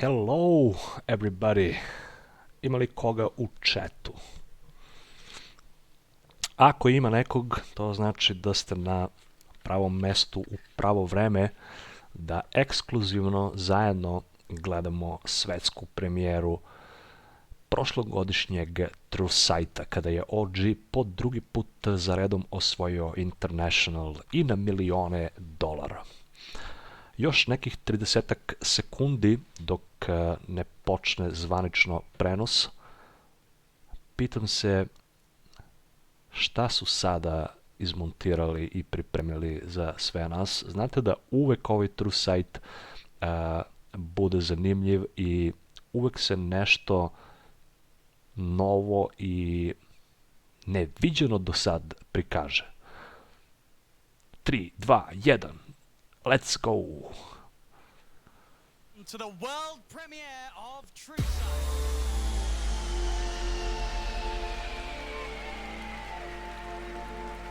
Hello everybody. Ima li koga u chatu? Ako ima nekog, to znači da ste na pravom mestu u pravo vreme da ekskluzivno zajedno gledamo svetsku premijeru prošlogodišnjeg Trusajta, kada je OG po drugi put za redom osvojio International i na milione dolara. Još nekih 30 sekundi dok ne počne zvanično prenos. Pitam se šta su sada izmontirali i pripremili za sve nas. Znate da uvek ovaj Trusajt bude zanimljiv i uvek se nešto novo i neviđeno do sad prikaže. 3, 2, 1, let's go! To the world premiere of TrueSight.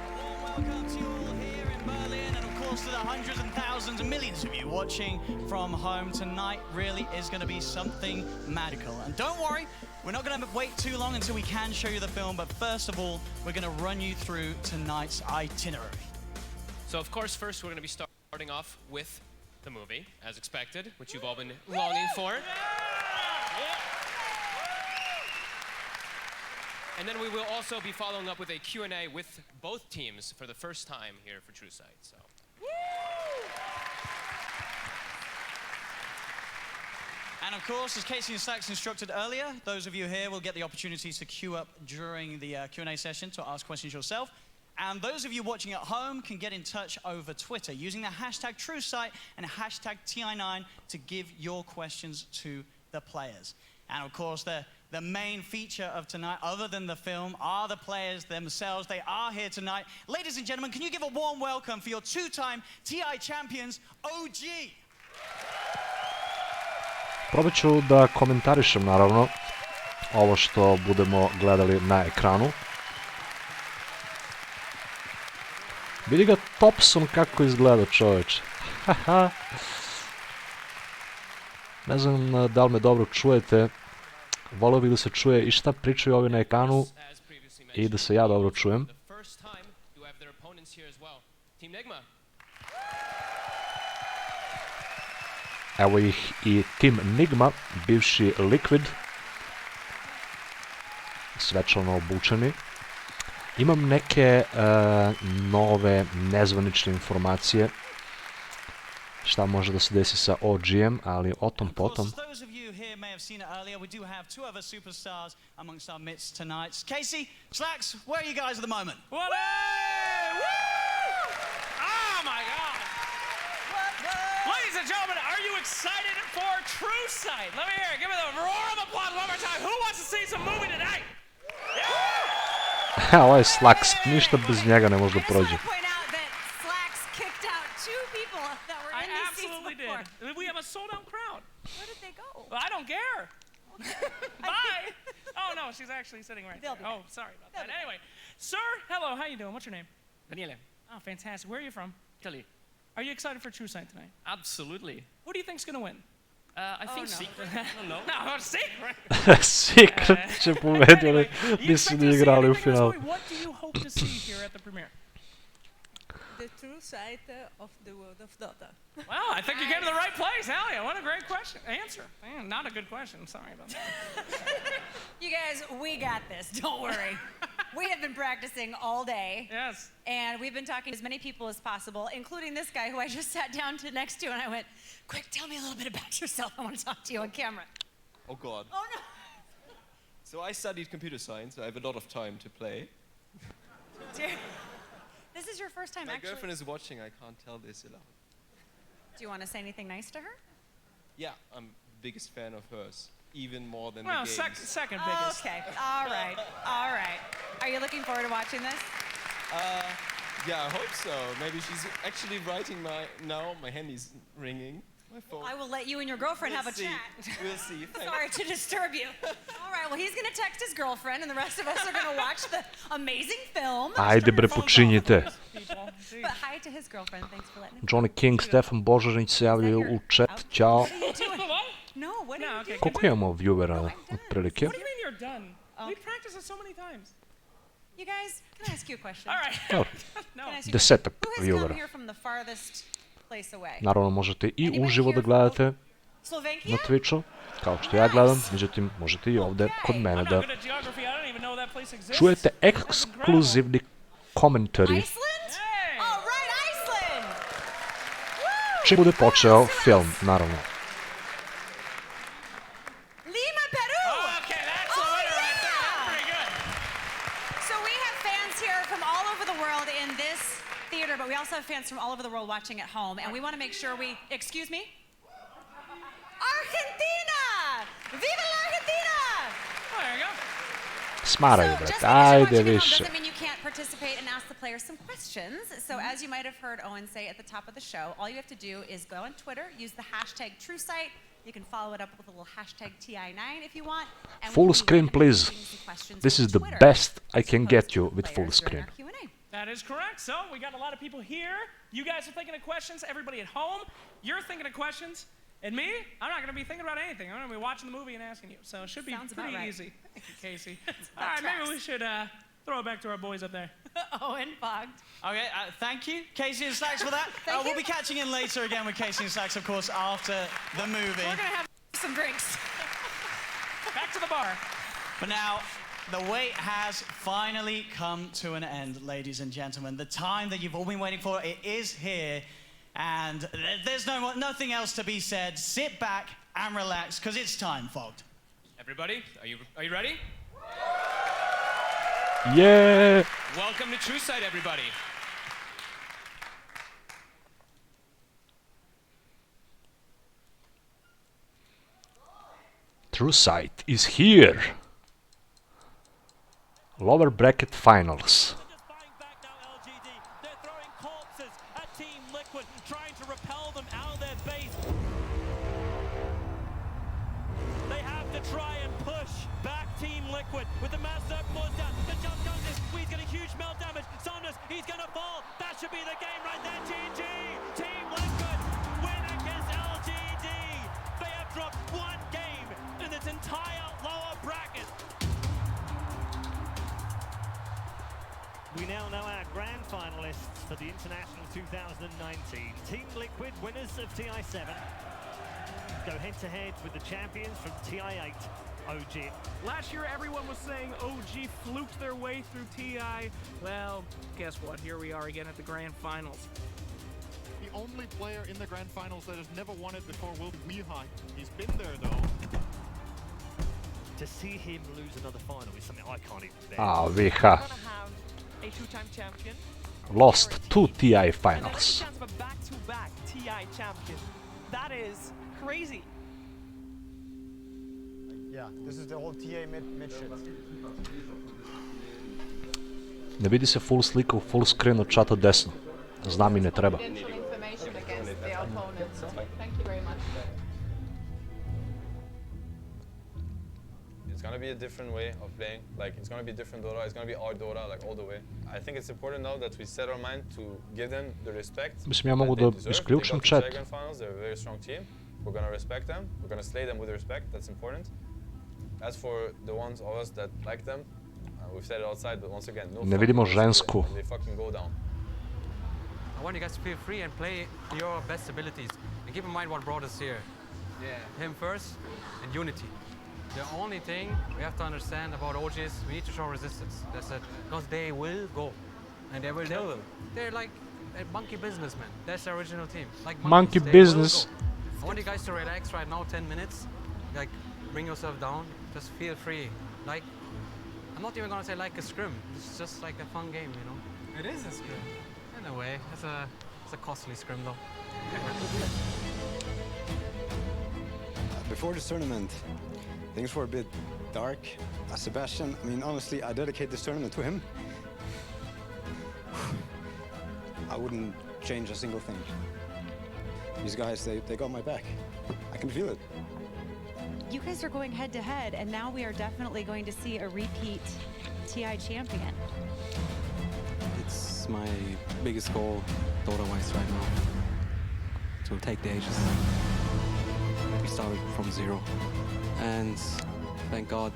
A warm welcome to you all here in Berlin, and of course to the hundreds and thousands and millions of you watching from home. Tonight really is going to be something magical. And don't worry, we're not going to wait too long until we can show you the film, but first of all, we're going to run you through tonight's itinerary. So of course, first we're going to be starting off with the movie, as expected, which you've all been longing for. And then we will also be following up with a Q&A with both teams for the first time here for TrueSight. So. And of course, as Casey and Slacks instructed earlier, those of you here will get the opportunity to queue up during the Q&A session to ask questions yourself. And those of you watching at home can get in touch over Twitter using the hashtag TrueSight and hashtag TI9 to give your questions to the players. And of course, the main feature of tonight, other than the film, are the players themselves. They are here tonight. Ladies and gentlemen, can you give a warm welcome for your two-time TI champions, OG? Probat ću da komentarišem, naravno, ovo što budemo gledali na ekranu. Vidi ga Topson kako izgleda, čoveče. Ne znam da li me dobro čujete. Volio bih da se čuje i šta pričaju ovi na ekranu i da se ja dobro čujem. Evo ih i Team Nigma, bivši Liquid, svečano obučeni. Imam neke nove nezvanične informacije šta može da se desi sa OG-em, ali o tom potom. Casey, Slacks, where are you guys at the moment? Oh my God! Ladies and gentlemen, are you excited for TrueSight? Let me hear it. Give me the roar of applause one more time. Who wants to see some movie tonight? Ovo je Slacks, ništa bez njega ne može da prođe. I absolutely did. We have a sold-out crowd. Where did they go? Well, I don't care. Bye. Oh no, she's actually sitting right there. Oh, sorry about that. Anyway, sir, hello. How you doing? What's your name? Daniele. Oh, fantastic. Where are you from? Italy. Are you excited for TrueSight tonight? Absolutely. Who do you think's gonna win? I think Secret. I don't know. No, Secret. Secret će pobedili, nisu ni igrali u finalu. What do you hope to see here at the premiere? The true sight of the world of Dota. Well, I think you came to the right place. Hell yeah, what a great question. Answer. Man, not a good question. Sorry about that. You guys, we got this. Don't worry. We have been practicing all day. Yes. And we've been talking to as many people as possible, including this guy who I just sat down next to, and I went, quick, tell me a little bit about yourself. I want to talk to you on camera. Oh, God. Oh, no. So I studied computer science. I have a lot of time to play. This is your first time, My actually. My girlfriend is watching. I can't tell this aloud. Do you want to say anything nice to her? Yeah, I'm biggest fan of hers. Even more than well, the games. Second biggest. Okay, all right, all right. Are you looking forward to watching this? Yeah, I hope so. Maybe she's actually writing my hand is ringing. My phone. I will let you and your girlfriend have a chat. We'll see. Sorry to disturb you. All right, well, he's going to text his girlfriend, and the rest of us are going to watch the amazing film. Ajde bre, počinjite. But hi to his girlfriend. Thanks for letting him. Johnny King, Stefan Božanić se javljaju u chat. Ćao. What are you doing? No, what are No, you okay. doing? Koliko imamo viewera otprilike? What do you mean you're done? We practiced it so many times. You guys, can I ask you a question? All right. Dobro, No. Can I ask you a question? desetak Who has come viewera. here from the farthest place away? Naravno možete i Anybody uživo here da from gledate na Slovakia? Twitchu, kao što ja gledam, međutim možete i ovde kod Okay. mene I'm da not good at geography. I don't even know that place exists. čujete That's incredible. ekskluzivni komentari Iceland? Hey! All right, Iceland! Woo! čim bude počeo film, naravno. Lima, Peru! Okay, that's the winner right there. That's pretty good. So we have fans here from all over the world in this theater, but we also have fans from all over the world watching at home, and we want to make sure we... Excuse me? Argentina! Viva la Argentina! Oh, there you go. Smaraju, So just brate, because you're ajde watching at home više. doesn't mean you can't participate and ask the players some questions. So as you might have heard Owen say at the top of the show, all you have to do is go on Twitter, use the hashtag TrueSite. You can follow it up with a little hashtag TI9 if you want. And Full we'll be screen, randomly please. asking some questions This on is the Twitter best I can to get pose you to the with full players during screen. our Q&A. That is correct. So we got a lot of people here. You guys are thinking of questions. Everybody at home, you're thinking of questions. And me, I'm not going to be thinking about anything. I'm going to be watching the movie and asking you. So it should be Sounds about pretty right. easy. Thank you, Casey. All right, maybe we should throw it back to our boys up there. Owen fogged. Okay, thank you, Casey and Slacks, for that. Thank We'll you. be catching in later again with Casey and Slacks, of course, after the movie. We're going to have some drinks. Back to the bar. But now, the wait has finally come to an end, ladies and gentlemen. The time that you've all been waiting for, it is here. And there's nothing else to be said. Sit back and relax, because it's time, Fogged. Everybody, are you ready? Yeah! Welcome to True Sight, everybody. True Sight is here! Lower bracket finals. Just buying back now, LGD. They're throwing corpses at Team Liquid, trying to repel them out of their base. They have to try and push back Team Liquid with the massive down. The jump gun is, he's got a huge melt damage. Saunders, he's gonna fall. That should be the game right there. GG! Team Liquid win against LGD. They have dropped one game in this entire lower bracket. We now know our grand finalists for the International 2019. Team Liquid, winners of TI7, go head-to-head with the champions from TI8, OG. Last year, everyone was saying OG fluked their way through TI. Well, guess what? Here we are again at the grand finals. The only player in the grand finals that has never won it before will be Weehai. He's been there though. To see him lose another final is something I can't even bear. Ah, VH. A two-time champion. Lost 2 TI And finals. a chance of a back-to-back TI champion. That is crazy. Yeah, this is the whole TA mid shit. Ne vidi se full slika u full screenu čata desno. Znam i ne treba. Information against the opponents. Thank you very much. It's gonna be a different way of playing. Like, it's gonna be different Dota. It's gonna be our Dota, like, all the way. I think it's important now that we set our mind to give them the respect Mislim, ja mogu that they da deserve. isključim They got to chat. Serbian finals. They're a very strong team. We're gonna respect them. We're gonna slay them with respect. That's important. As for the ones of us that like them, we've said it outside, but once again, no Ne vidimo fucking respect. žensku. They fucking go down. I want you guys to feel free and play your best abilities. And keep in mind what brought us here. Him first and unity. The only thing we have to understand about OG is we need to show resistance. That's it. Because they will go. And they will kill them. They're like a monkey businessmen. That's the original team. Like Monkey monkeys, they will business. go. I want you guys to relax right now, 10 minutes. Like, bring yourself down. Just feel free. Like, I'm not even gonna say like a scrim. It's just like a fun game, you know? It is a scrim. In a way. It's a costly scrim though. Before this tournament, things were a bit dark. Sebastian, I mean, honestly, I dedicate this tournament to him. I wouldn't change a single thing. These guys, they got my back. I can feel it. You guys are going head to head, and now we are definitely going to see a repeat TI champion. It's my biggest goal, Dota-wise, right now, to take the Aegis. we started from zero. And thank God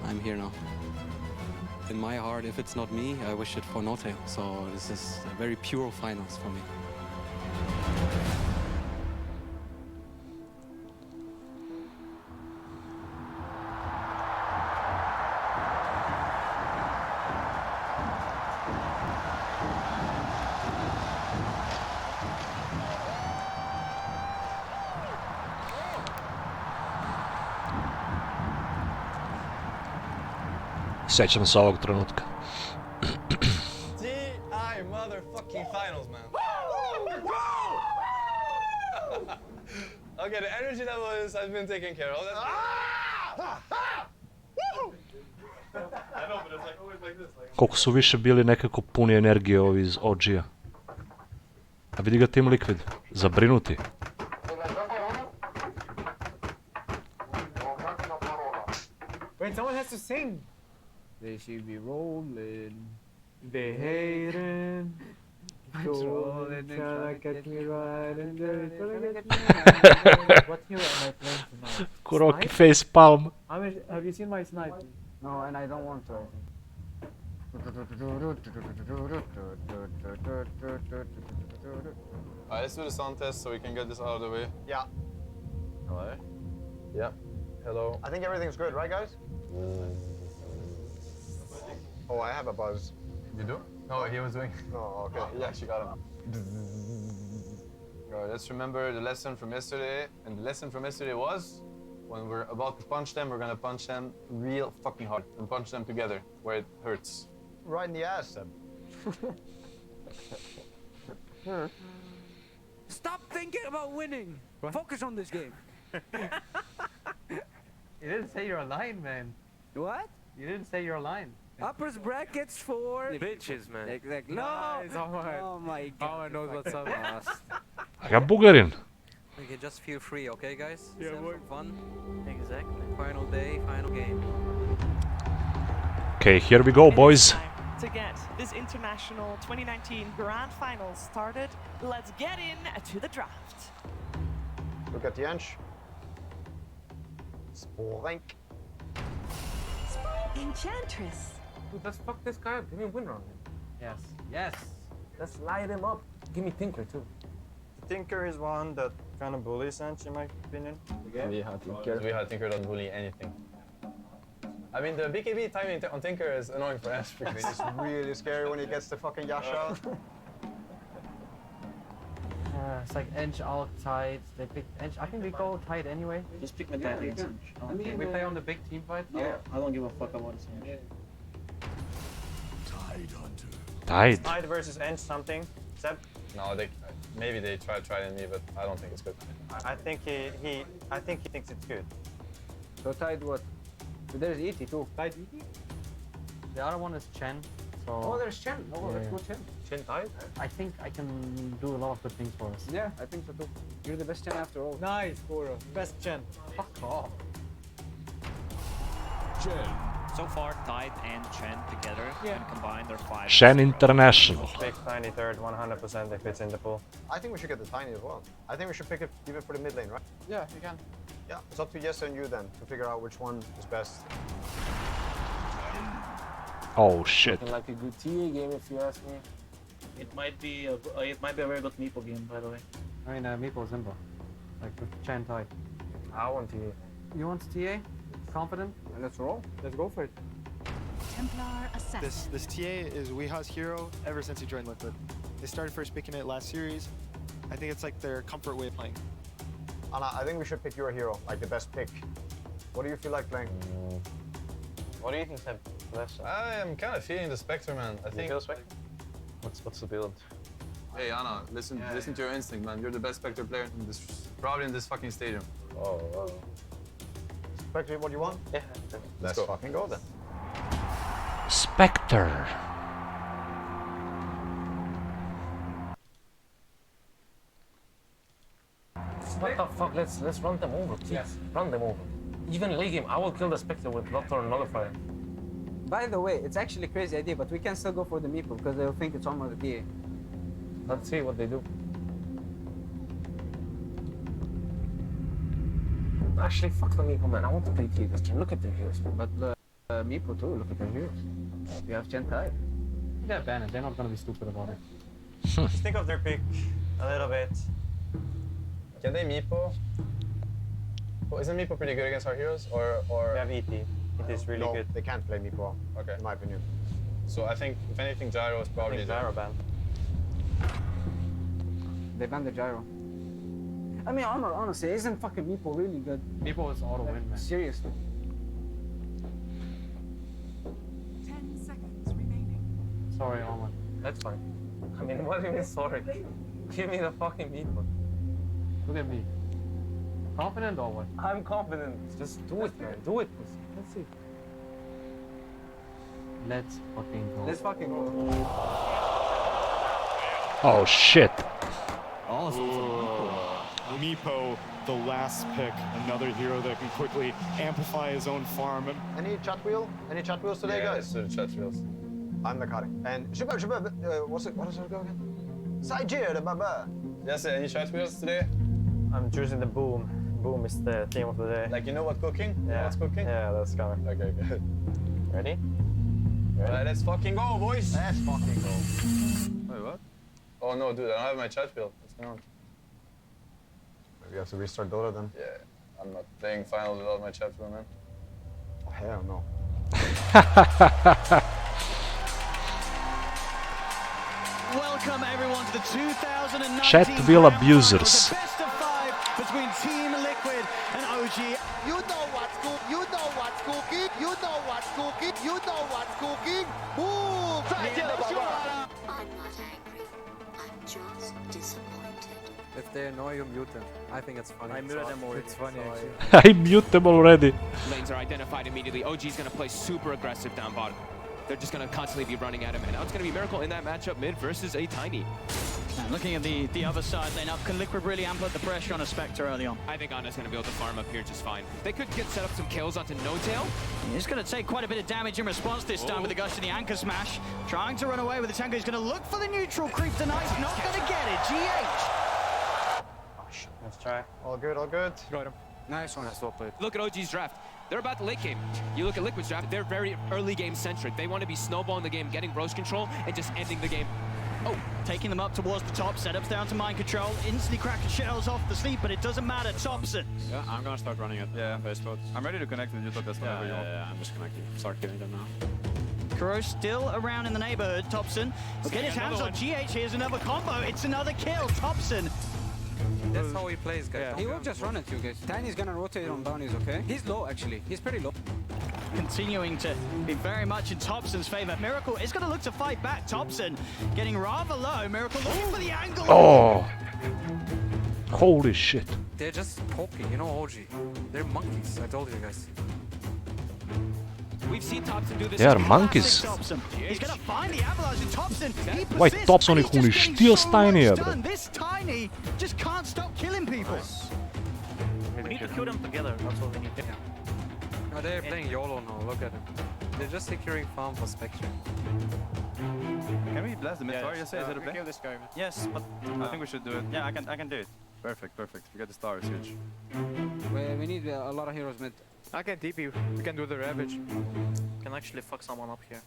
I'm here now. In my heart, if it's not me, I wish it for No-Tail. So this is a very pure finals for me. Sjećam se ovog trenutka. TI motherfucking finals, man. Okay, the energy level has been taken care of. That's I know, but it's like always like this. Koliko su više bili nekako puni energije ovi iz OG-a. A vidi ga Team Liquid. Zabrinuti. Wait, someone has to sing. They should be rolling. They hating. Rolling, trying to catch me right and they're gonna get me right. What hero am I playing tonight? Kuroki face palm. Have you seen my snipe? No, and I don't want to. Alright, let's do the sound test so we can get this out of the way. Yeah. Hello? Yeah. Hello. I think everything's good, right, guys? Oh, I have a buzz. You do? No, he was doing. Oh, okay. Yeah, she got him. Alright, let's remember the lesson from yesterday. And the lesson from yesterday was, when we're about to punch them, we're gonna punch them real fucking hard and punch them together where it hurts. Right in the ass, then. Stop thinking about winning. Focus on this game. You didn't say your line, man. What? You didn't say your line. Uppers brackets for Bitches, man. Exactly. No. Nice, Omar. Oh my God. Omar knows what's up. I got Bulgarin. We can just feel free, okay, guys? Yeah, Let's have boy. some fun. Exactly. Final day, final game. Okay, here we go, boys. To get this international 2019 Grand Finals started, let's get in to the draft. Look at the inch. Splank. Enchantress. Dude, let's fuck this guy up. Give me a win round. Yes. Yes. Let's light him up. Give me Tinker too. Tinker is one that kind of bullies Ench, in my opinion. Tinker doesn't bully anything. I mean, the BKB timing on Tinker is annoying for Ash because It's really scary when he gets the fucking Yash out. It's like Ench all tight. They pick Ench. I think we go tight anyway. Just pick my dad against him. We play on the big team fight. Yeah. I don't give a fuck about his hand. Tide. Tide versus Ench something. Seb? no, maybe they tried in me, but I don't think it's good. I think he thinks it's good. So Tide what? But there's E.T. too. Tide E.T.? The other one is Chen. So Oh, there's Chen. Oh, let's go Chen. Chen Tide? I think I can do a lot of good things for us. Yeah, I think so too. You're the best Chen after all. Nice, Koro. Best Chen. Fuck off. So far, Tide and Chen together and combined are 5. Shen International. Pick Tiny third 100% if it's in the pool. I think we should get the tiny as well. I think we should pick it even for the mid lane, right? Yeah, you can. Yeah, it's up to Jesse and you then to figure out which one is best. Oh shit. Looking like a good TA game if you ask me. It might be a very good Meeple game, by the way. I mean, Meeple Zimba. Like with Chen Tide. I want TA. You want TA? Confident? Let's roll. Let's go for it. Templar Assassin. This TA is Weeha's hero ever since he joined Liquid. They started first picking it last series. I think it's like their comfort way of playing. Anna, I think we should pick your hero, like the best pick. What do you feel like playing? What do you think, Seb? I am kind of feeling the Spectre, man. I think. What's the build? Hey Anna, listen to your instinct, man. You're the best Spectre player in this, probably in this fucking stadium. Oh, wow. Spectre, what do you want? Yeah. Let's fucking go then. Spectre. What the fuck? Let's run them over, please. Yeah. Run them over. Even late game, I will kill the Spectre with Lotter and Nullifier. By the way, it's actually a crazy idea, but we can still go for the Meeple because they'll think it's almost a TA. Let's see what they do. Actually, fuck the Meeple, man. I want to play Tigers. Look at their heroes, man. But the Meeple too, look at their heroes. We have Chen Tai. Yeah, ban it. They're not gonna be stupid about it. Just think of their pick a little bit. Can they Meepo? Oh, isn't Meepo pretty good against our heroes? Or We have ET. It is really good. They can't play Meepo, okay. in my opinion. So I think, if anything, Gyro is probably the... Gyro ban. They banned the gyro. I mean, honestly, isn't fucking Meeple really good? Meeple is auto win, man. Seriously. 10 seconds remaining. Sorry, Oman. That's fine. I mean, what do you mean sorry? Give me the fucking Meeple. Look at me. Confident or what? I'm confident. Just do it, man. Do it. Let's see. Let's fucking go. Let's fucking go. Oh shit. Meepo, the last pick, another hero that can quickly amplify his own farm. Any chat wheel? Any chat wheels today, guys? Yeah, chat wheels. I'm the cutting. And what does it go again? Sajir, baba. Yes, any chat wheels today? I'm choosing the boom. Boom is the theme of the day. Like, you know what cooking? You know Yeah. what's cooking? Yeah, that's coming. Okay, good. Ready? Alright, let's fucking go, boys! Let's fucking go. Wait, what? Oh no, dude, I don't have my chat wheel. What's going on? We have to restart Dota then. Yeah, I'm not playing finals without my chat wheel, man. Oh, hell no. Welcome everyone to the 2019 Chat wheel Grand abusers. Finals, the best of 5 between Team Liquid and OG. You know what's cooking. You know what's cooking. You know what's cooking. You know what's cooking. Boom! I'm not angry. I'm just disappointed. If they annoy you, mute them. I think it's funny. I muted them already. It's funny, Sorry. actually. I mute them already. Lanes are identified immediately. OG's gonna play super aggressive down bottom. They're just gonna constantly be running at him, and now it's gonna be Miracle in that matchup mid versus a Tiny. And looking at the other side lane up, can Liquid really amp up the pressure on a Spectre early on? I think Anna's gonna be able to farm up here just fine. They could get set up some kills onto No Tail. He's going to take quite a bit of damage in response this time with the gush and the anchor smash. Trying to run away with the tango. He's going to look for the neutral creep tonight. He's not going to get it. GH. Let's try. All good, all good. Got him. Nice one. Nice, well played. Look at OG's draft. They're about the late game. You look at Liquid's draft, they're very early game centric. They want to be snowballing the game, getting Rose control, and just ending the game. Oh, taking them up towards the top. Setups down to mind control. Instantly cracking shells off the sleep, but it doesn't matter. Thompson. Yeah, I'm gonna start running it. Yeah, base boat. I'm ready to connect with you, Tobias, whenever you want. Yeah, I'm just connecting. Start killing them now. Kuro still around in the neighborhood. Thompson will get his hands on GH. Here's another combo. It's another kill. Thompson. That's how he plays, guys. He will just run at you guys. Tiny's gonna rotate on Brownies, okay? He's low, actually. He's pretty low. Continuing to be very much in Thompson's favor. Miracle is going to look to fight back. Thompson getting rather low. Miracle looking for the angle. Oh. Holy shit. They're just poking, you know, OG. They're monkeys, I told you guys. We've seen Thompson do this. They are monkeys. Thompson. He's going to find the avalanche in Thompson. He Vai, persists, Thompson and ih he's just uništio getting so Tiny, much bro. done. This Tiny just can't stop killing people. We need to kill them together. That's all we need. Yeah. No, they're playing YOLO now, look at them. They're just securing farm for Spectre. Can we blast the mid tower? Yes, is it okay? Kill this guy. Yes, but I think we should do it. Yeah, I can do it. Perfect, perfect. We get the star, it's huge. We need a lot of heroes mid. I can TP. We can do the ravage. Can actually fuck someone up here.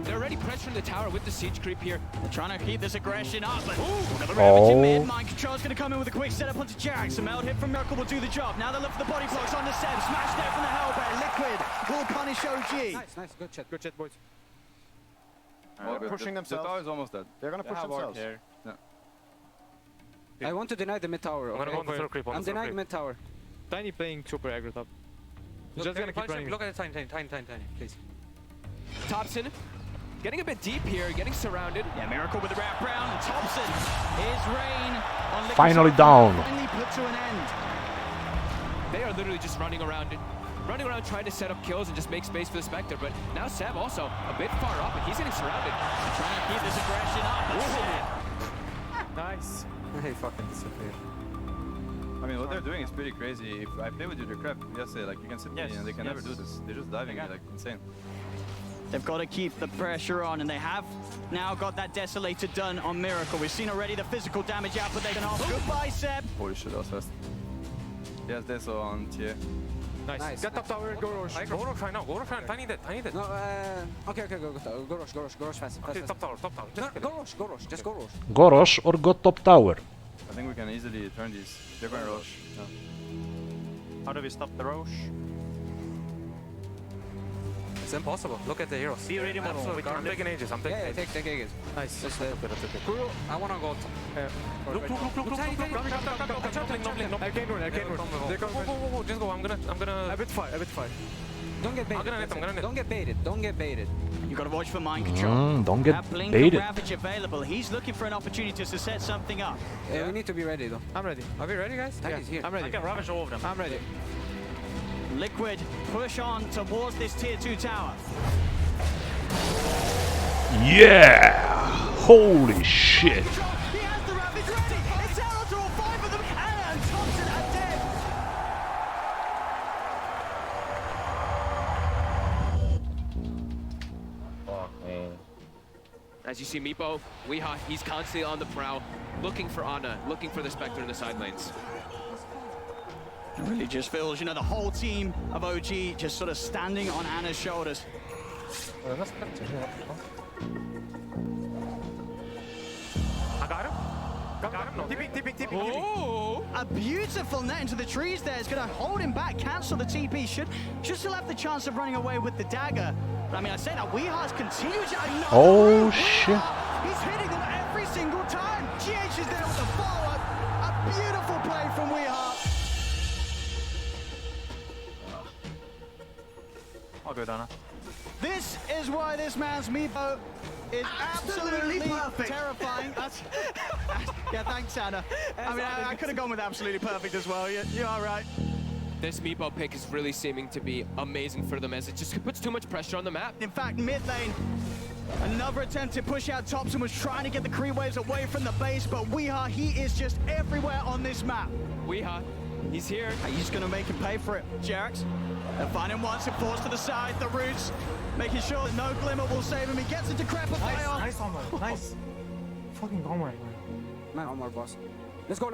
They're already pressuring the tower with the siege creep here. They're trying to keep this aggression up, but another ravage in mid. Mind control's going to come in with a quick setup onto Jax. A meld hit from Miracle will do the job. Now they look for the body blocks on the Seb. Smash there from the Hellbear. Liquid will punish OG. Nice. Good chat. Good chat, boys. They're pushing themselves. The tower is almost dead. They're gonna push themselves. Here. I want to deny the mid tower. I'm gonna go on the third creep. I'm denying mid tower. Tiny playing super aggro top. He's just gonna keep running. Look at the Tiny, please. Thompson getting a bit deep here, getting surrounded. Yeah, Miracle with the wrap round. And Thompson is Rain on Liquid. Finally down. Finally put to an end. They are literally just running around trying to set up kills and just make space for the Spectre, but now Seb also a bit far up and he's getting surrounded. Trying to keep this aggression up. Nice. He fucking disappeared. I mean, what they're doing is pretty crazy. If I play with you, they're crap. Just say, like, you can sit me and they can never do this. They're just diving me like insane. They've got to keep the pressure on, and they have now got that Desolator done on Miracle. We've seen already the physical damage output they can offer. Goodbye, Seb. Holy shit, that was fast. Yes, they saw on tier. Nice. Get top tower, go Rosh. Go Rosh right now, go Rosh right now. I need it. No, okay, go Rosh fast. Okay, top tower. Go Rosh, just go Rosh. Go Rosh or go top tower? I think we can easily turn these. They're going Rosh. Yeah. How do we stop the Rosh? It's impossible. Look at the heroes. Be ready, Mono. I'm taking ages. Yeah, take ages. Nice. That's okay. Kuro, I wanna go. Look. I can't run. They're coming. Go. Just go. I'm gonna. A bit far. Don't get baited. I'm gonna Don't get baited. You gotta watch for mind control. Don't get That blink baited. of Ravage available. He's looking for an opportunity to set something up. Yeah, we need to be ready though. I'm ready. Are we ready, guys? Tag is here. I'm ready. I can ravage all of them. I'm ready. Liquid, push on towards this tier 2 tower. Yeah! Holy shit! He has the Ravage ready. It's out to all 5 of them, and Thompson are dead. As you see Meepo, Weeha, he's constantly on the prowl, looking for Ana, looking for the Spectre in the side lanes. It really just feels, the whole team of OG just sort of standing on Anna's shoulders. I got him. No. TP. Oh! A beautiful net into the trees there. It's going to hold him back, cancel the TP. Should still have the chance of running away with the dagger. But I mean, I say that Weeha's continued. Oh shit! He's hitting them every single time. GH is there with the follow-up. A beautiful play from Weeha. I'll go down. This is why this man's Meepo is absolutely terrifying. Yeah, thanks, Anna. I mean, I could have gone with absolutely perfect as well. You are right. This Meepo pick is really seeming to be amazing for them as it just puts too much pressure on the map. In fact, mid lane, another attempt to push out Thompson was trying to get the creep waves away from the base, but Weeha, he is just everywhere on this map. Weeha, he's here. He's going to make him pay for it. Jerax, they'll find him once and forced to the side. The roots, making sure that no glimmer will save him. He gets into Decrepify on. Nice armor, nice. Fucking armor. My armor, boss. Let's go.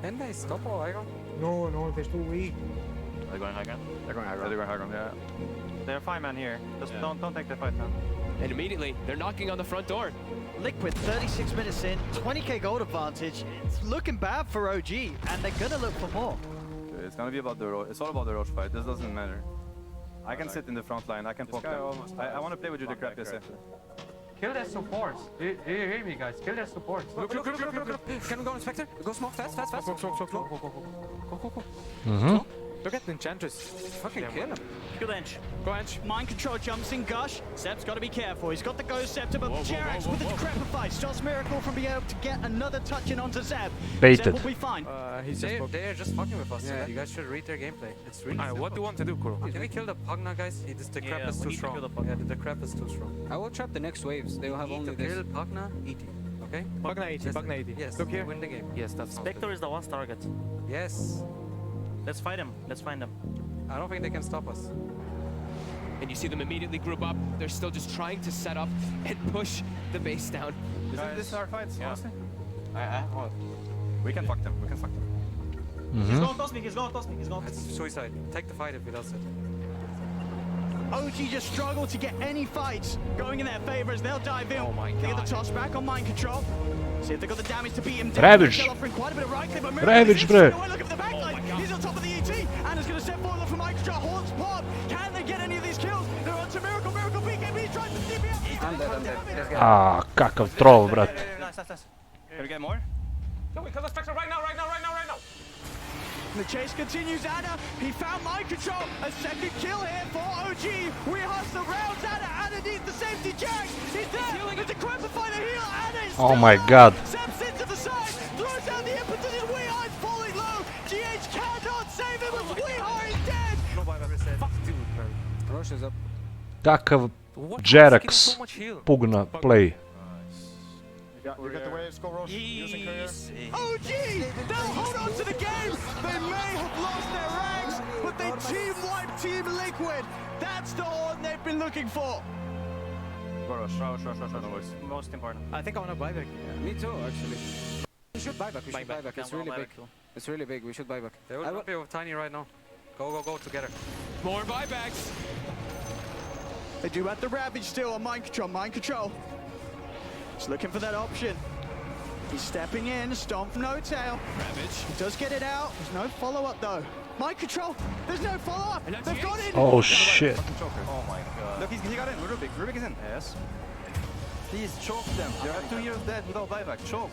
Can they stop all Igon? No, they're too weak. Are they going high ground? They're going high ground, yeah. There are 5 men here. Just don't take the fight now. And immediately, they're knocking on the front door. Liquid, 36 minutes in, 20k gold advantage. It's looking bad for OG, and they're going to look for more. It's gonna be about the Roche. It's all about the Roche fight. This doesn't matter. I can sit in the front line. I can poke them. I want to play with you, the crap, yes. Kill their supports. Do you hear me, guys? Kill their supports. Look. Can we go on Spectre? Go smoke, fast. Go. Look at the Enchantress. Fucking kill him. Good Ench. Go Ench. Mind control jumps in Gush. Seb's got to be careful. He's got the Ghost Scepter, but Jerax with the Decrepify stops Miracle from being able to get another touch in onto Zeb. Baited. Zeb will be fine. They're just fucking with us. Yeah. You guys should read their gameplay. It's really Alright, what do you want to do, Kuro? Can we kill the Pugna, guys? The crap is too strong. Yeah, the crap is too strong. I will trap the next waves. They will have only this. Kill Pugna, eat it. Okay? Pugna 80. Yes, Look here. win the game. Yes, that's Spectre is the last target. Yes. Let's fight him. Let's find him. I don't think they can stop us. And you see them immediately group up. They're still just trying to set up and push the base down. Isn't this our fight, honestly? What? We can fuck them. He's going to toss me. It's suicide. Take the fight if he does it. OG just struggle to get any fights going in their favor as they'll dive in. Oh my They get God. the toss back on mind control. See if they got the damage to beat him down. Ravage. They're offering quite a bit of right clip, but Ravage, is bro. instant away. Look at the backline. He's on top of the ET. Anna's going to step forward for mind control. Horns pop. Can they get any of these kills? They're on to Miracle. BKB tries to DP. I'm dead. Ah, kakav troll, brat. Nice. Can we get more? No, we kill the Spectre right now. The chase continues, Anna. He found mind control. A second kill here for OG. Weeha surrounds Anna. Anna needs the safety jack. He's there. There's a Decrepify the heal. Anna is Oh my god. Steps into the side. Throws out the impetus. And Weeha is falling low. GH cannot save him. As Weeha is dead. Fuck, dude, man. Rosh is up. Kakav Jerax Pugna play. You got the waves, go Roche, using courier. OG! They'll hold on to the game! They may have lost their ranks, but they team wiped Team Liquid! That's the horn they've been looking for! Go Roche. Most important. I think I want to buy back. Me too, actually. We should buy back. We should buy back. It's really big. It's really big. We should buy back. They will be with Tiny right now. Go together. More buybacks. They do have the Ravage still on mind control. Mind control. He's looking for that option. He's stepping in. Stomp from no tail. Ravage. He does get it out. There's no follow-up though. Mind control. There's no follow-up. They've got it. Oh shit. Oh my god. Look, he got in. Rubik is in. Yes. Please choke them. You have 2 years dead without buyback. Choke.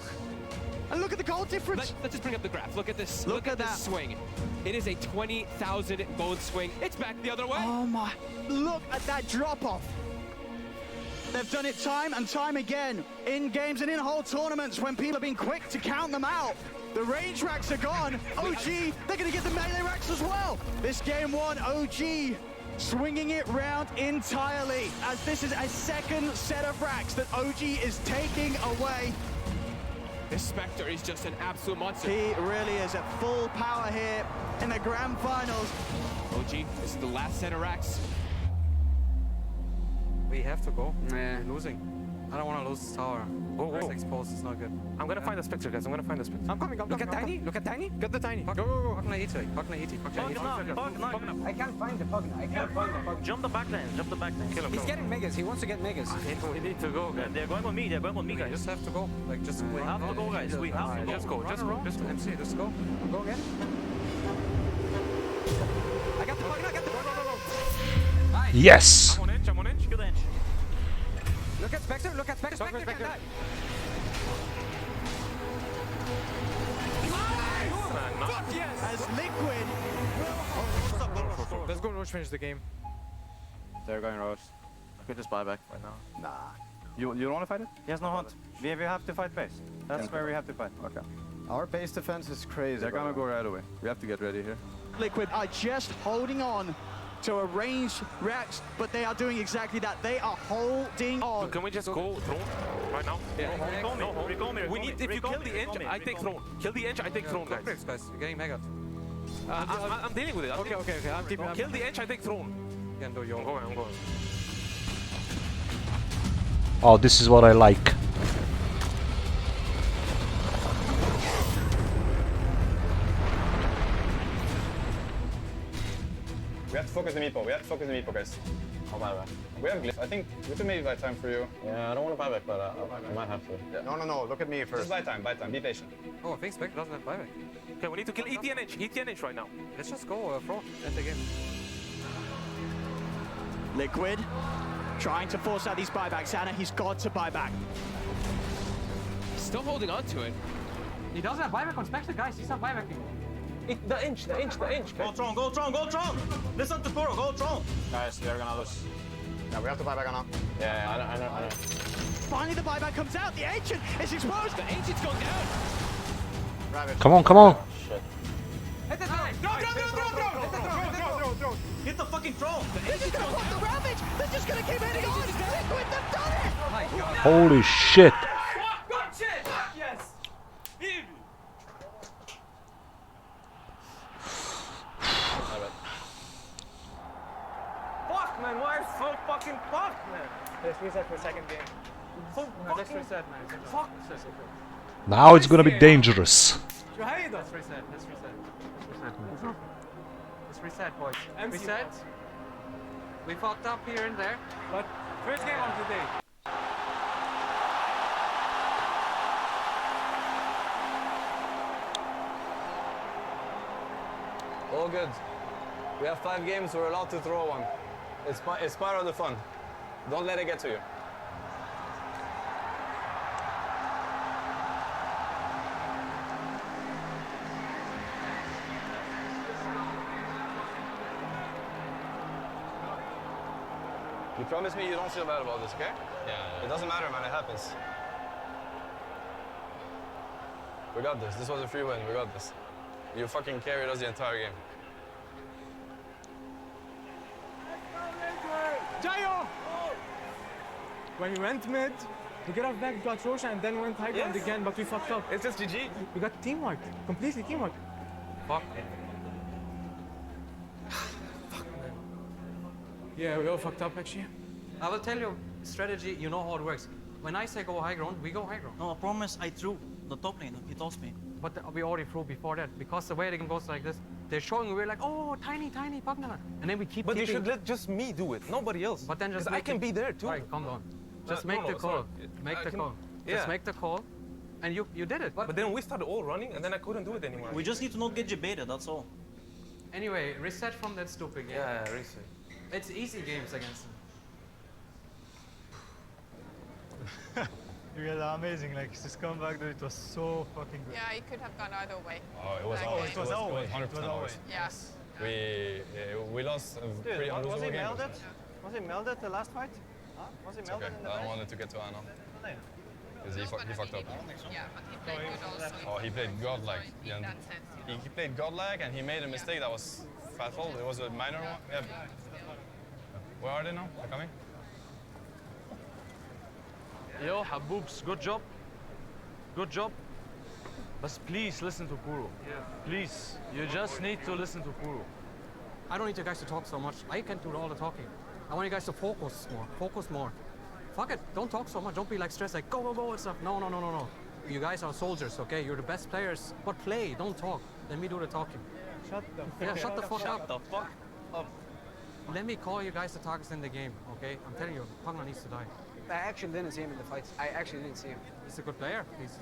And look at the goal difference. Let's just bring up the graph. Look at this. Look at this that swing. It is a 20,000 gold swing. It's back the other way. Oh my. Look at that drop-off. They've done it time and time again in games and in whole tournaments when people have been quick to count them out. The range racks are gone. OG, they're going to get the melee racks as well. This game one, OG swinging it round entirely as this is a second set of racks that OG is taking away. This Spectre is just an absolute monster. He really is at full power here in the grand finals. OG, this is the last set of racks. We have to go. We're losing. I don't want to lose this tower. It's exposed. It's not good. I'm gonna find the Spectre, guys. I'm gonna find the Spectre. I'm coming. Look at Tiny. Look at Tiny. Get the Tiny. Go. Pugna ET. I can't find the Pugna. I can't find the Pugna. Jump the back lane. Jump the back lane. Kill him. He's getting megas. He wants to get megas. We need to go, guys. They're going with me. They're going with me, We guys. just have to go. Like, just We have to go, guys. We have to go. Just go. Just go. Just go. MC, just go. Go again. I got the Pugna. I got the Pugna. Yes. I'm on inch. Kill the inch. Look at Spectre. Look at Spectre. Spectre can die. Fuck yes! As Liquid. Let's go Roach finish the game. They're going Roach. I could just buy back right now. Nah. You don't want to fight it? He has no hunt. We have to fight base. That's where we have to fight. Okay. Our base defense is crazy. They're gonna go right away. We have to get ready here. Liquid are just holding on to a ranged racks, but they are doing exactly that. They are holding on. Can we just go throne right now? Yeah. We need. If you kill the inch, I take throne. Kill the inch, I take throne, guys. Guys, you're getting mega. I'm dealing with it. Okay. I'm keeping. Kill the inch, I take throne. You can do your. I'm going. Oh, this is what I like. We have to focus the meeple. Guys. I'll buy back. We have glyph. I think we could maybe buy time for you. Yeah, I don't want to buy back, but I might have to. Yeah. No. Look at me first. Just buy time. Be patient. Oh, I think Spectre doesn't have buyback. Okay, we need to kill ETNH right now. Let's just go front at the game. Liquid trying to force out these buybacks. Anna, he's got to buy back. Still holding on to it. He doesn't have buyback on Spectre, guys. He's not buybacking. The inch. Go Tron. Listen to Kuro. Go Tron. Guys, they're gonna lose. Yeah, we have to buy back on now. Yeah, I know. Finally, the buyback comes out. The Ancient is exposed. The Ancient's going down. Come on. Shit. Hit the throne. Hit the fucking throne. They're just gonna pop the Ravage. They're just gonna keep hitting on. Liquid, they've done it. My God. Holy shit. Good shit. Yes. Fuck, man. Why so fucking fucked, man? Let's reset for the second game. Let's reset, man. Fuck. Now it's gonna be dangerous. Let's reset. Let's reset, boys. Reset. We fucked up here and there, but first game of the day. All good. We have 5 games. We're allowed to throw one. It's part of the fun. Don't let it get to you. You promise me you don't feel bad about this, okay? Yeah. It doesn't matter, man. It happens. We got this. This was a free win. We got this. You fucking carried us the entire game. Jayo! When we went mid, we got off back, got Roshan, and then went high ground again, but we fucked up. It's just GG. We got teamwork. Completely teamwork. Fuck. Yeah, we all fucked up actually. I will tell you strategy. You know how it works. When I say go high ground, we go high ground. No, I promise I threw. the top lane, he told me. But we already threw before that, because the way the game goes like this, they're showing, we're like, oh, tiny, Pugna. And then we keep But you should let just me do it, nobody else. But then just I can be there too. Alright, calm down. Just make the call. Make the call. Just make the call. And you did it. But then we started all running, and then I couldn't do it anymore. We just need to not get debated, that's all. Anyway, reset from that stupid game. Yeah, reset. It's easy games against them. You guys are amazing, like this comeback, it was so fucking good. Yeah, it could have gone either way. Oh, it was That ours. game. It was 100% ours. Yes. We lost a pretty Dude, was unlosable he game. melded? Was he melded the last fight? Huh? Was he It's melded okay. in the I match? wanted to get to Anna. Because he fucked up. Yeah, but he played good also. Oh, he played godlike. In Yeah. that sense. He played godlike and he made a mistake that was fatal. It was a minor one. Yeah. Where are they now? They're coming? Yo, Haboobs, good job. Good job. But please listen to Kuro. Please, you just need to listen to Kuro. I don't need you guys to talk so much. I can do all the talking. I want you guys to focus more. Focus more. Fuck it. Don't talk so much. Don't be like stressed, like go and stuff. No. You guys are soldiers, okay? You're the best players. But play. Don't talk. Let me do the talking. Shut the fuck Yeah, shut the fuck up. Shut the fuck up. Let me call you guys the targets in the game, okay? I'm telling you, Pugna needs to die. I actually didn't see him in the fights. I actually didn't see him. He's a good player. He's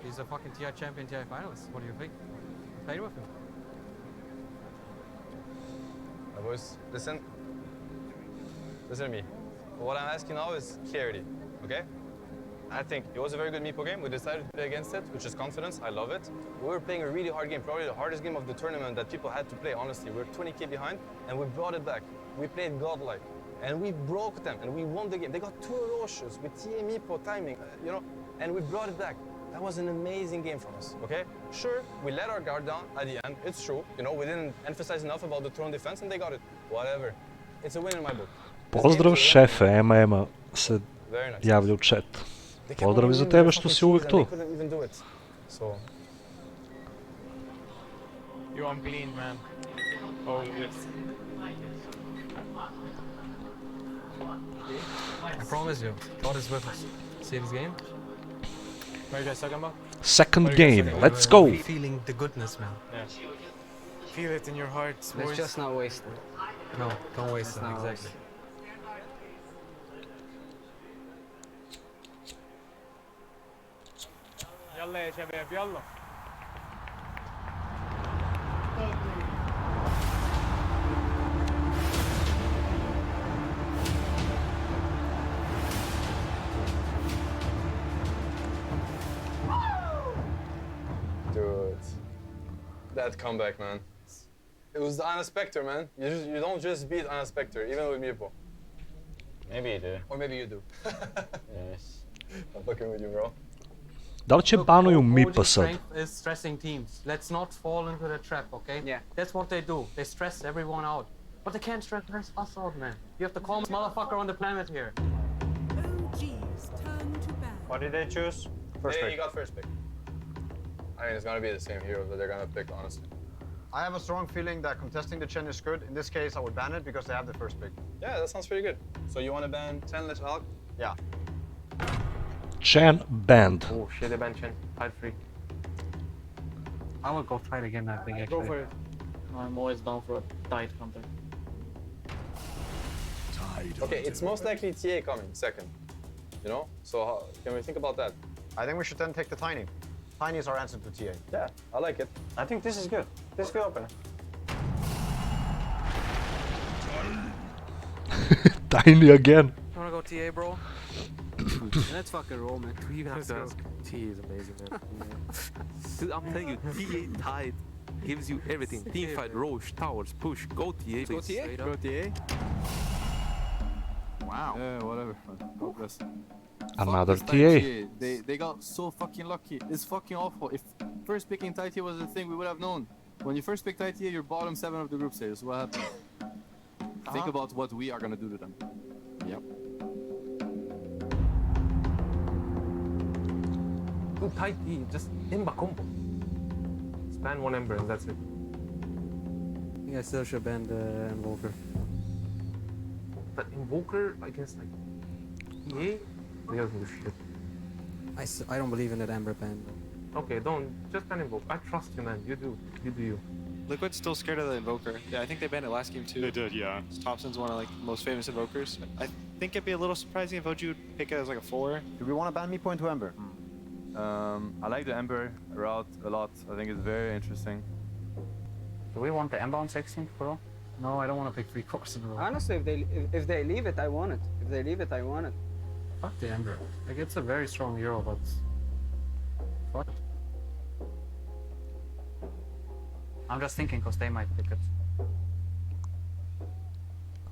He's a fucking TI champion, TI finalist. What do you think? Play with him. Boys, listen to me. What I'm asking now is clarity, okay? I think it was a very good Meepo game. We decided to play against it, which is confidence. I love it. We were playing a really hard game, probably the hardest game of the tournament that people had to play, honestly. We were 20k behind, and we brought it back. We played godlike, and we broke them, and we won the game. They got 2 Roches with TA Meepo timing, and we brought it back. That was an amazing game from us, okay? Sure, we let our guard down at the end. It's true. We didn't emphasize enough about the throne defense, and they got it. Whatever. It's a win in my book. Pozdrav šefe, Ema se javlja u chat. Pozdrav i za tebe što si uvijek tu. You unclean, man. Oh, yes. I promise you, God is with us. See this game? What are you guys talking about? Second game, let's go! Feeling the goodness, man. Yeah. Feel it in your heart. Let's just not waste it. No, don't waste it, exactly. يلا يا شباب يلا. Dude, that comeback, man. It was Anna Spectre, man. You don't just beat Anna Spectre, even with Meepo. Maybe you do. Or maybe you do. Yes. I'm fucking with you, bro. Da li će banuju Meepa sad? Is stressing teams. Let's not fall into the trap, okay? Yeah. That's what they do. They stress everyone out. But they can't stress us out, man. You have the calmest motherfucker on the planet here. What did they choose? First pick. He got first pick. I mean, it's gonna be the same hero that they're gonna pick, honestly. I have a strong feeling that contesting the Chen is good. In this case, I would ban it because they have the first pick. Yeah, that sounds pretty good. So you want to ban 10 Lich Alk? Yeah. Chen banned. Oh shit, they banned Chen. Fight free. I will go fight again, I think, actually. Go for it. I'm always down for a tight counter. Okay, it's most likely TA coming second. So can we think about that? I think we should then take the Tiny. Tiny is our answer to TA. Yeah, I like it. I think this is good. This is good opener. Tiny again. You wanna go TA, bro? Let's fucking roll, man. You have to ask. T is amazing, man. Dude, I'm telling you, TA tied gives you everything. Teamfight, Roche, towers, push, go TA. Go TA? Go TA. Wow. Yeah, whatever. God bless. Another Fuck TA. this They got so fucking lucky. It's fucking awful. If first picking TA was the thing, we would have known. When you first pick TA, you're bottom 7 of the group stage. So what happened? Think about what we are gonna do to them. Yep. Too tight E, just Ember combo. Span one Ember and that's it. I think I still should ban the Invoker. But Invoker, I guess, like, EA, they doesn't do shit. I don't believe in that Amber ban. Okay, don't. Just ban invoke. I trust you, man. You do. You do you. Liquid's still scared of the Invoker. Yeah, I think they banned it last game too. They did, yeah. Thompson's one of like the most famous Invokers. I think it'd be a little surprising if OG would pick it as like a 4. Do we want to ban Meepo into Ember? I like the Ember route a lot. I think it's very interesting. Do we want the Ember on 16th Pro? No, I don't want to pick 3 cores in a row. Honestly, if they leave it, I want it. If they leave it, I want it. Fuck the Ember. Like, it's a very strong hero, but... Fuck. I'm just thinking because they might pick it.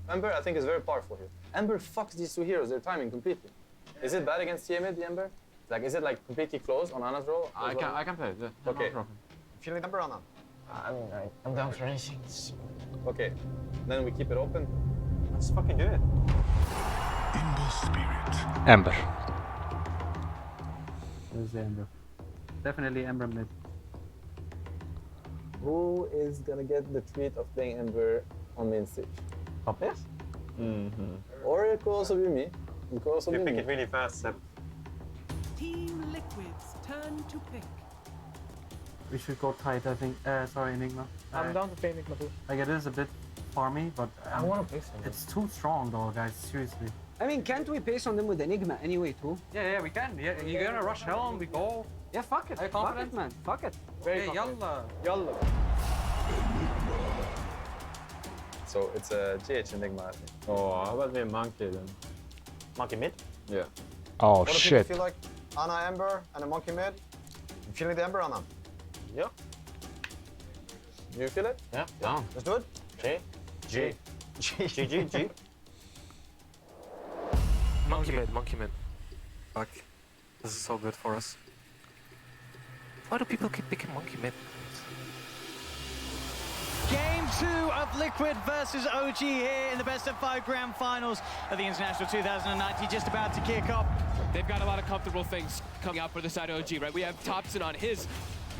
Ember, I think, is very powerful here. Ember fucks these two heroes, their timing completely. Is it bad against TA mid, the Ember? Like, is it like completely closed on Ana's role? I can play it. Yeah. Okay. No problem. Feeling Ember or not? I mean, I'm down for anything. Okay. Then we keep it open. Let's fucking do it. Ember. Where's the Ember? Definitely Ember mid. Who is gonna get the treat of playing Ember on main stage? Popes? Or it could also be me. It could also be me. it really fast, Seb. Team Liquid's turn to pick. We should go tight, I think. Sorry, Enigma. I'm down to play Enigma too. Like, it is a bit farmy, but... I want to play some. It's too strong though, guys, seriously. I mean, can't we pace on them with Enigma anyway, too? Yeah, we can. Yeah, you're gonna rush Helm, we go. Yeah, fuck it. Are you Fuck confident? it, man. Fuck it. Hey, yalla. Yalla. So it's a GH Enigma, I think. Oh, how about me Monkey then? Monkey mid? Yeah. Oh What do shit. people feel like? Ana Ember and a Monkey mid? You feeling the Ember, Ana? Yeah. Do you feel it? Yeah, down. Let's do it. G. G. Monkey mid. Fuck. This is so good for us. Why do people keep picking monkey mid? Game 2 of Liquid versus OG here in the best of 5 grand finals of the International 2019 just about to kick off. They've got a lot of comfortable things coming out for the side of OG, right? We have Thompson on his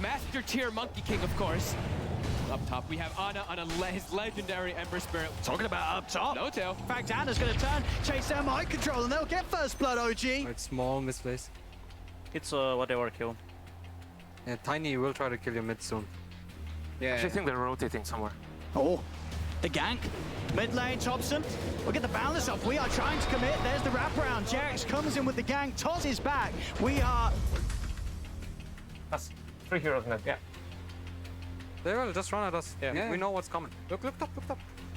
master tier Monkey King, of course. Up top, we have Ana on his legendary Ember Spirit. Talking about up top. No tail. In fact, Ana's going to turn, chase down mind control, and they'll get first blood, OG. It's small misplace. It's whatever kill. Yeah, Tiny will try to kill you mid soon. I actually think they're rotating somewhere. Oh, the gank. Mid lane, Thompson. We'll get the balance off. We are trying to commit. There's the wraparound. Jax comes in with the gank. Toz is back. We are... That's 3 heroes net, yeah. They will just run at us. Yeah. We know what's coming. Look top.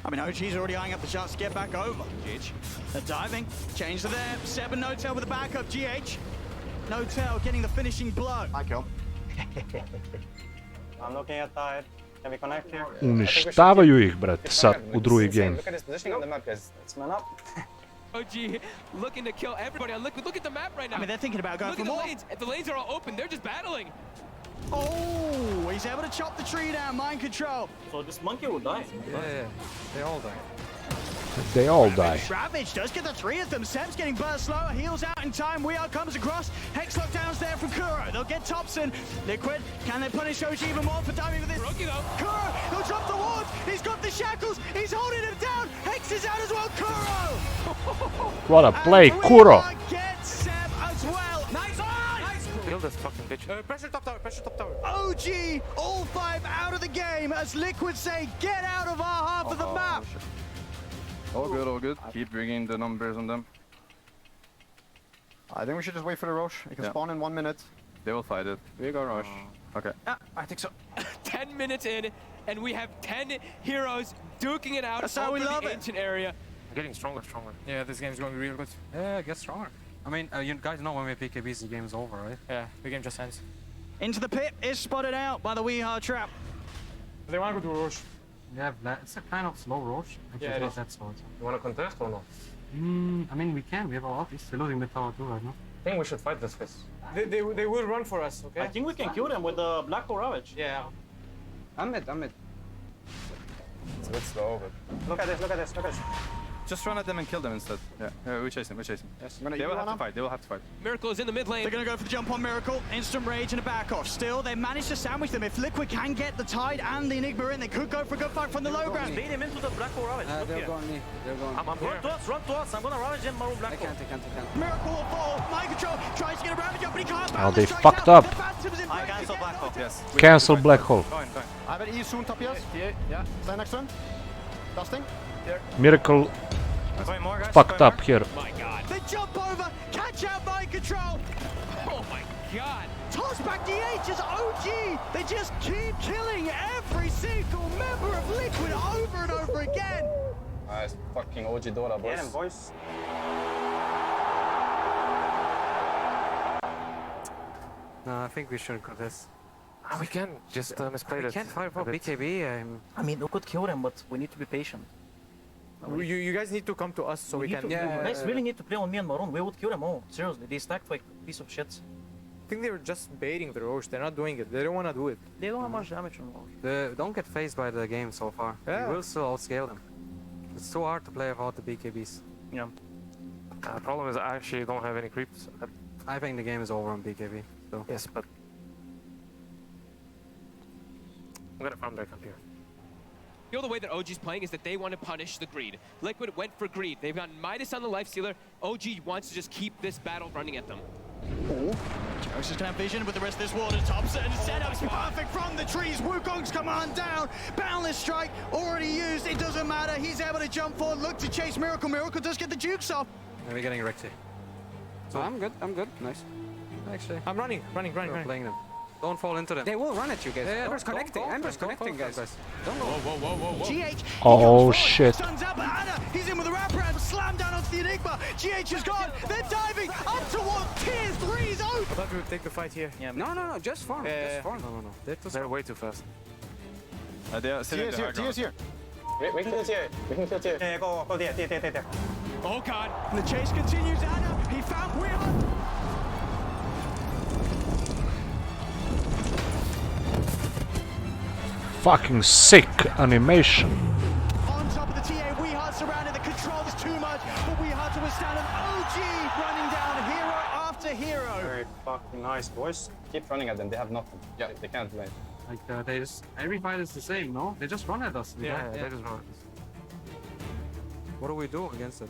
I mean, OG's already eyeing up the shots to get back over. They're diving. Change to there. Seb and No Tail with the backup. GH. No Tail getting the finishing blow. Hi, kill. I'm looking at tide. Can we connect here? Uništavaju ih, brate, sad u drugi game. Look at his positioning on the map, guys. Let's man up. OG looking to kill everybody on Liquid. Look at the map right now. I mean, they're thinking about going Look for at the more. lanes. The lanes are all open. They're just battling. Oh, he's able to chop the tree down. Mind control. So this monkey will die. Yeah. They all die. They all die. Ravage does get the 3 of them. Seb's getting burst slower, heals out in time. We Are comes across. Hex lockdowns there from Kuro. They'll get Thompson. Liquid, can they punish OG even more for diving for this? Rookie though. Kuro, he'll drop the wards. He's got the shackles. He's holding him down. Hex is out as well. Kuro. What a play, Kuro. Get Seb as well. Nice on. Kill this fucking bitch. Pressure top tower. OG, all 5 out of the game as Liquid say, get out of our half of the map. Shit. All good. Keep bringing the numbers on them. I think we should just wait for the Roche. It can spawn in 1 minute. They will fight it. We go Roche. Okay. I think so. 10 minutes in, and we have 10 heroes duking it out. That's how we over love the it. ancient area. Getting stronger. Yeah, this game's going real good. Yeah, get stronger. I mean, you guys know when we PKBs, the game's over, right? Yeah, the game just ends. Into the pit is spotted out by the Weehar trap. They want to go to Roche. Yeah, it's a kind of slow Roche. Yeah, it is. That sort. You want to contest or not? I mean, we can. We have our ultis. They're losing mid tower too right now. I think we should fight this face. They will run for us, okay? I think we can kill them with the Black Hole Ravage. Yeah. I'm mid. It's a bit slow, but... Look at this. Just run at them and kill them instead. Yeah, we chase him, we chase him. Yes, They will have to fight, they will have to fight. Miracle is in the mid lane. They're going to go for the jump on Miracle. Instant rage and a back off. Still, they managed to sandwich them. If Liquid can get the Tide and the Enigma in, they could go for a good fight from the low ground. Bait him into the black hole ravage. They're going me. They're going. I'm here. Run to us. I'm gonna ravage him, maroon black hole. I can't. Miracle will fall. Mind control. Tries to get a ravage up, but he can't. Oh, they fucked up. I cancel black hole. Yes. Cancel black hole. Go in. I have an E soon, Topias. Yeah. Stand next to him. Dusting. Miracle Going more, guys. fucked up here. My God. They jump over. Catch out mind control. Oh my God. Toss back DH is OG. They just keep killing every single member of Liquid over and over again. Nice fucking OG Dota, boys. Get him, boys. No, I think we shouldn't contest. We can just misplay We it. can't fight for BKB. I mean, we could kill them, but we need to be patient. You guys need to come to us so we can. You guys really need to play on me and Maroon. We would kill them all. Seriously, they stacked like a piece of shit. I think they're just baiting the Roche. They're not doing it. They don't want to do it. They don't have much damage on Roche. Don't get phased by the game so far. Yeah. We will still outscale them. It's too hard to play without the BKBs. Yeah. Problem is I actually don't have any creeps. I think the game is over on BKB. So. Yes, but I'm gonna farm their camp here. You know the way that OG's playing is that they want to punish the greed. Liquid went for greed. They've got Midas on the lifestealer. OG wants to just keep this battle running at them. Joke's just have vision with the rest of this water. Thompson setup's perfect from the trees. Wukong's command down. Boundless strike already used. It doesn't matter. He's able to jump forward, look to chase Miracle. Miracle does get the jukes off. And we're getting Rexy. So I'm good. Nice. Actually, I'm running. We're playing them. Don't fall into them. They will run at you guys. Yeah, Ember's connecting. Ember's connecting, guys. Don't go. Whoa. GH. Oh shit. Stuns out, but Anna, he's in with a wraparound. Slam down onto the Enigma. GH is gone. They're diving up towards tier 3's open. I thought we would take the fight here. Yeah. No. Just farm. Just farm. No. They're way too fast. They are sitting Tia's here. Tia's here. We can kill Tia. We can kill Tia. Yeah, go there. Oh God. And the chase continues. Anna, he found Wheeler. Fucking sick animation. On top of the TA, Weehart surrounded. The control is too much for Weehart to withstand an OG running down hero after hero. Very fucking nice, boys. Keep running at them, they have nothing. Yeah. They can't play. Like they just every fight is the same, no? They just run at us. They just run. What do we do against it?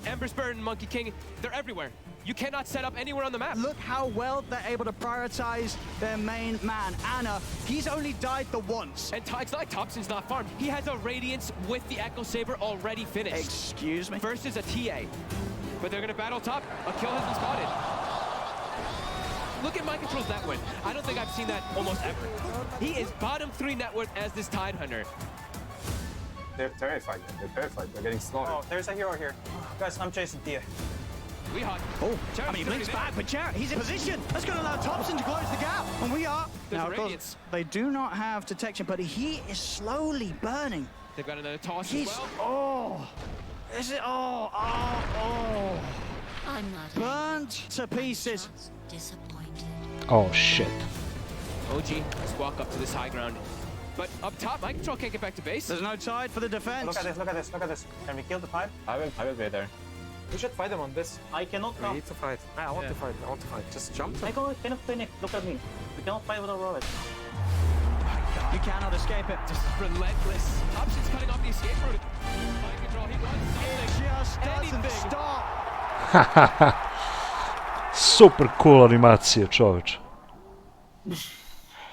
Ember Spirit and Monkey King, they're everywhere. You cannot set up anywhere on the map. Look how well they're able to prioritize their main man, Anna. He's only died the once. And it's not like Thompson's not farmed. He has a Radiance with the Echo Saber already finished. Excuse me? Versus a TA. But they're gonna battle top. A kill has been spotted. Look at Mind Control's net worth. I don't think I've seen that almost ever. He is bottom 3 net worth as this Tide Hunter. They're terrified. They're getting slaughtered. Oh, there's a hero here. Guys, I'm chasing Tia. We hot. Oh, I mean, he blinks back, but Jarrett, he's in position. That's going to allow Thompson to close the gap. And we are. There's Now, a of course, Radiance. they do not have detection, but he is slowly burning. They've got another toss He's, as well. oh. Is it? Oh. I'm not burnt to pieces. disappointed. Oh shit. OG, let's walk up to this high ground. But up top, Mind Control can't get back to base. There's no Tide for the defense. Look at this. Can we kill the Tide? I will be there. We should fight them on this. I cannot We come. need to fight. I want to fight. Just jump. I cannot play Nick. Look at me. We cannot fight without Ravage. You cannot escape it. Just relentless. Thompson's cutting off the escape route. Mind Control, he wants something. It just doesn't Anything. stop. Super cool animacije, čoveč.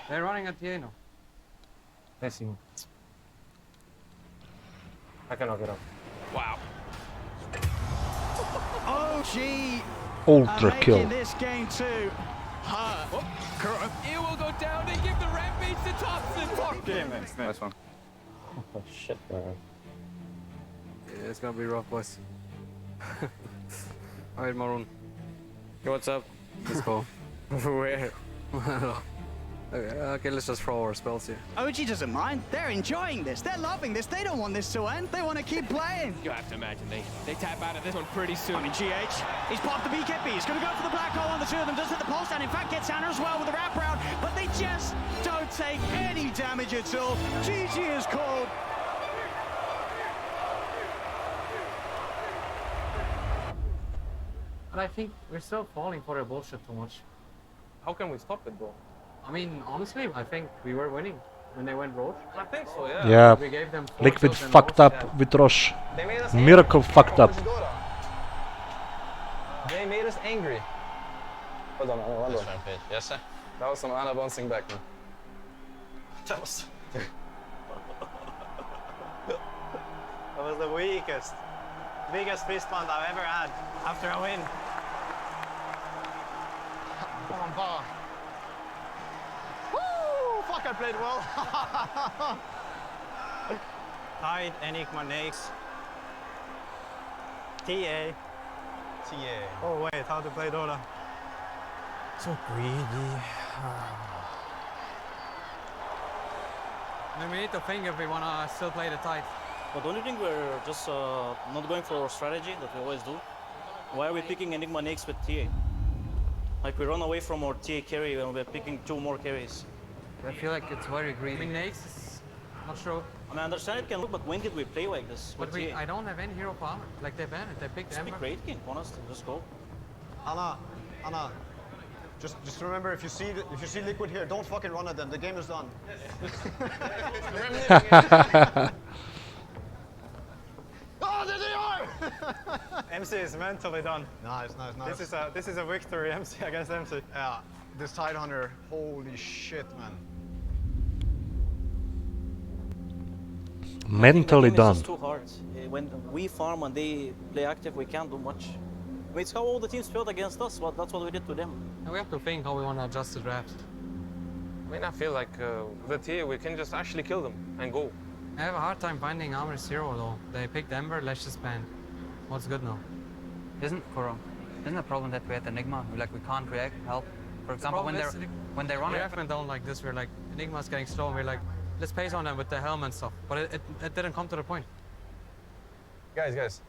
They're running at TA now. I see. I cannot get up. Wow. OG Ultra making kill. this game too. It will go down. They give the rampage to Thompson. Nice one. Oh shit, bro. Yeah, it's gonna be rough, boys. Alright, Maroon. Hey, what's up? Let's go. Where? Okay, let's just throw our spells here. OG doesn't mind. They're enjoying this. They're loving this. They don't want this to end. They want to keep playing. You have to imagine they tap out of this one pretty soon. I mean, GH, he's popped the BKB. He's going to go for the black hole on the two of them. Does hit the pulse down. In fact, gets Anna as well with the wraparound. But they just don't take any damage at all. GG is called. But I think we're still falling for their bullshit too much. How can we stop it, though? I mean, honestly, I think we were winning when they went Roche. I think so, yeah. Yeah, We gave them 4 Liquid kills in fucked Roche. up with Roche. They made us Miracle fucked up. They made us angry. Hold on, one more. Yes, sir. That was some Anna bouncing back, man. That was the biggest fist bump I've ever had after a win. Come on, bar. Woo! Fuck, I played well. Tide, Enigma, Nakes. TA. Oh wait, how to play Dota. So greedy. Then we need to think if we want to still play the Tide. But don't you think we're just not going for strategy that we always do? Why are we picking Enigma Nakes with TA? Like we run away from our TA carry when we're picking 2 more carries. I feel like it's very greedy. I mean, Nakes is not sure. I mean, I understand it can look, but when did we play like this? But with TA? I don't have any hero for armor. Like they banned it, they picked Just Ember. pick Raid King, honestly, just go. Anna, just remember, if you see Liquid here, don't fucking run at them. The game is done. Oh, there they are! MC is mentally done. Nice. This is a victory, MC against MC. Yeah, this Tide Hunter, holy shit, man. Mentally It's done. just too hard. When we farm and they play active, we can't do much. I mean, it's how all the teams failed against us, but that's what we did to them. And we have to think how we want to adjust the draft. I mean, I feel like with TA, we can just actually kill them and go. I have a hard time finding armor 0 though. They picked Ember, let's just ban. What's good now? Isn't the problem that we had Enigma? Like we can't react, help? For example, when they run we're it. often down like this, we're like, Enigma's getting slow, and we're like, let's pace on them with the helm and stuff. But it didn't come to the point. Guys.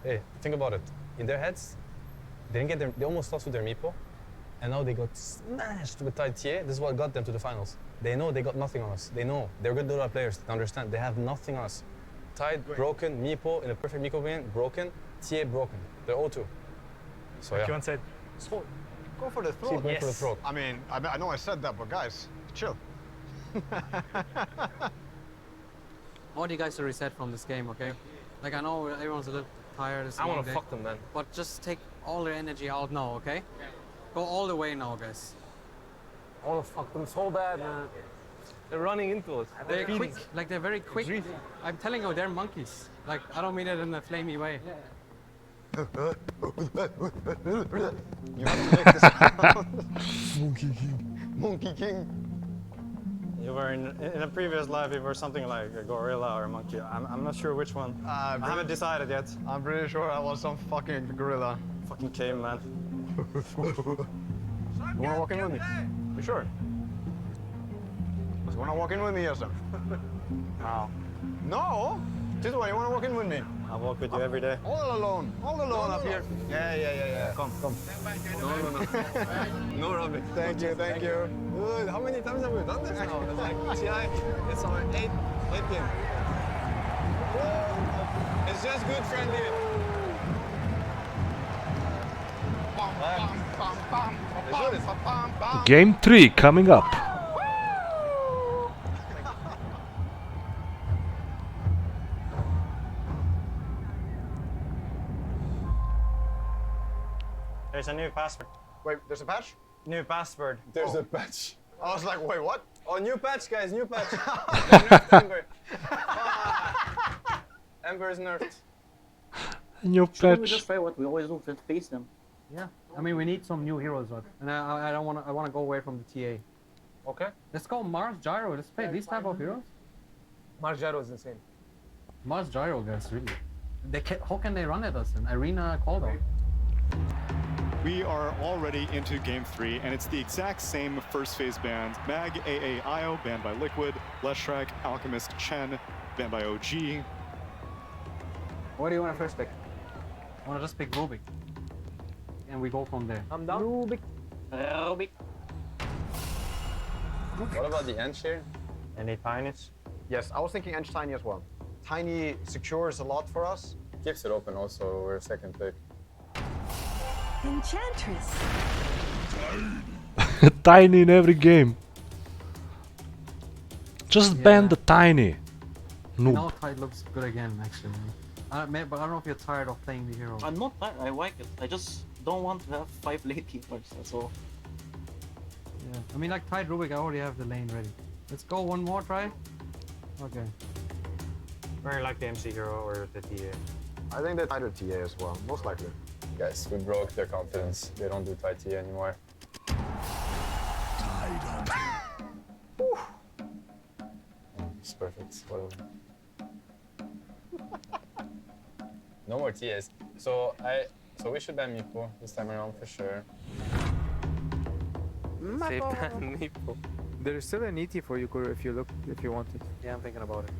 Hey, think about it. In their heads, they almost lost with their Meepo, and now they got smashed with Tide TA. This is what got them to the finals. They know they got nothing on us. They know. They're good Dota players. They understand. They have nothing on us. Tide broken, Meepo in a perfect Meepo game broken, TA broken. They're 0-2. So yeah. said, Go for the throat. Keep going for the throat. I mean, I know I said that, but guys, chill. I want you guys to reset from this game, okay? Like I know everyone's a little tired. I want to fuck them, man. But just take all their energy out now, okay? Go all the way now, guys. I want to fuck them so bad, man. They're running into us. They're quick. Like they're very quick. I'm telling you, they're monkeys. Like I don't mean it in a flamey way. You have to make this sound. Monkey King. You were in a previous life, you were something like a gorilla or a monkey. I'm not sure which one. I haven't decided yet. I'm pretty sure I was some fucking gorilla. Fucking caveman. You wanna walk in with me? You sure? You wanna walk in with me, yes sir? No. No? This way, you wanna walk in with me? I walk with you every day. All alone up here. Yeah. Come. No. No, Robbie. Thank you. Dude, how many times have we done this now? It's like TI, it's our 8th game. It's just good friendly. Game 3 coming up. There's a new password. Wait, there's a patch? New password. There's a patch. I was like, wait, what? Oh, new patch, guys, new patch. They nerfed Ember. Ember is nerfed. New Shouldn't we patch. just try what we always do, just face them? Yeah. I mean, we need some new heroes, and I don't want to. I want to go away from the TA. Okay. Let's go Mars Gyro. Let's play these type of heroes. Mars Gyro is insane. Mars Gyro guys, really. How can they run at us in Arena Cooldown? We are already into Game 3, and it's the exact same first phase bans. Mag, AA, IO, banned by Liquid. Leshrac, Alchemist, Chen, banned by OG. What do you want to first pick? I want to just pick Rubik. And we go from there. I'm down. Rubik. What about the Ench here? Any tinies? Yes, I was thinking Ench Tiny as well. Tiny secures a lot for us. Keeps it open also, we're second pick. Enchantress. Tiny in every game. Just ban the Tiny. Now Noob. Tide looks good again, actually. But I don't know if you're tired of playing the hero. I'm not tired, I like it. I just don't want to have 5 late keepers, that's all. Yeah, I mean, like Tide Rubik, I already have the lane ready. Let's go one more try. Okay. Very like the MC hero or the TA. I think they tied with TA as well, most likely. Guys, we broke their confidence. They don't do tight TA anymore. It's perfect. Whatever. No more TAs. So we should ban Meepo this time around for sure. They banned Meepo. There's still an ET for you, Kuro, if you want it. Yeah, I'm thinking about it.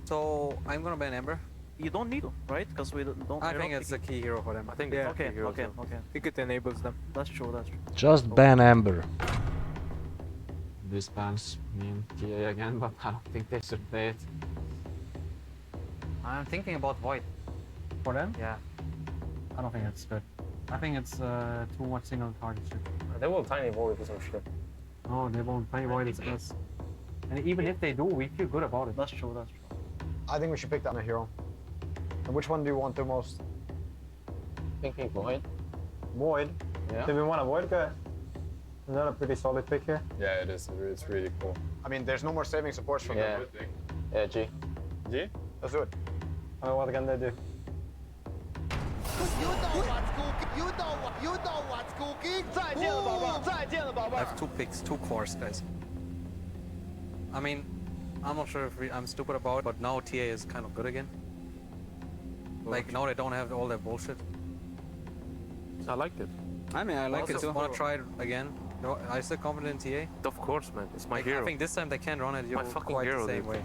So I'm gonna ban Ember. You don't need to, right? Because we don't. I think it's a key hero for them. I think Yeah. it's a key hero, Okay. so I think it enables them. That's true. Just ban Amber. This bans me and TA again, but I don't think they should play it. I'm thinking about Void. For them? Yeah. I don't think it's good. I think it's too much single target shit. They will tiny void with some shit. No, they won't. Tiny Void is us. And even if they do, we feel good about it. That's true. I think we should pick that on a hero. And which one do you want the most? Thinking void. Void? Yeah. Do we want a void guy? Is that a pretty solid pick here? Yeah, it is. It's really cool. I mean, there's no more saving supports from Yeah. them. Yeah, G. G? Let's do it. What can they do? I have 2 picks, 2 cores, guys. I mean, I'm not sure if I'm stupid about it, but now TA is kind of good again. Like, now they don't have all that bullshit. I liked it. I mean, I like it too. Wanna try it again? No, I still confident in TA? Of course, man. It's my Like, hero. I think this time they can run it My fucking quite hero, the same dude. way.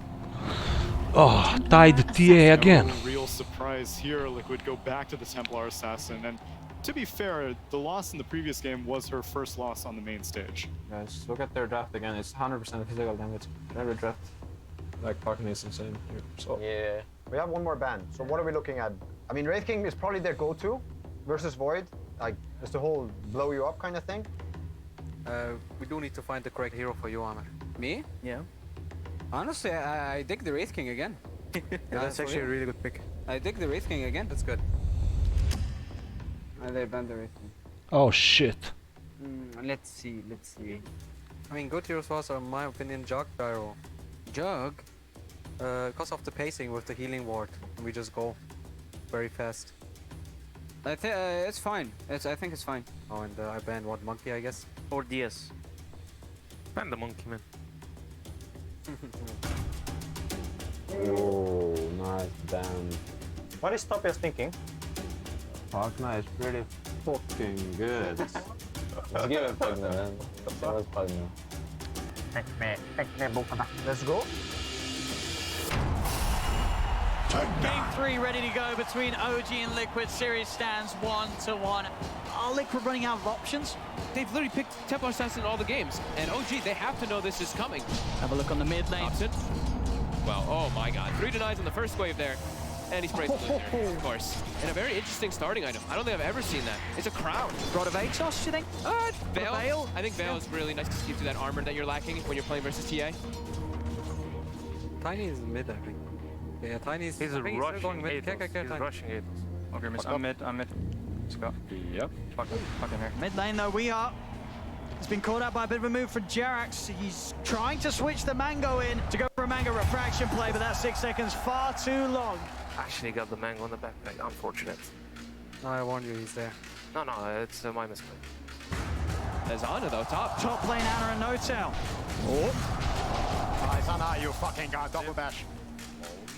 Oh, tied TA again. No real surprise here. Liquid go back to the Templar Assassin, and to be fair, the loss in the previous game was her first loss on the main stage. Guys, look at their draft again. It's 100% physical damage. Every draft. Like, fucking is insane here. So Yeah. We have one more ban. So what are we looking at? I mean, Wraith King is probably their go-to versus Void. Like, it's the whole blow you up kind of thing. We do need to find the correct hero for you, Ahmed. Me? Yeah. Honestly, I dig the Wraith King again. yeah, that's actually a really good pick. I dig the Wraith King again. That's good. They banned the Wraith King. Oh shit. Let's see. I mean, good heroes was, in my opinion, Jug, Gyro. Jug? Because of the pacing with the healing ward, and we just go very fast. It's fine. I think it's fine. Oh, and I banned what, Monkey, I guess? Or DS. Ban the monkey, man. Oh, nice ban. What is Topias thinking? Pagna is pretty fucking good. Let's give it Pagna, man. That was Pagna. Let's go. Game 3 ready to go between OG and Liquid. Series stands 1-1. Are Liquid running out of options? They've literally picked Templar Assassin in all the games. And OG, they have to know this is coming. Have a look on the mid lane. Thompson. Well, oh my god. 3 denies on the first wave there. And he sprays the loot there, of course. And a very interesting starting item. I don't think I've ever seen that. It's a crown. Rod of Atos, do you think? Veil. I think Veil is really nice to keep you that armor that you're lacking when you're playing versus TA. Tiny is mid, I think. Yeah, Tiny is... He's rushing mid. He's rushing Atos. Okay, miss. I'm mid. Let's go. Yep. Fucking here. Mid lane though, we are. He's been caught out by a bit of a move for Jerax. He's trying to switch the Mango in to go for a Mango refraction play, but that 6 seconds far too long. Actually got the mango on the backpack. Unfortunate. No, I warned you, he's there. No, it's my mistake. There's Ana though, top. Top lane Ana and No-Tail. Nice, Ana, you fucking got double dash.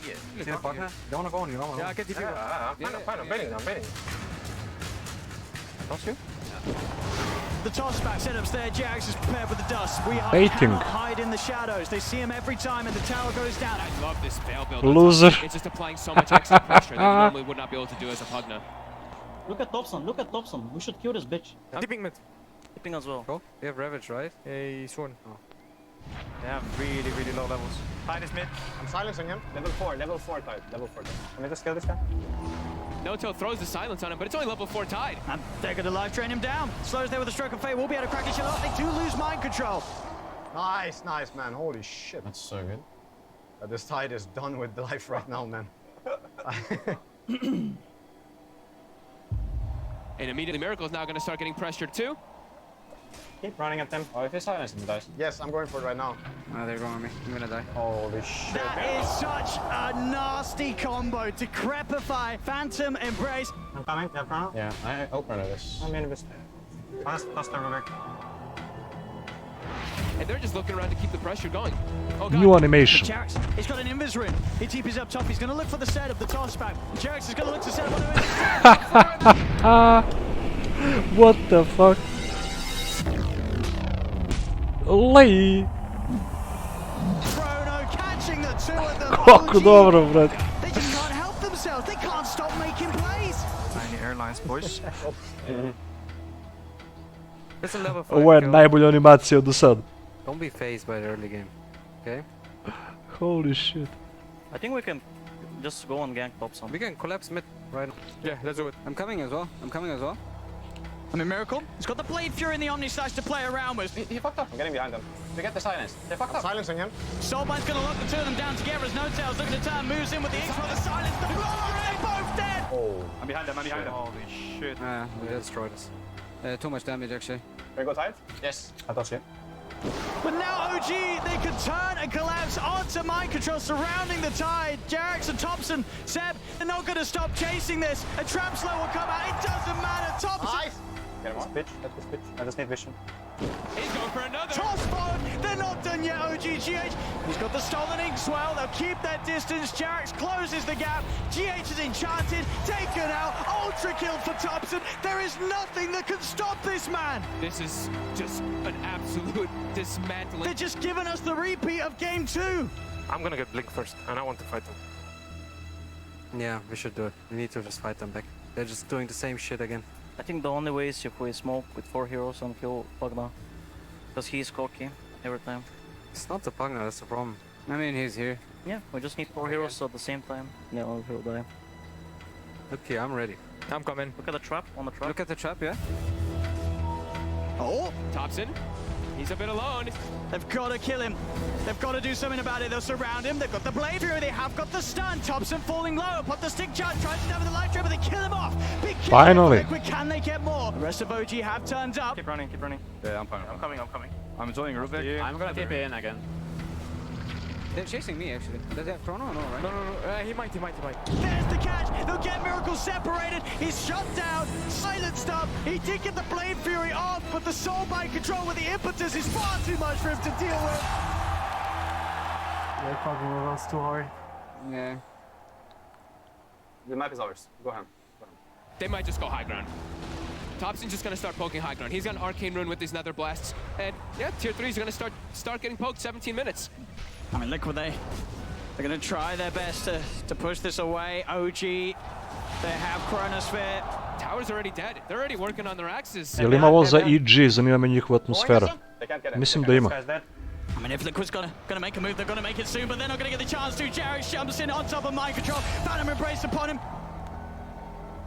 Yeah. See the Pagna? You wanna go on, you don't wanna go. Yeah, I get TP. Fine, I'm baiting. Don't you? The toss back setups there. Jax is prepared with the dust. We are Baiting. cannot hide in the shadows. They see him every time and the tower goes down. I love this Veil build. Loser. It's just applying so much extra pressure that you normally would not be able to do as a Pugna. Look at Thompson. We should kill this bitch. I'm tipping mid. Tipping as well. Go. You have Ravage, right? Hey, Sworn. Oh. They have really low levels. Tide is mid. I'm silencing him. Level 4 type. Let me just kill this guy. No-Tail throws the silence on him, but it's only level 4 Tide. And they're going to live train him down. Slows there with a stroke of fate. We'll be able to crack his shell off. They do lose mind control. Nice, nice, man. Holy shit. That's so good. This Tide is done with life right now, man. And immediately Miracle's now going to start getting pressured too. Keep running at them. Oh, if he's silencing the dice. Yes, I'm going for it right now. Oh, they're going on me. I'm gonna die. Holy shit. That is such a nasty combo. Decrepify, Phantom Embrace. I'm coming. Yeah, Chrono? Yeah, I open this. I'm in this. Fast turbo. And they're just looking around to keep the pressure going. Oh, God. New animation. Jarex, he's got an invis ring. He TP's up top. He's going to look for the setup, the toss back. Jarex is going to look to set up one of What the fuck? Lej! Chrono catching the two of them. Kako dobro, brat. They just can't help themselves. They can't stop making plays. Tiny airlines, boys. It's a level 5 Ovo je kill. najbolja animacija do sad. Don't be phased by the early game, okay? Holy shit. I think we can just go and gank top some. We can collapse mid right now. Yeah, let's do it. I'm coming as well. I'm coming as well. I mean, Miracle, he's got the Blade Fury and the Omni Slash to play around with. He fucked up. I'm getting behind them. We get the silence. They fucked up. Silencing him. Soulbind's going to lock the two of them down together as No-Tail's looking to turn, moves in with the X for the silence. The blow, they're both dead. Oh. I'm behind them. I'm behind them. Holy shit. They destroyed us. Too much damage actually. Can we go tight? Yes. I touched it. But now OG, they can turn and collapse onto mind control surrounding the Tide. Jarex and Thompson, Seb, they're not going to stop chasing this. A trap slow will come out. It doesn't matter. Thompson. Nice. Get him on. Pitch. Let this pitch. I just need vision. He's going for another. Toss phone. They're not done yet, OGGH. He's got the stolen ink swell. They'll keep that distance. Jarex closes the gap. GH is enchanted. Taken out. Ultra kill for Thompson. There is nothing that can stop this man. This is just an absolute dismantling. They're just giving us the repeat of game 2. I'm gonna get Blink first, and I want to fight them. Yeah, we should do it. We need to just fight them back. They're just doing the same shit again. I think the only way is if we smoke with 4 heroes and kill Pugna. Because he's cocky every time. It's not the Pugna, that's the problem. I mean, he's here. Yeah, we just need 4 heroes at the same time. Yeah, he'll die. Okay, I'm ready. I'm coming. Look at the trap, on the trap. Look at the trap, yeah? Oh, Thompson, he's a bit alone. they've got to kill him. They've got to do something about it. They'll surround him. They've got the Blade Fury. They have got the stun. Thompson falling low. Pop the stick charge. Tries to cover the light trap, but they kill him off. Big kill. Finally. Liquid. Can they get more? The rest of OG have turned up. Keep running, keep running. Yeah, I'm fine. I'm coming. I'm joining Rubik. I'm gonna TP in again. They're chasing me actually. Does he have Chrono or no, right? No. He might. There's the catch. They'll get Miracle separated. He's shut down. Silenced up. He did get the Blade Fury off, but the Soulbind control with the impetus is far too much for him to deal with. They're fucking with us too hard. Yeah. The map is ours. Go ahead. They might just go high ground. Thompson's just gonna start poking high ground. He's got an arcane rune with these nether blasts. And yeah, tier 3 is gonna start getting poked 17 minutes. I mean, look what they're going to try their best to push this away. OG, they have Chronosphere. Tower's already dead. They're already working on their axes. Je li ima ovo za EG? Zanima me njihova atmosfera. Mislim da ima. I mean, if Liquid's gonna make a move, they're gonna make it soon, but they're not gonna get the chance to. Jarex jumps in on top of mind control. Phantom Embrace upon him.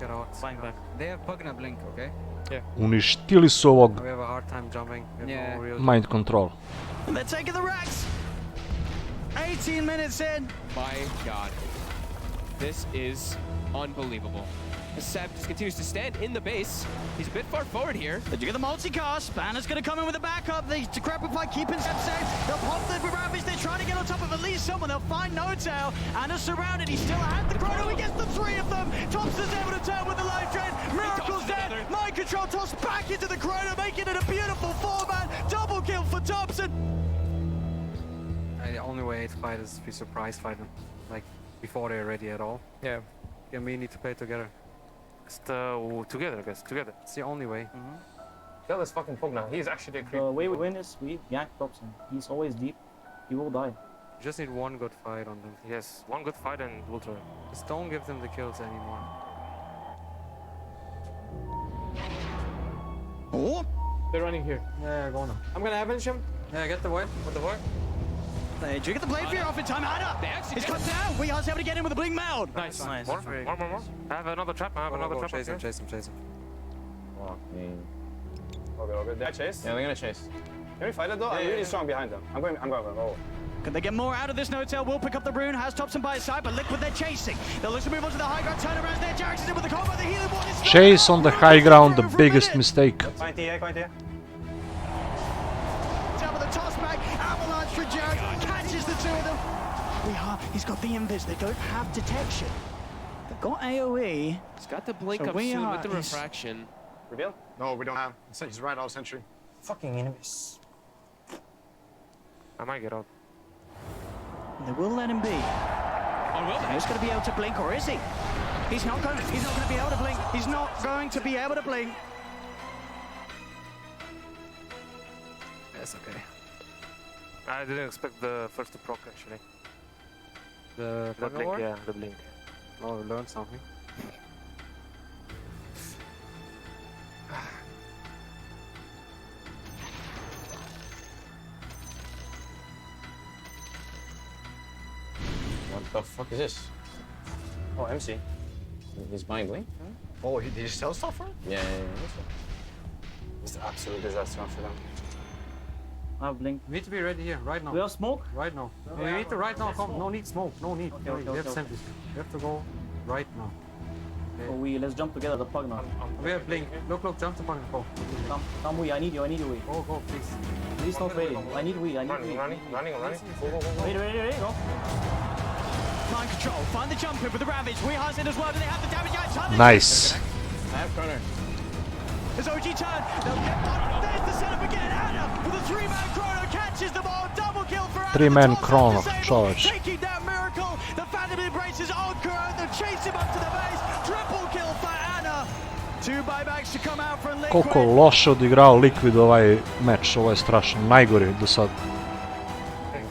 Get out. Flying back. They have Pugna Blink, okay? Yeah. Uništili su ovog We have a hard time jumping. We have no real mind control. And they're taking the racks. 18 minutes in. My God. This is unbelievable. Seb just continues to stand in the base. He's a bit far forward here. Did you get the multicast? Banner's going to come in with a backup. They Decrepify, keeping Seb safe. They'll pop the Ravage. They're trying to get on top of at least someone. They'll find No-Tail. Anna's surrounded. He still has the Chrono. He gets the 3 of them. Thompson's able to turn with the life drain. Miracle's dead. Mind control tossed back into the Chrono, making it a beautiful 4-man double kill for Thompson. The only way to fight is to be surprise fighting. Like, before they're ready at all. Yeah. And we need to play together. Together, guys, together. It's the only way. Kill this fucking Pugna. He's actually a creep. The way we win is we gank Thompson. He's always deep. He will die. You just need one good fight on them. Yes, one good fight and we'll try. Just don't give them the kills anymore. Oh! They're running here. Yeah, go on. I'm gonna avenge him. Yeah, get the void. What the void? They do get the blade fear off in time. Anna! He's cut down! Weehar's able to get in with a blink meld! Nice. Nice. More. I have another trap. Chase him, chase him, chase him. Fuck me. Okay. They chase? Yeah, they're gonna chase. Can we fight it though? I'm really strong behind them. I'm going. Oh. Can they get more out of this? No-tail will pick up the rune, has Thompson by his side, but Liquid they're chasing. They'll look to move on to the high ground, turn around there, Jarek's in with the combo, the healing ward is... Chase on the high ground, the biggest mistake. Point here. Down with the toss back, avalanche for Jarek, catches the two of them. He's got the invis, they don't have detection. They've got AoE. He's got the blink So up soon with the he's- refraction. Reveal? No, we don't have. He's right out of sentry. Fucking enemies. I might get up. They will let him be. Oh, will they? He's going to be able to blink, or is he? He's not going to be able to blink. He's not going to be able to blink. That's okay. I didn't expect the first to proc actually. The blink, yeah, the blink. Oh, we learned something. What the fuck is this? Oh, MC. He's buying blink? Oh, he sells stuff for it? Yeah. It's an absolute disaster for them. I have blink. We need to be ready here, right now. We have smoke? Right now. We need to right now come. No need smoke. No need. Okay, No need. We have sentries. We have to go right now. So let's jump together, the pug now. We have blink. Look, jump to Pug. Go. Come, we. I need you, we. Go, please. Please not waiting. I need we. Running. Go. Ready, go. Mind control, find the jump in with the Ravage. Weehar's in as well. Do they have the damage? Yeah, Nice. I have corner. As OG turn, they'll get one. There's the setup again. Anna with a 3-man chrono catches them all. Double kill for Anna. 3-man The toss chrono, disabled, charge. Taking down Miracle. The Phantom embraces Onkar. They chase him up to the base. Triple kill for Anna. 2 buybacks to come out from Liquid. Koliko loše odigrao Liquid ovaj meč, ovo je strašno, najgori do sad.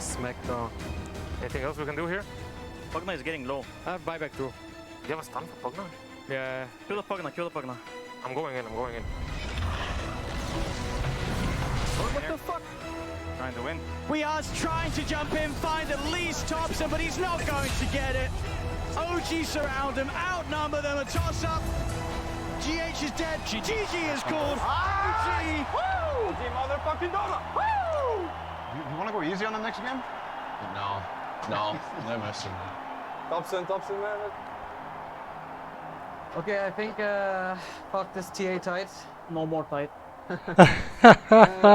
Smackdown. Anything else we can do here? Pugna is getting low. I have buyback too. Do you have a stun for Pugna? Yeah. Kill the Pugna. I'm going in. What the fuck? Trying to win. Weehar's trying to jump in, find at least Thompson, but he's not going to get it. OG surround him, outnumber them, a toss-up. GH is dead, GG is called. OG! Woo! OG motherfucking Dota! Woo! You want to go easy on the next game? No, no mercy. Thompson, man. Okay, I think fuck this TA tight. No more tight.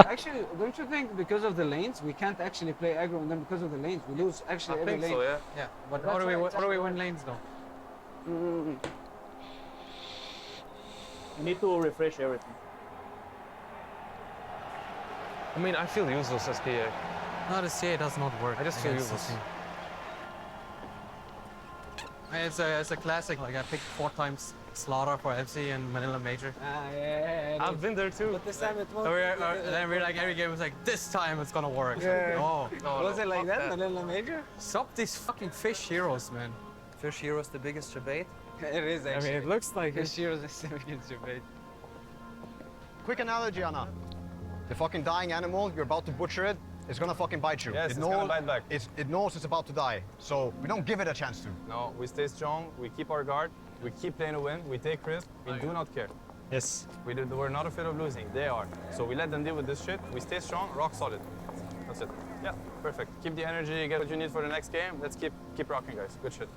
Actually, don't you think because of the lanes we can't actually play aggro on them because of the lanes? We lose actually I every think lane. so, yeah. Yeah, but how do we win lanes though? You need to refresh everything. I mean, I feel useless as TA. No, the CA does not work. I just feel against useless. this team. It's a classic. Like I picked 4 times Slaughter for FC and Manila Major. Yeah. I've been there too. But this time it won't. Then we're like every game was like this time it's gonna work. Yeah. No. Was it like that, Manila Major? Stop these fucking fish heroes, man. Fish Hero's the biggest debate. It is actually. I mean, it looks like Fish Heroes is against your bait. Quick analogy, Anna. The fucking dying animal, you're about to butcher it, it's gonna fucking bite you. Yes, it's gonna bite back. It knows it's about to die, so we don't give it a chance to. No, we stay strong, we keep our guard, we keep playing to win, we take risks, we do not care. Yes. We're not afraid of losing, they are. So we let them deal with this shit, we stay strong, rock solid. That's it. Yeah, perfect. Keep the energy, get what you need for the next game. Let's keep rocking, guys. Good shit.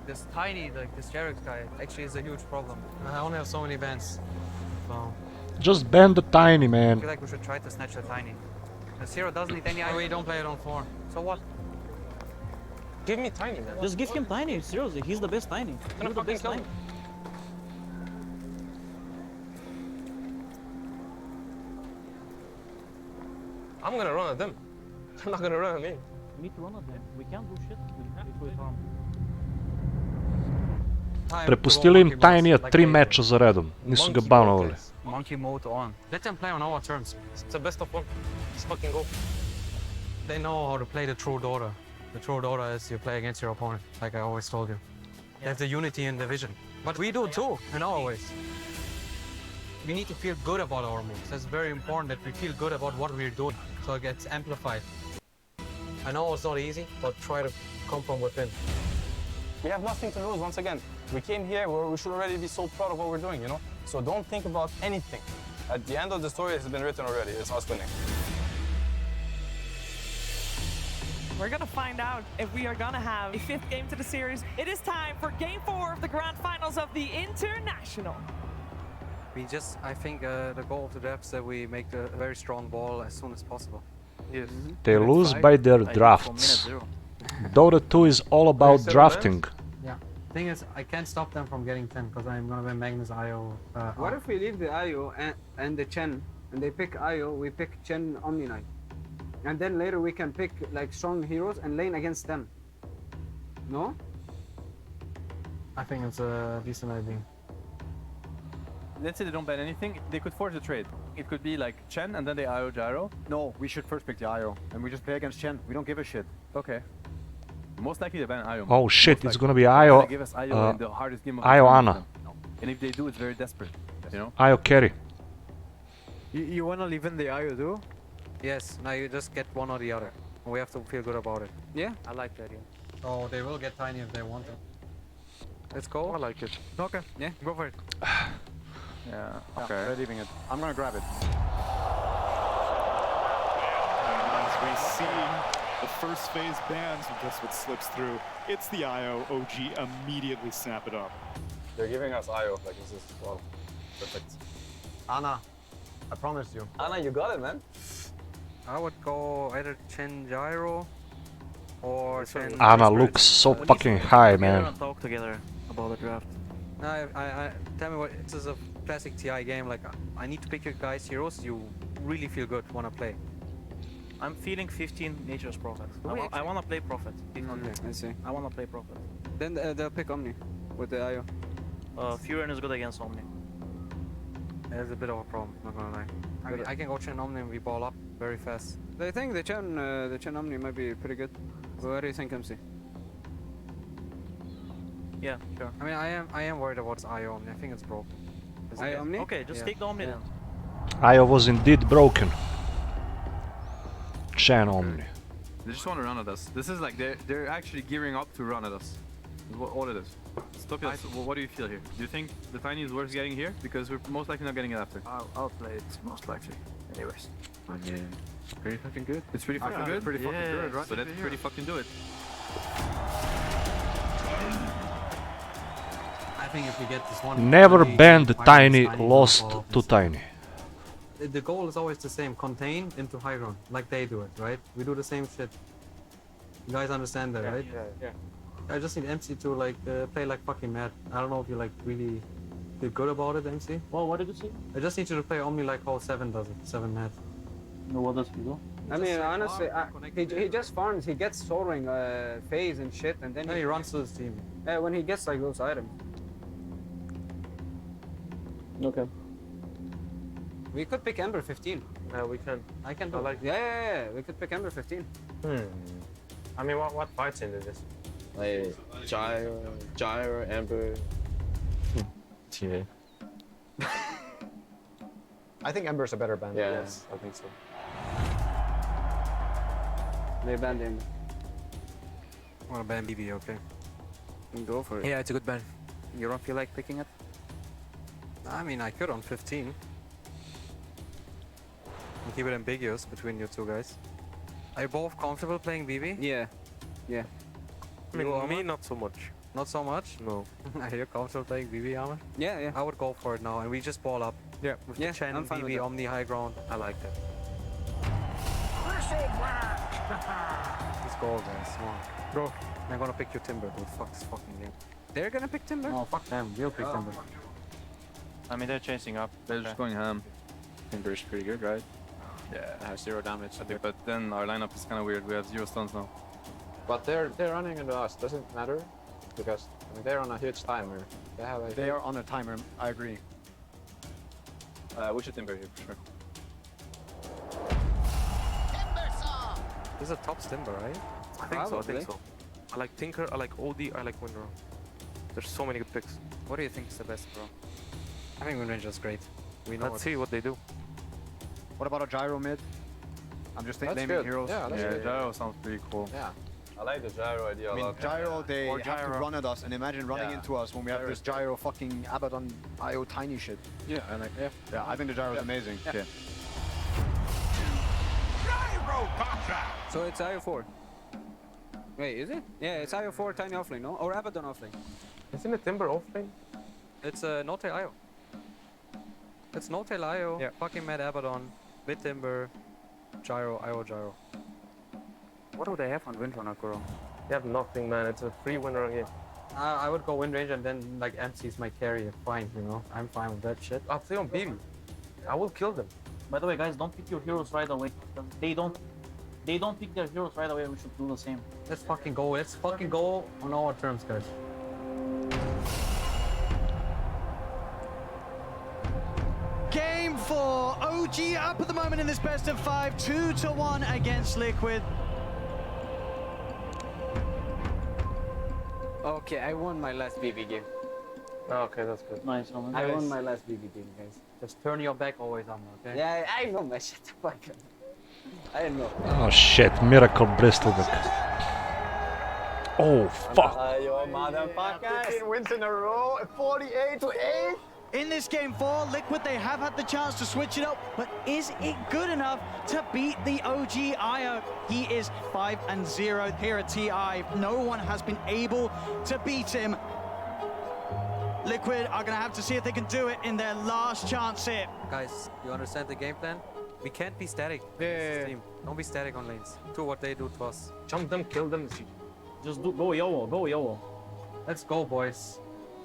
This tiny, like this Jarek's guy, actually is a huge problem. I only have so many bans. So Just ban the tiny, I man. feel like we should try to snatch the tiny. The Zero doesn't need any we don't play it on 4. So what? Give me tiny, man. Just give him tiny, seriously. He's the best tiny. Gonna fucking kill him. I'm gonna run at them. I'm not gonna run at me. We need to run at them. We can't do shit with harm. Prepustili im Tiny-a 3 meča za redom. Nisu ga banovali. Monkey mode on. Let them play on our terms. It's the best of 1. Let's fucking go. They know how to play the true Dota. The true Dota is you play against your opponent, like I always told you. They have the unity and the vision. But we do too, in our ways. We need to feel good about our moves. That's very important that we feel good about what we're doing, so it gets amplified. I know it's not easy, but try to come from within. We have nothing to lose once again. We came here where we should already be so proud of what we're doing, you know? So don't think about anything. At the end of the story, it's been written already. It's us winning. We're gonna find out if we are gonna have a 5th game to the series. It is time for Game 4 of the Grand Finals of the International. I think the goal of the draft is that we make a very strong ball as soon as possible. Yes. They lose by their drafts. Dota2 is all about drafting. Yeah. Thing is, I can't stop them from getting 10 because I'm gonna win Magnus IO. What if we leave the IO and the Chen, and they pick IO, we pick Chen Omni Knight, and then later we can pick like strong heroes and lane against them? No? I think it's a decent idea. Let's say they don't ban anything, they could force a trade. It could be like Chen and then they IO Gyro. No, we should first pick the IO, and we just play against Chen. We don't give a shit. Okay. Most likely they ban IO. Oh shit, it's gonna be IO. Give us IO in the hardest game of IO the Ana. tournament. And if they do, it's very desperate, you know? IO carry. You wanna leave in the IO too? Yes, now you just get one or the other. We have to feel good about it. Yeah. I like that, yeah. So they will get tiny if they want to. Let's go. I like it. Okay. Yeah, go for it. Yeah, okay. They're leaving it. I'm gonna grab it. As we see the first phase bans, and guess what slips through? It's the IO. OG immediately snap it up. They're giving us IO, like this is, wow, perfect. Ana, I promised you. Ana, you got it, man. I would go either Chen Gyro or Chen... Ana looks so fucking high, man. Talk together about the draft. No, tell me what, this is a classic TI game, like I need to pick your guys heroes you really feel good, wanna play. I'm feeling 15 Nature's Prophet. I wanna play Prophet. I see. I wanna play Prophet. Then they'll pick Omni with the IO. Furin is good against Omni. There's a bit of a problem, not gonna lie. I can go Chen Omni and we ball up very fast. I think the Chen Omni might be pretty good. What do you think, MC? Yeah, sure. I mean, I am worried about IO Omni. I think it's broken. IO Omni? Okay, just take the Omni then. IO was indeed broken. Chen Omni. They just want to run at us. This is like they're actually gearing up to run at us. Is all it is. Stopias, what do you feel here? Do you think the tiny is worth getting here? Because we're most likely not getting it after. I'll play it most likely. Anyways. Yeah. Pretty fucking good. It's pretty fucking good? Pretty fucking good, right? So let's pretty fucking do it. I think if we get this one... Never banned Tiny, lost to Tiny. The goal is always the same, contain into high ground, like they do it, right? We do the same shit. You guys understand that, right? Yeah. I just need MC to like play like fucking mad. I don't know if you like really feel good about it, MC. Well, what did you say? I just need you to play Omni like how 7 does it, 7 mad. No, what does he do? I mean, honestly, he just farms. He gets Soul Ring, phase and shit, and then he runs to his team. When he gets like those items. Okay. We could pick Ember 15. Yeah, we can. I can do like yeah. We could pick Ember 15. I mean, what fights into this? Like Gyro, Ember. TA. I think Ember's a better band. Yeah, yes, I think so. They banned him. I wanna ban BB, okay? Go for it. Yeah, it's a good ban. You don't feel like picking it? I mean, I could on 15. And keep it ambiguous between you two guys. Are you both comfortable playing BB? Yeah. I mean, me not so much. Not so much? No. Are you comfortable playing BB, Armor? Yeah. I would go for it now, and we just ball up. Yeah. With the Chen, I'm fine with BB, that. Omni, high ground. I like that. Let's go, guys. Come on. Go. I'm gonna pick your Timber, dude. Fuck this fucking game. They're gonna pick Timber? No, fuck them. We'll pick Timber. I mean, they're chasing up. They're just going ham. Timber's pretty good, right? Yeah. It has 0 damage. I think, but then our lineup is kind of weird. We have 0 stuns now. But they're running into us. Doesn't matter because I mean, they're on a huge timer. They are on a timer. I agree. We should Timber here for sure. This is a top Timber, right? I think so. I like Tinker, I like OD, I like Windrow. There's so many good picks. What do you think is the best, bro? I think Windrange is great. We know Let's see what they do. What about a Gyro mid? I'm just That's naming good. heroes. Yeah, that's good. Gyro sounds pretty cool. Yeah. I like the gyro idea a I mean, lot. gyro, they Or have to gyro. run at us, and imagine running Yeah. into us when we have this gyro fucking Abaddon IO tiny shit. Yeah, and like, yeah. Yeah, I think the gyro is amazing. Yeah. So it's IO4. Wait, is it? Yeah, it's IO4 tiny offlane, no? Or Abaddon offlane. Isn't it Timber offlane? It's no-tail IO. It's no-tail IO, fucking mad Abaddon, with Timber, gyro, IO gyro. What do they have on Windrunner, Kuro? They have nothing, man. It's a free winner game. I would go wind range and then like MC's my carry. Fine, you know. I'm fine with that shit. I'll play on BB. I will kill them. By the way, guys, don't pick your heroes right away. They don't pick their heroes right away. We should do the same. Let's fucking go. Let's fucking go on our terms, guys. Game 4, OG up at the moment in this best of 5, 2-1 against Liquid. Okay, I won my last BB game. Oh, okay, that's good. Nice, Roman. I won my last BB game, guys. Just turn your back always on, okay? Yeah, I know, man. Shut the fuck up. I know. Oh shit, Miracle Bristleback. Oh fuck. Yo, motherfucker. 15 wins in a row, 48-8. In this game 4, Liquid, they have had the chance to switch it up, but is it good enough to beat the OG IO? He is 5-0 here at TI. No one has been able to beat him. Liquid are going to have to see if they can do it in their last chance here. Guys, you understand the game plan? We can't be static. Yeah. Team. Don't be static on lanes. Do what they do to us. Jump them, kill them. Just go YOLO, go YOLO. Let's go, boys.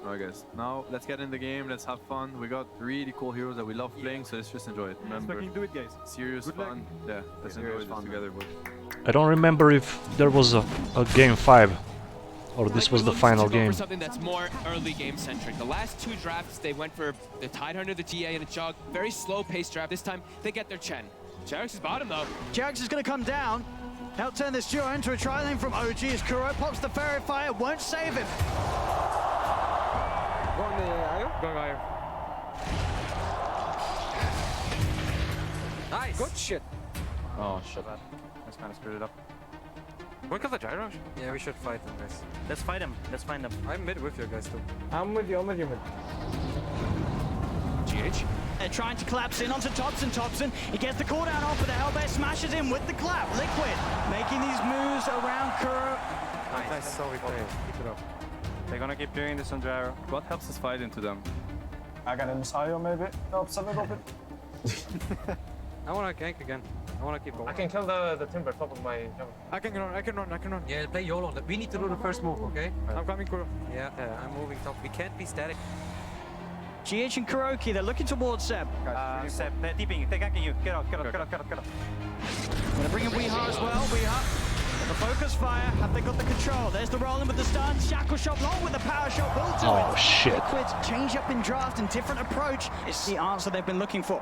Alright guys, now let's get in the game, let's have fun. We got really cool heroes that we love playing, so let's just enjoy it. Remember, Let's fucking do it, guys. serious Good luck. fun. Yeah, let's enjoy this together, boys. I don't remember if there was a game 5 or this was the final game. For something that's more early game centric. The last 2 drafts, they went for the Tidehunter, the TA, and the Chug. Very slow paced draft. This time, they get their Chen. Jarex is bottom though. Jarex is going to come down. Help turn this duo into a tri-lane from OG as Kuro pops the Fairy Fire, won't save him. Go on the IO? Go, IO. Nice. Good shit. Oh, shit. That's kind of screwed it up. Wanna kill the gyro? Yeah, we should fight them, guys. Let's fight him. Let's find them. I'm mid with you guys too. I'm with you, mid. GH. They're trying to collapse in onto Thompson. He gets the cooldown off, but the Hellbear smashes in with the clap. Liquid making these moves around Kuro. Nice. That's so we play. Keep it up. They're gonna keep doing this on gyro. What helps us fight into them? I got an Messiah maybe. Helps a little bit. I wanna gank again. I wanna keep going. I can kill the Timber top of my jump. I can run. Yeah, play YOLO. We need to do the first move, okay? I'm coming, Kuro. Yeah, I'm moving top. We can't be static. GH and Kuroki, they're looking towards Seb. Seb, they're deeping. They're ganking you. Get out. Gonna bring in Weeha as well. Weeha, the focus fire. Have they got the control? There's the rolling with the stun. Shackle shot long with the power shot. Will do Oh, it. shit. Liquid's change up in draft and different approach is the answer they've been looking for.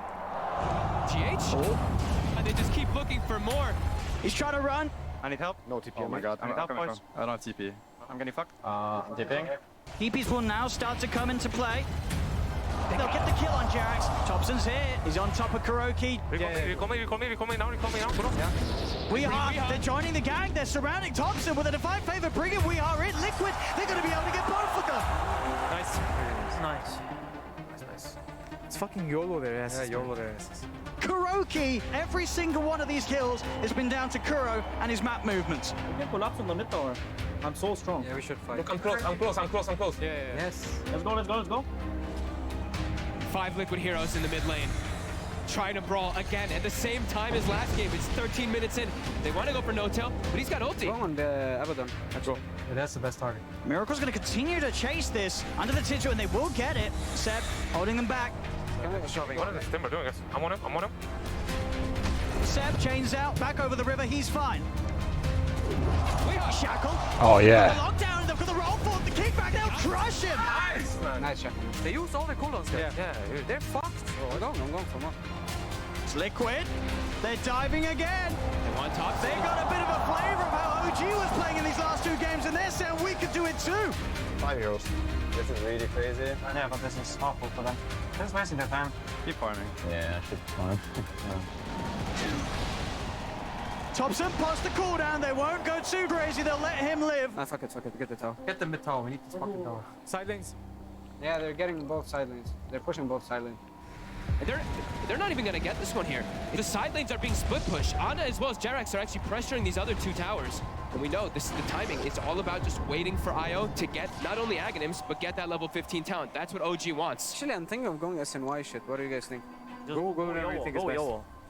GH? And they just keep looking for more. He's trying to run. I need help. No TP, oh my god. I need help, boys. I don't have TP. I'm getting fucked. Dipping. TPs will now start to come into play. They'll get the kill on Jarex. Thompson's here. He's on top of Kuroki. We're coming now. Weeha, they're joining the gang. They're surrounding Thompson with a divine favor. Bringing Weeha in. Liquid, they're going to be able to get both of them. Nice. Nice. It's fucking YOLO their asses. Yeah, YOLO their asses. Kuroki, every single one of these kills has been down to Kuro and his map movements. We can collapse on the mid tower. I'm so strong. Yeah, we should fight. Look, I'm close. Yeah. Yes. Let's go. 5 Liquid heroes in the mid lane. Trying to brawl again at the same time as last game. It's 13 minutes in. They want to go for no-tail, but he's got ulti. Go on the Abaddon. Let's go. Yeah, that's the best target. Miracle's going to continue to chase this under the Tidjo, and they will get it. Seb holding them back. What is Timber doing? I'm on him. Seb chains out, back over the river. He's fine. Shackle. Oh yeah. Lockdown. They've got the roll for the kickback. They'll crush him. Nice shot. They used all the cooldowns there. Yeah, they're fucked. I'm going for more. It's Liquid. They're diving again. They want top. They got a bit of a flavor of how OG was playing in these last 2 games, and they're saying we could do it too. 5 heroes. This is really crazy. Yeah, but this is awful for them. That's wasting their time. Keep farming. Yeah, I should farm. Thompson past the cooldown. They won't go too crazy. They'll let him live. Ah, fuck it. Get the tower. Get the mid tower. We need this fucking tower. Side lanes. Yeah, they're getting both side lanes. They're pushing both side lanes. And they're not even gonna get this one here. The side lanes are being split push. Ana as well as Jerax are actually pressuring these other two towers. And we know this is the timing. It's all about just waiting for IO to get not only Aghanims, but get that level 15 talent. That's what OG wants. Actually, I'm thinking of going SNY shit. What do you guys think? Go wherever you think is best.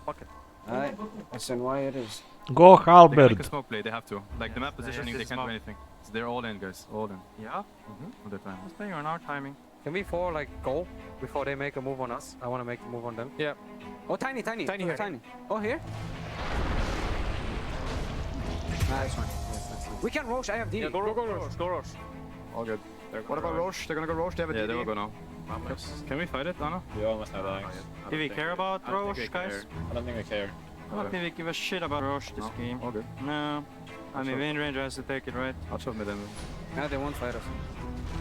Fuck it. Alright, SNY it is. Go They can Halberd. make a smoke play, they have to. Like the map positioning, they can't do anything. So they're all in, guys. All in. Yeah? All the time. Just playing on our timing. Can we four like go before they make a move on us? I want to make a move on them. Yeah. Oh, tiny here. Tiny. Oh, here? Nah, that's fine. We can Roche. I have D. Yeah, go Roche. All good. What about Roche? They're gonna go Roche. They have a Yeah, DD. they will go now. Can we fight it, Anna? You almost have dying. Do we care about Roche, guys? I don't think we care. I don't think we give a shit about Roche this game. All good. No. I mean, Wind Ranger has to take it, right? I'll shove mid then. Nah, they won't fight us.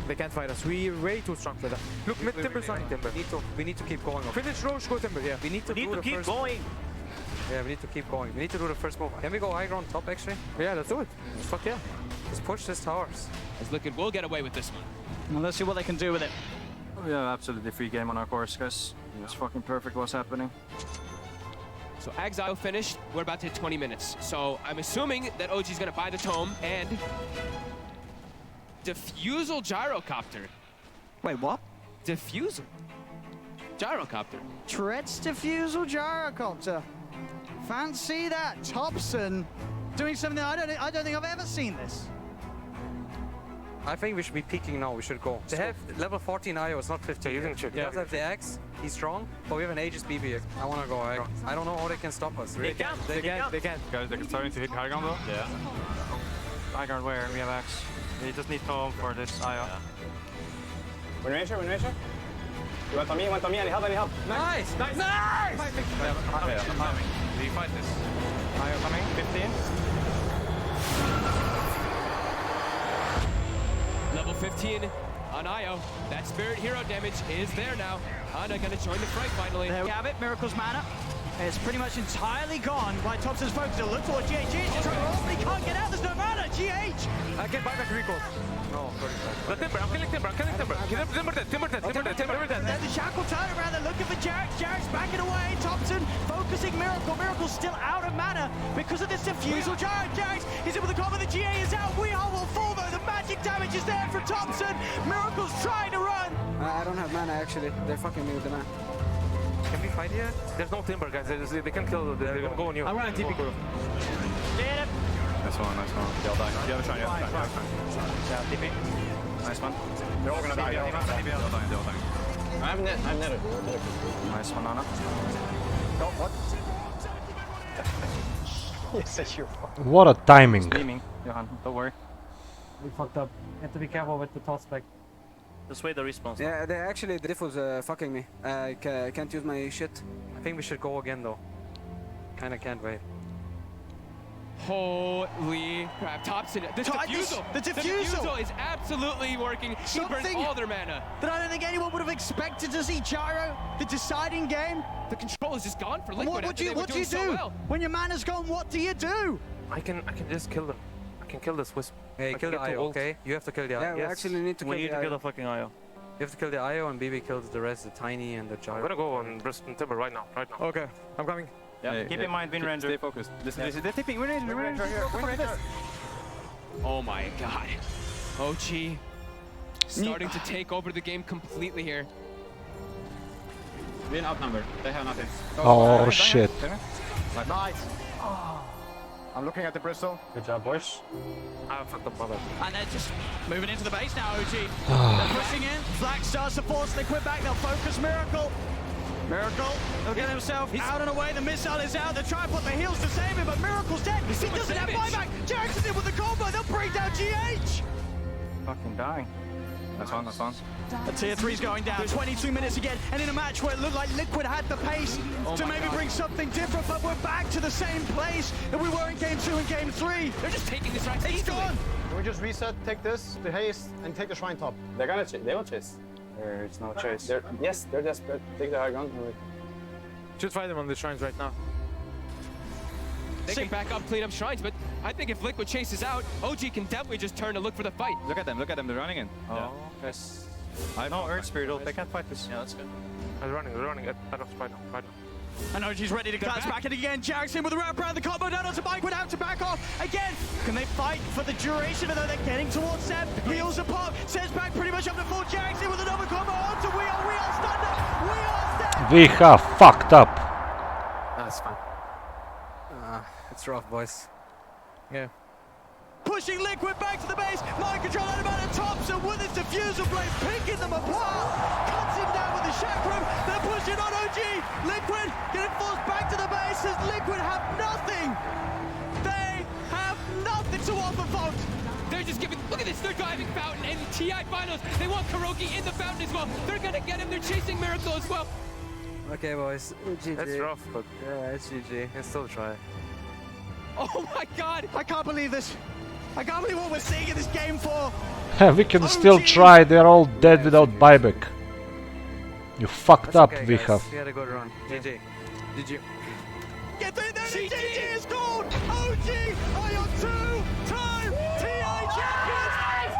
They can't fight us. We're way too strong for them. Look, mid Timber, Sonic Timber. We need to keep going. Finish Roche, go Timber, yeah. We need to We need do to the keep first. going. Yeah, we need to keep going. We need to do the first move. Can we go high ground top actually? Yeah, let's do it. Fuck yeah. Just push this towers. As Liquid will get away with this one. Well, let's see what they can do with it. We have absolutely free game on our course, guys. It's fucking perfect what's happening. So Exile finished. We're about to hit 20 minutes. So I'm assuming that OG's gonna buy the tome and Diffusal Gyrocopter. Wait, what? Diffusal. Gyrocopter. Treads Diffusal Gyrocopter. Fancy that. Thompson doing something I don't think I've ever seen this. I think we should be peaking now. We should go. They have level 14 IO. It's not 15. You can check. He does have the Axe. He's strong, but we have an Aegis BB. I want to go. I don't know how they can stop us. Really. They can. Guys, they're starting to hit high ground though? Yeah. High ground where? We have Axe. We just need Tome for this IO. Wind Ranger. You want on me, any help? Nice! We fight this. IO coming, 15. Level 15 on IO. That Spirit Hero damage is there now. Ana gonna join the fight finally. There we have it. Miracle's mana. It's pretty much entirely gone by Thompson's focus. It looks towards GH. He's trying to roll, but he can't get out. There's no mana. GH! I can buy back recall. No, 35. The Timber, I'm killing Timber. Timber dead. There's the shackle turn around. They're looking for Jerax. Jerax backing away. Thompson focusing Miracle. Miracle's still out of mana because of this diffusal. Jerax is in with the combo. The GA is out. Weehaw will fall though. The magic damage is there for Thompson. Miracle's trying to run. I don't have mana actually. They're fucking me with the mana. Can we fight here? There's no Timber, guys. They can kill. They're gonna go on you. I'm running TP. Get him. Nice one. They'll die. You have a shot. Yeah, TP. Nice one. They're all gonna die. They're all dying. I'm netted. Nice one, Ana. Oh, what? Yes, you're fucking. What a timing. Screaming, Johan. Don't worry. We fucked up. You have to be careful with the toss spec. Just wait the response. Yeah, the diff was fucking me. I can't use my shit. I think we should go again though. Kinda can't wait. Holy crap. Thompson. The diffusal. The diffusal is absolutely working. He burns all their mana. That I don't think anyone would have expected to see Gyro. The deciding game. The control is just gone for Liquid. What do you do? So well. When your mana's gone, what do you do? I can just kill them. I can kill this Wisp. Hey, kill the IO, okay? You have to kill the IO. Yeah, we actually need to kill the fucking IO. You have to kill the IO and BB kills the rest, the Tiny and the Gyro. I'm gonna go on Bristol Timber right now. Okay, I'm coming. Yeah, keep in mind, Wind Ranger. Stay focused. Listen, they're tipping. Wind Ranger here. Wind Ranger. Oh my god. OG starting to take over the game completely here. Win outnumbered. They have nothing. Oh shit. Nice. I'm looking at the Bristol. Good job, boys. I fucked up my bad. And they're just moving into the base now, OG. They're pushing in. Flack starts to force Liquid back. They'll focus Miracle. Miracle, he'll get himself out and away. The missile is out. They're trying to put the heals to save him, but Miracle's dead. He doesn't have buyback. Jackson's in with the combo. They'll break down GH. Fucking dying. That's one. The tier 3's going down. 22 minutes again, and in a match where it looked like Liquid had the pace to maybe bring something different, but we're back to the same place that we were in game 2 and game 3. They're just taking this right. It's gone. Can we just reset, take this, the haste, and take the shrine top? They're gonna they will chase. There's no chase. They're desperate. Take the high ground. Should fight them on the shrines right now. They can back up, clean up shrines, but I think if Liquid chases out, OG can definitely just turn to look for the fight. Look at them, they're running in. Yeah. Yes. I know Earth Spirit, they can't fight this. Yeah, that's good. They're running at us right now. And OG's ready to clutch back in again. Jackson with the wrap around the combo down onto Mike, would have to back off again. Can they fight for the duration? Although they're getting towards Seb. Heals a pop. Seb's back pretty much up to full. Jackson with another combo onto We are stunned up. We are Viha fucked up. That's fine. It's rough, boys. Yeah. Pushing Liquid back to the base. Mind control out about the top. So with his diffuser blade, picking them apart. Cuts him down with the chakram. They're pushing on OG. Liquid getting forced back to the base as Liquid have nothing. They have nothing to offer, folks. They're just giving, look at this, they're driving Fountain in the TI finals. They want Kuroki in the Fountain as well. They're gonna get him, they're chasing Miracle as well. Okay, boys. GG. That's rough, but yeah, it's GG. Can still try. Oh my god! I can't believe this. I can't believe what we're seeing in this game for. We can still try, they're all dead without buyback. You fucked up, okay, Viha. You had a good run. GG. GG. Get in there, the GG is called! OG are your two-time TI champions!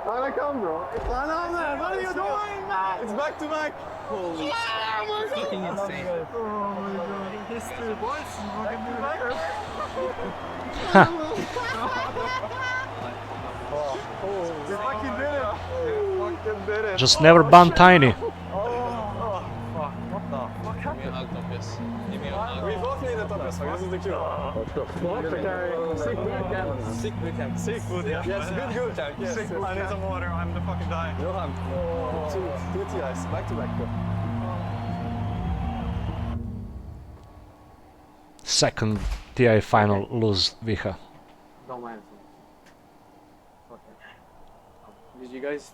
Wanna come, bro? No, man, what are you doing, man? It's back to back. Holy shit. Fucking insane. Oh my god. History, boys. You fucking did it. You fucking did it. Just never ban Tiny. Fuck. What the fuck happened? Give me a hug, Topias. Give me a hug. We both need a Topias. This is the cue. What the fuck? Sick boot camp. Sick boot camp. Sick boot camp. Yes, good camp. Yes. Sick boot camp. I need some water. I'm the fucking dying. Johan. Two TIs. Back to back, bro. Second TI final lose, Viha. Don't mind. Did you guys?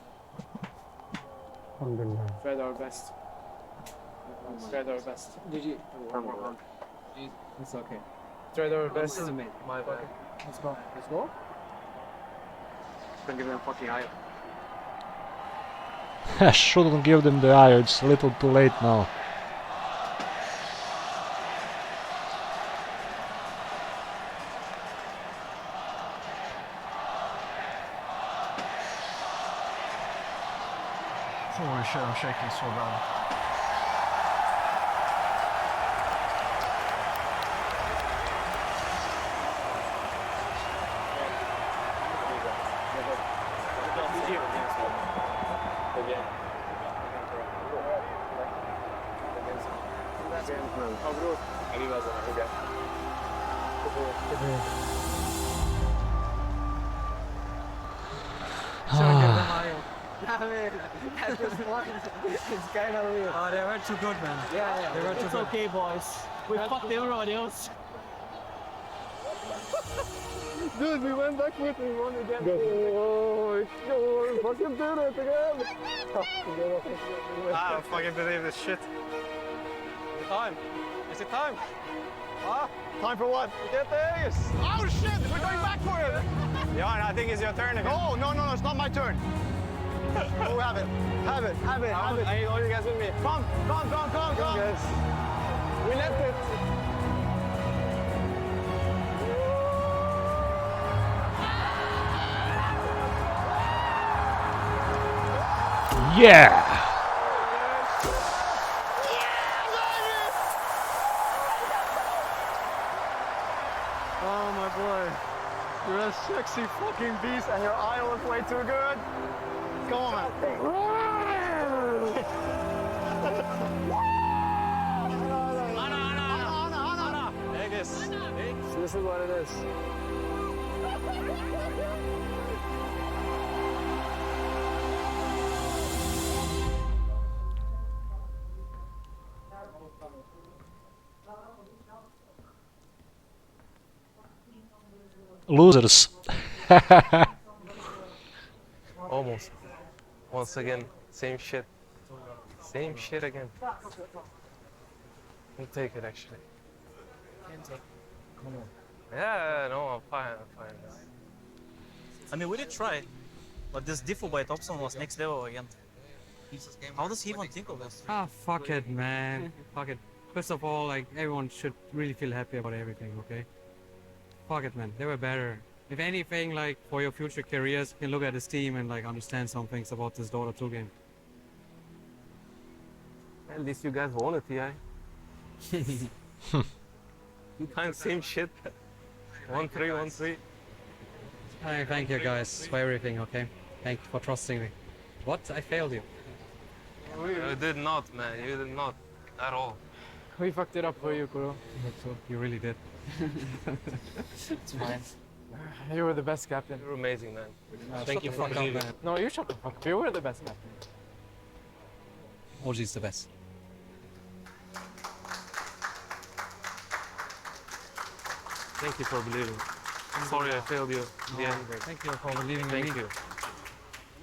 Tried our best. Tried our best. GG. It's okay. Tried our best. My bad. Let's go. Let's go. Don't give them fucking eye. Shouldn't give them the eye, it's a little too late now. Holy shit, I'm shaking so bad. It's kind of weird. Oh, they were too good, man. Yeah. They were too It's good. okay, boys. We fucked everybody else. Dude, we went back with we won again. Oh, we fucking did it again. I don't fucking believe this shit. Is it time? Is it time? Ah, time for what? Get this! Oh shit! We're going back for it! Johan, I think it's your turn again. No, it's not my turn. Oh, have it. Have it. I need all you guys with me. Come. Yes. We left it. Yeah! Oh my boy. You're a sexy fucking beast and your eye was way too good. Come on, man. Anna. Take this. This is what it is. Losers. Almost. Once again, same shit. Same shit again. We'll take it actually. Come on. Yeah, no, I'm fine. I mean, we did try, but this Diffu by Thompson was next level again. How does he even think of this? Ah, fuck it, man. Fuck it. First of all, like, everyone should really feel happy about everything, okay? Fuck it, man. They were better. If anything, like, for your future careers, you can look at this team and, like, understand some things about this Dota2 game. At least you guys won it, TI. 2 times same shit. 1-3, 1-3. I thank you guys for everything, okay? Thank you for trusting me. What? I failed you. You did not, man. You did not. At all. We fucked it up for you, Kuro. You really did. It's fine. You were the best captain. You're amazing, man. Thank you for coming, man. No, you shut the fuck up. You were the best captain. OG's the best. Thank you for believing. Sorry I failed you in the end. Thank you for believing in me. Thank you.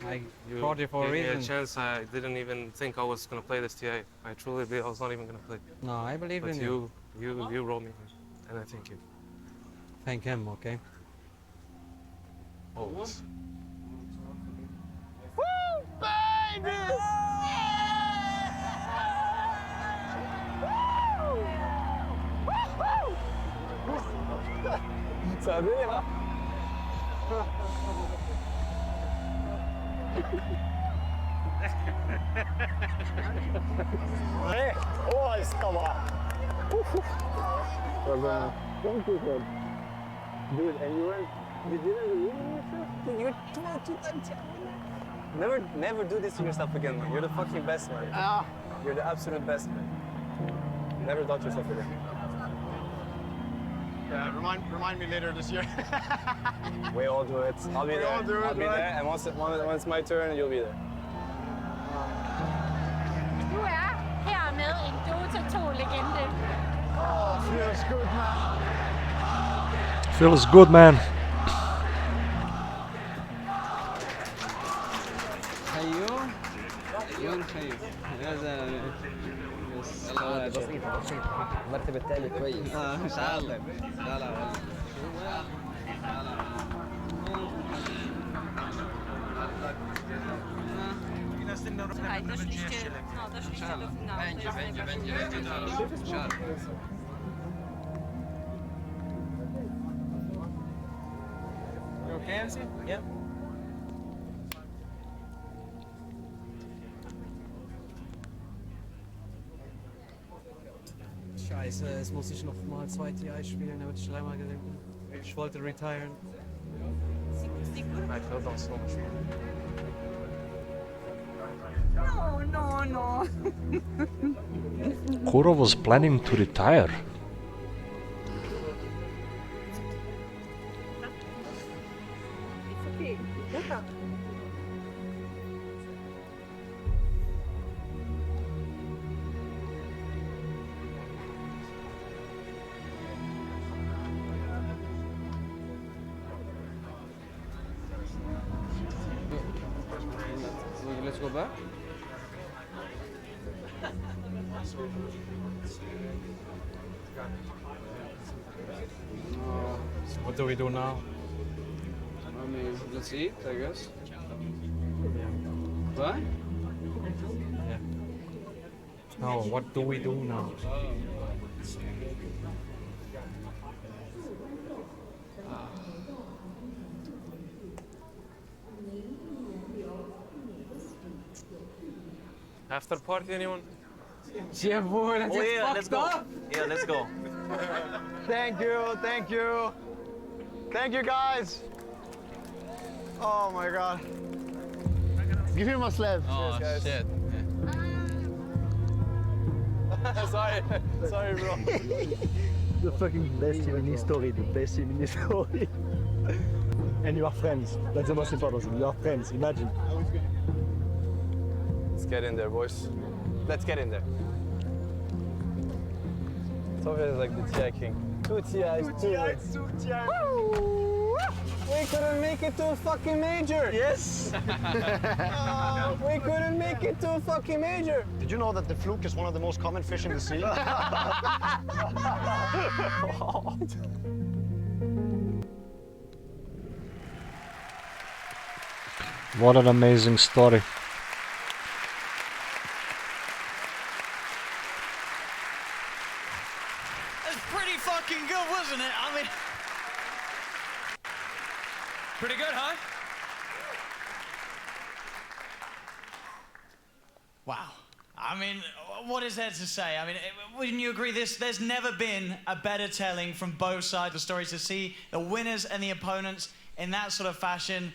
I brought you for a gave me reason. a chance. I didn't even think I was gonna play this TI. I truly did. I was not even gonna play. No, I believe But in you. you wrote me, and I thank you. Thank him, okay? Always. Woo, baby! Ça va là? Hey, oh, it's come on. Thank you, sir. Dude, and you didn't believe in yourself? Dude, you're 2-2 Never do this to yourself again, man. You're the fucking best, man. You're the absolute best, man. Never doubt yourself again. Yeah, remind me later this year. We all do it. I'll be there. all do it, I'll be right? there, and once it's my turn, you'll be there. Du hermed en Dota2-legende. Oh, feels good, man. Feels good, man. خيو يوم خيو هذا بسيطة المرتبة الثانية كويس. مش عارف. لا لا Słuchaj, doszliście do finału. Będzie. You okay, MC? Yeah. Scheiße, jetzt muss ich noch mal 2 TI spielen, damit ich dreimal gewinne. Ich wollte retiren. I fell down so much, man. No. Kuro was planning to retire. It's okay. Let's go back. So what do we do now? I mean, let's eat, I guess. What? Yeah. No, what do we do now? After party, anyone? Yeah, boy, that's Let's go. Yeah, let's go. Thank you. Thank you, guys. Oh my god. Give him a slap. Oh, Cheers, guys. shit. Sorry, bro. The fucking best team in history, the best team in history. And you are friends. That's the most important thing. You are friends, imagine. Let's get in there, boys. Let's get in there. Sofia is like the TI king. 2 TIs, 2 wins. We couldn't make it to a fucking major. Yes. We couldn't make it to a fucking major. Did you know that the fluke is one of the most common fish in the sea? What an amazing story. Pretty good, huh? Wow. I mean, what is there to say? I mean, wouldn't you agree there's never been a better telling from both sides of the stories to see the winners and the opponents in that sort of fashion?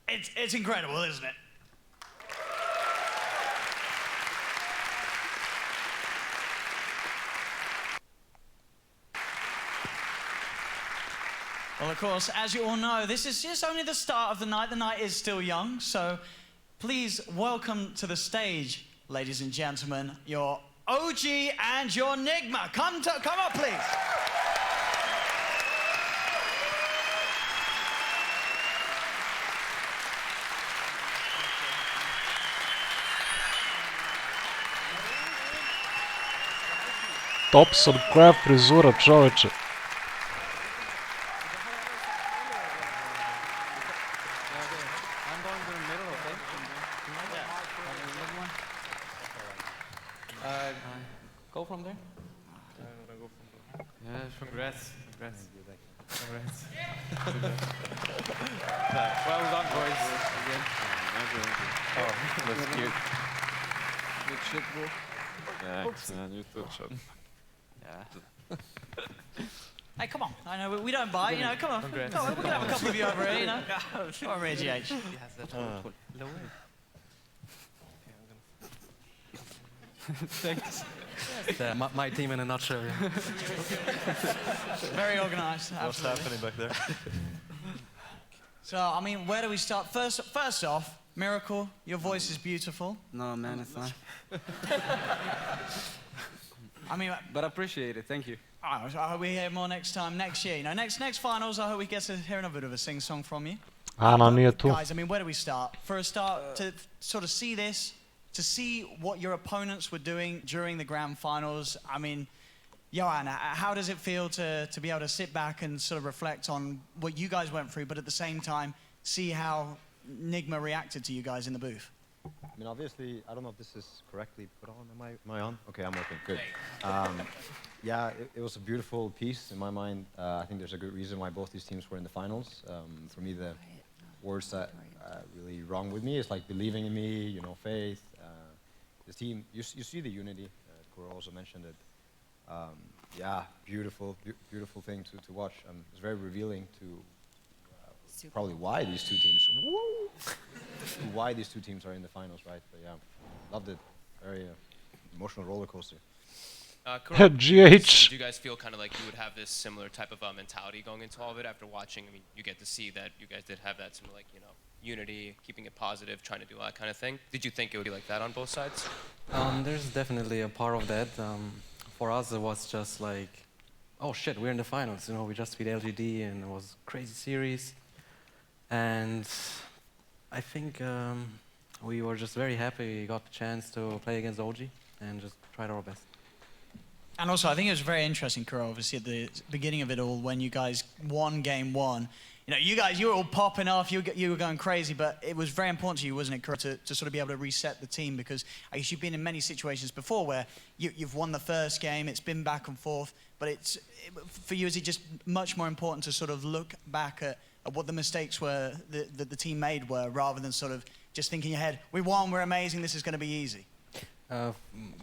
It's incredible, isn't it? Well, of course, as you all know, this is just only the start of the night. The night is still young, so please welcome to the stage, ladies and gentlemen, your OG and your Nigma. Come up, please. Thompson, koja frizura, čoveče. Go from there? Yeah, congrats. Congrats. Congrats. Well done, boys. Again. Oh, that's cute. Good shit, bro. Thanks, man. You too, chub. Yeah. Hey, come on. I know we don't buy, you know, come on. Congrats. Come on, we can have a couple of you over here, you know. Come on, Reggie H. Thanks. My team in a nutshell. Yeah. Very organised. What's happening back there? So, I mean, where do we start? First off, Miracle, your voice is beautiful. No, man, it's not. I mean, but I appreciate it. Thank you. I hope we hear more next time, next year. You know, next finals, I hope we get to hear a bit of a sing-song from you. Nije tu. Guys, I mean, where do we start? For a start, to sort of see this, to see what your opponents were doing during the grand finals. I mean, Johanna, how does it feel to be able to sit back and sort of reflect on what you guys went through, but at the same time, see how Nigma reacted to you guys in the booth? I mean, obviously, I don't know if this is correctly put on. Am I on? Okay, I'm working. Good. Yeah, it was a beautiful piece in my mind. I think there's a good reason why both these teams were in the finals. For me, the words that really wrong with me is like believing in me, you know, faith. The team, you see the unity. Cora also mentioned it. Yeah, beautiful thing to watch. It's very revealing to probably why these two teams. Why these two teams are in the finals, right? But yeah, loved it. Very emotional roller coaster. GH. Do you guys feel kind of like you would have this similar type of mentality going into all of it after watching? I mean, you get to see that you guys did have that similar, like, you know, unity, keeping it positive, trying to do all that kind of thing. Did you think it would be like that on both sides? There's definitely a part of that. For us, it was just like, oh shit, we're in the finals. You know, we just beat LGD and it was a crazy series. And I think we were just very happy we got the chance to play against OG and just tried our best. And also, I think it was very interesting, Kuro, obviously at the beginning of it all, when you guys won game one. You know, you were all popping off, you were going crazy, but it was very important to you, wasn't it, Kuro, to sort of be able to reset the team, because I guess you've been in many situations before where you've won the first game, it's been back and forth, but for you, is it just much more important to sort of look back at what the mistakes were that the team made were, rather than sort of just thinking ahead, we won, we're amazing, this is going to be easy?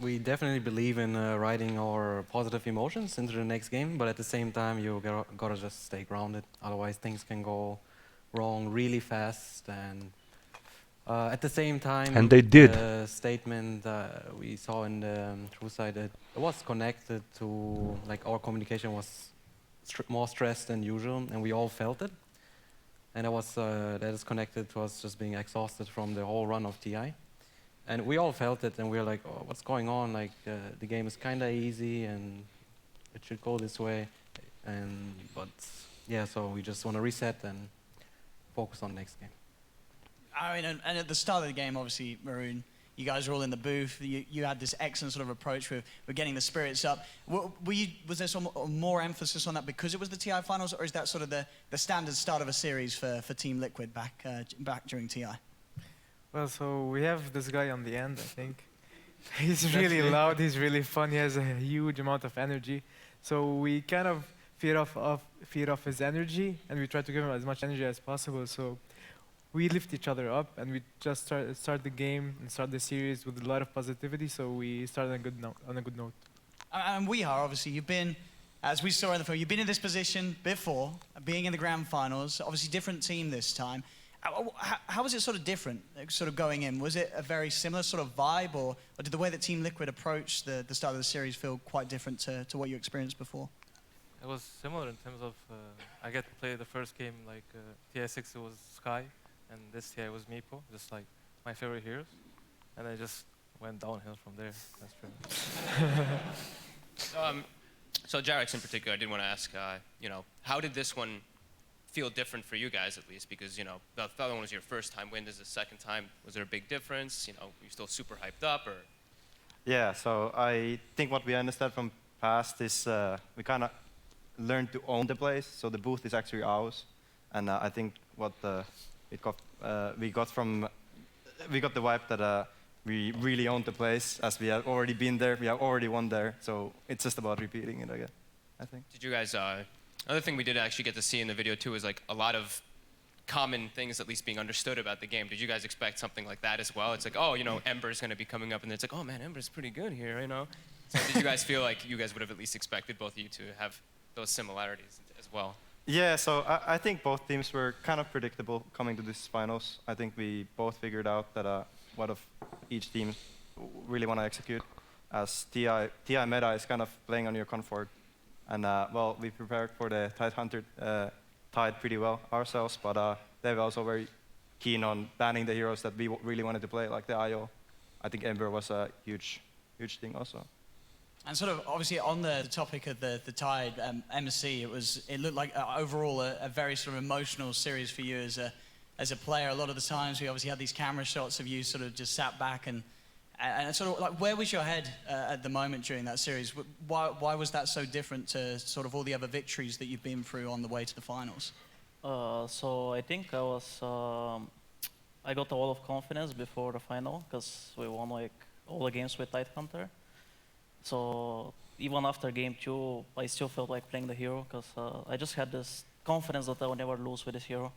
We definitely believe in riding our positive emotions into the next game, but at the same time, you gotta just stay grounded. Otherwise, things can go wrong really fast. And at the same time, and they did. The statement we saw in the true side, it was connected to, like, our communication was more stressed than usual, and we all felt it. And that is connected to us just being exhausted from the whole run of TI. And we all felt it, and we were like, oh, what's going on? Like, the game is kind of easy, and it should go this way. But yeah, so we just want to reset and focus on next game. I mean, and at the start of the game, obviously, Maroon, you guys were all in the booth. You had this excellent sort of approach with getting the spirits up. Was there some more emphasis on that because it was the TI finals, or is that sort of the standard start of a series for Team Liquid back during TI? Well, so we have this guy on the end, I think. He's really loud, he's really fun, he has a huge amount of energy. So we kind of feed off his energy, and we try to give him as much energy as possible. So we lift each other up, and we just start the game and start the series with a lot of positivity. So we start on a good note. And we are, obviously, you've been, as we saw in the film, you've been in this position before, being in the grand finals, obviously different team this time. How was it sort of different, sort of going in? Was it a very similar sort of vibe, or did the way that Team Liquid approached the start of the series feel quite different to what you experienced before? It was similar in terms of, I get to play the first game, like TI6 it was Sky, and this TI was Meepo, just like my favorite heroes. And I just went downhill from there, that's true. So Jarex in particular, I did want to ask, you know, how did this one feel different for you guys, at least? Because, you know, the other one was your first time win. This is the second time. Was there a big difference? You know, were you still super hyped up, or? Yeah, so I think what we understood from past is we kind of learned to own the place. So the booth is actually ours. And I think what we got the vibe that we really owned the place, as we have already been there, we have already won there. So it's just about repeating it again, I think. Did you guys, another thing we did actually get to see in the video too is like a lot of common things at least being understood about the game. Did you guys expect something like that as well? It's like, oh, you know, Ember's going to be coming up, and it's like, oh man, Ember's pretty good here, you know? So did you guys feel like you guys would have at least expected both of you to have those similarities as well? Yeah, so I think both teams were kind of predictable coming to this finals. I think we both figured out that what of each team really want to execute, as TI meta is kind of playing on your comfort. And well, we prepared for the Tidehunter Tide pretty well ourselves, but they were also very keen on banning the heroes that we really wanted to play, like the IO. I think Ember was a huge thing also. And sort of obviously on the topic of the Tide MSC, it looked like overall a very sort of emotional series for you as a player. A lot of the times we obviously had these camera shots of you sort of just sat back and sort of like, where was your head at the moment during that series? Why was that so different to sort of all the other victories that you've been through on the way to the finals? So I think I got a lot of confidence before the final, because we won like all the games with Tidehunter. So even after game 2, I still felt like playing the hero, because I just had this confidence that I would never lose with this hero.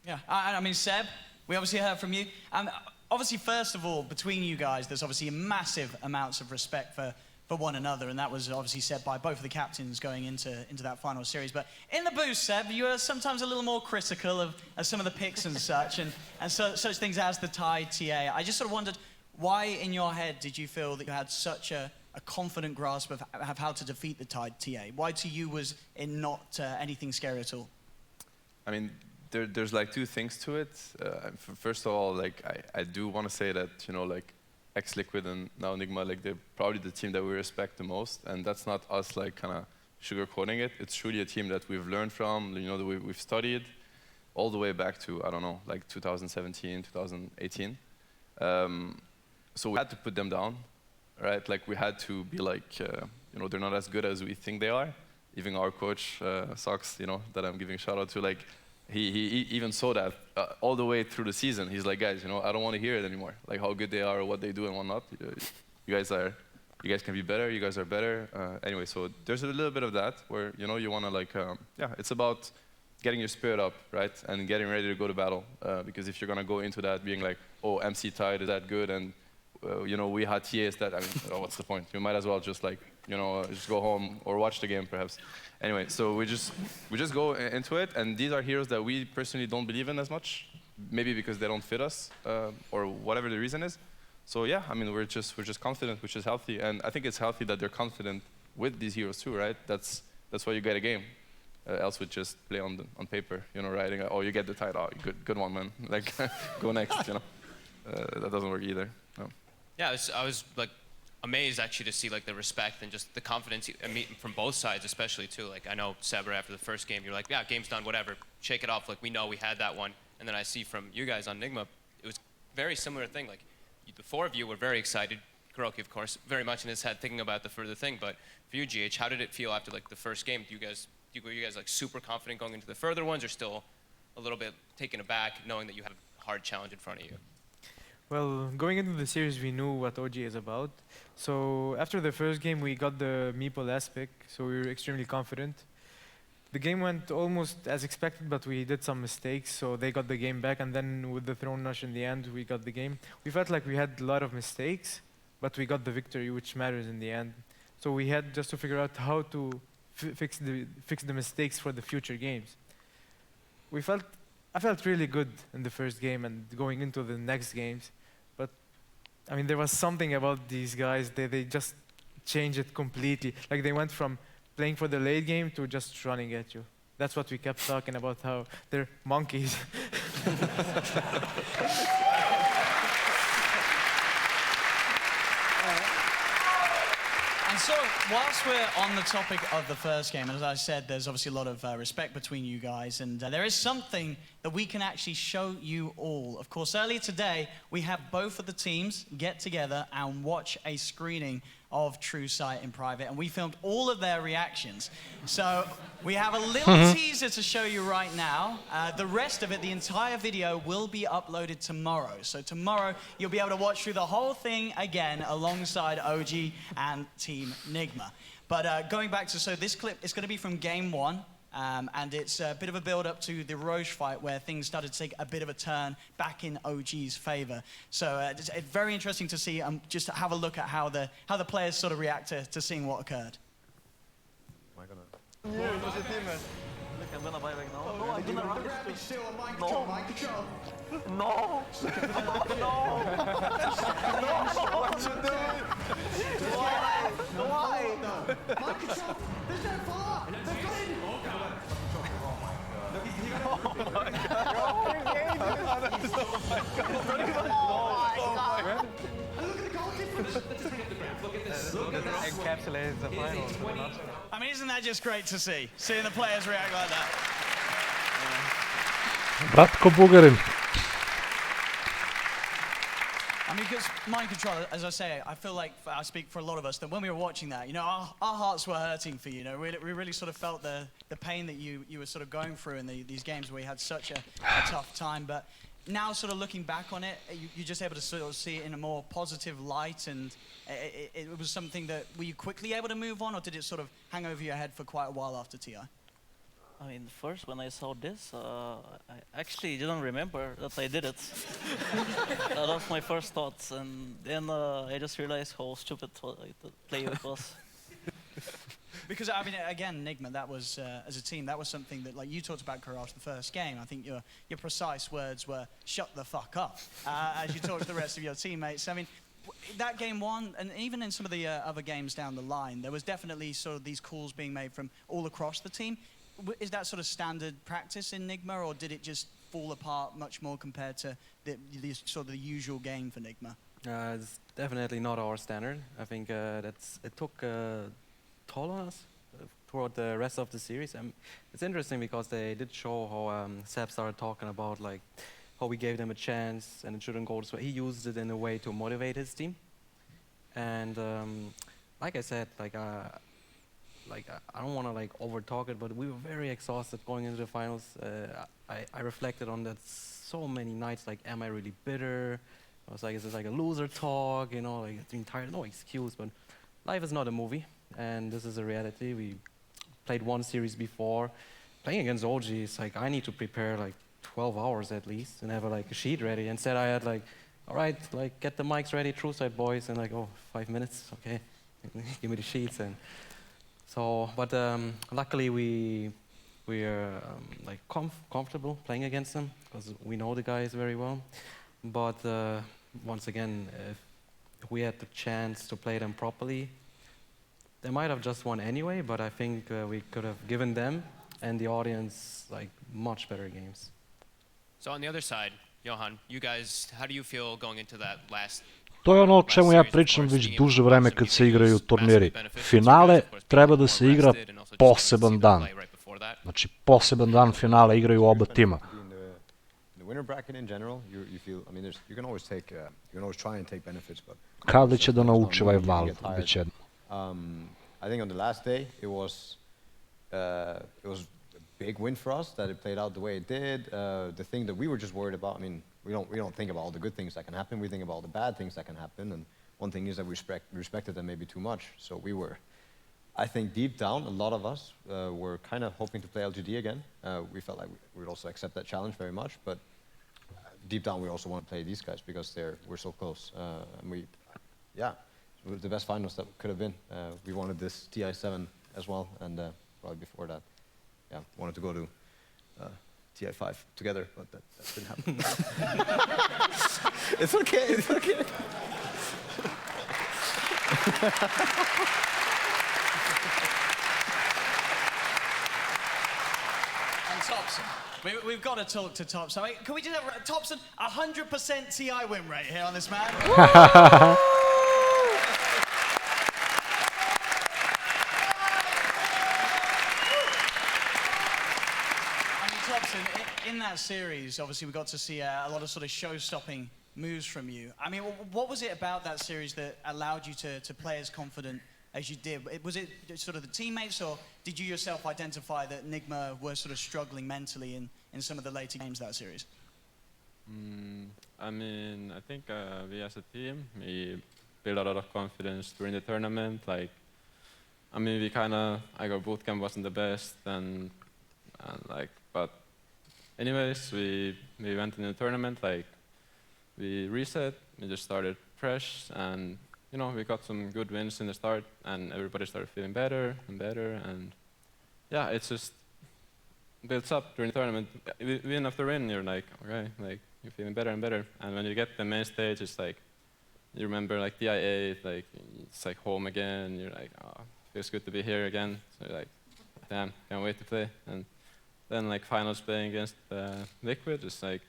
Yeah, I mean, Seb, we obviously heard from you. Obviously, first of all, between you guys, there's obviously massive amounts of respect for one another, and that was obviously said by both of the captains going into that final series. But in the booth, Seb, you are sometimes a little more critical of some of the picks and such, and such things as the Tide TA. I just sort of wondered, why in your head did you feel that you had such a confident grasp of how to defeat the Tide TA? Why to you was it not anything scary at all? I mean, there's like two things to it. First of all, like I do want to say that, you know, like ex-Liquid and now Nigma, like they're probably the team that we respect the most, and that's not us like kind of sugarcoating it. It's truly a team that we've learned from, you know, that we've studied all the way back to, I don't know, like 2017, 2018. So we had to put them down, right? Like we had to be like, you know, they're not as good as we think they are. Even our coach, Sox, you know, that I'm giving a shout out to, like, he even saw that all the way through the season. He's like, guys, you know, I don't want to hear it anymore. Like how good they are, or what they do and whatnot. You guys can be better. You guys are better. Anyway, so there's a little bit of that where, you know, you want to like, yeah, it's about getting your spirit up, right, and getting ready to go to battle. Because if you're gonna go into that being like, oh, MC Tide is that good, and you know, we had TAs that, I mean, oh, what's the point? You might as well just like, you know, just go home or watch the game perhaps. Anyway, so we just go into it, and these are heroes that we personally don't believe in as much, maybe because they don't fit us, or whatever the reason is. So yeah, I mean, we're just confident, which is healthy, and I think it's healthy that they're confident with these heroes too, right? That's why you get a game. Else would just play on paper, you know, writing, oh, you get the title, oh, good one, man. Like, go next, you know. That doesn't work either. No. Yeah, I was like amazed actually to see like the respect and just the confidence from both sides, especially too. Like I know Saber, after the first game, you're like, yeah, game's done, whatever, shake it off. Like we know we had that one. And then I see from you guys on Nigma, it was very similar thing. Like the four of you were very excited. Kuroki, of course, very much in his head thinking about the further thing. But for you, GH, how did it feel after like the first game? Were you guys like super confident going into the further ones, or still a little bit taken aback knowing that you have a hard challenge in front of you? Well, going into the series, we knew what OG is about. So after the first game, we got the Meepo last pick, so we were extremely confident. the game went almost as expected, but we did some mistakes, so they got the game back, and then with the throne rush in the end, we got the game. We felt like we had a lot of mistakes, but we got the victory, which matters in the end. So we had just to figure out how to fix the mistakes for the future games. I felt really good in the first game and going into the next games, but I mean, there was something about these guys, they just changed it completely. Like they went from playing for the late game to just running at you. That's what we kept talking about, how they're monkeys. And so, whilst we're on the topic of the first game, and as I said, there's obviously a lot of respect between you guys, and there is something that we can actually show you all. Of course, earlier today, we had both of the teams get together and watch a screening of True Sight in private, and we filmed all of their reactions. So we have a little teaser to show you right now. The rest of it, the entire video, will be uploaded tomorrow. So tomorrow, you'll be able to watch through the whole thing again alongside OG and Team Nigma. But going back to, so this clip is going to be from game 1. And it's a bit of a build-up to the Roche fight where things started to take a bit of a turn back in OG's favor. So it's very interesting to see, just have a look at how the players sort of react to seeing what occurred. Am I gonna... Yeah, it was your teammate. Look, I'm gonna buy back now. No, I'm gonna run this too. Mind control, mind control. No! No! What you doing? Why? Why? Mind control! There's no follow-up! They've got it! Encapsulates the finals. I mean, isn't that just great to see? Seeing the players react like that. Bratko Bugarin. I mean, because mind control, as I say, I feel like I speak for a lot of us that when we were watching that, you know, our hearts were hurting for you. You know, we really sort of felt the pain that you were sort of going through in these games where you had such a tough time. But now, sort of looking back on it, you're just able to sort of see it in a more positive light, and it was something that, were you quickly able to move on, or did it sort of hang over your head for quite a while after TI? I mean, first when I saw this, I actually didn't remember that I did it. That was my first thoughts, and then I just realized how stupid the play it was. Because, I mean, again, Nigma, that was, as a team, that was something that, like, you talked about, Karash, the first game. I think your precise words were, shut the fuck up, as you talked to the rest of your teammates. I mean, that game 1, and even in some of the other games down the line, there was definitely sort of these calls being made from all across the team. Is that sort of standard practice in Nigma, or did it just fall apart much more compared to the sort of the usual game for Nigma? It's definitely not our standard. I think it took toll on us toward the rest of the series. It's interesting because they did show how Seb started talking about like how we gave them a chance and it shouldn't go this way. He used it in a way to motivate his team. And like I said, like I don't want to like over talk it, but we were very exhausted going into the finals. I reflected on that so many nights. Like, am I really bitter? I was like, is this like a loser talk? You know, like being tired. No excuse, but life is not a movie, and this is a reality. We played one series before. Playing against OG, it's like I need to prepare like 12 hours at least and have like a sheet ready. Instead, I had like, all right, like get the mics ready, True Side boys, and like, oh, 5 minutes, okay, give me the sheets. And so, but luckily we are like comfortable playing against them because we know the guys very well. But once again, if we had the chance to play them properly, they might have just won anyway. But I think we could have given them and the audience like much better games. So on the other side, Johan, you guys, how do you feel going into that last? To je ono o čemu ja pričam već duže vreme kad se igraju turniri. Finale treba da se igra poseban dan. Znači, poseban dan finale igraju oba tima. Kada će da nauči ovaj Valve, već jedno. I think on the last day it was a big win for us that it played out the way it did. The thing that we were just worried about, I mean, we don't think about all the good things that can happen. We think about all the bad things that can happen. And one thing is that we respected them maybe too much. So we were I think deep down, a lot of us were kind of hoping to play LGD again. We felt like we would also accept that challenge very much, but deep down we also want to play these guys because we're so close. And it was the best finals that could have been. We wanted this TI7 as well, and probably before that, wanted to go to TI5 together, but that didn't happen. It's okay, it's okay. And Topson, we've got to talk to Topson. I mean, can we just have Topson 100% TI win rate here on this man? In that series, obviously we got to see a lot of sort of show-stopping moves from you. I mean, what was it about that series that allowed you to play as confident as you did? Was it sort of the teammates, or did you yourself identify that Nigma were sort of struggling mentally in some of the later games of that series? I mean, I think we as a team, we built a lot of confidence during the tournament. Like, I mean, our bootcamp wasn't the best, and but anyways, we went in the tournament, like, we reset, we just started fresh, and, you know, we got some good wins in the start, and everybody started feeling better and better, and yeah, it's just builds up during the tournament. Win after win, you're like, okay, like, you're feeling better and better, and when you get the main stage, it's like, you remember, like, DI8, like, it's like home again, you're like, oh, feels good to be here again, so you're like, damn, can't wait to play, and then like finals playing against Liquid, it's like,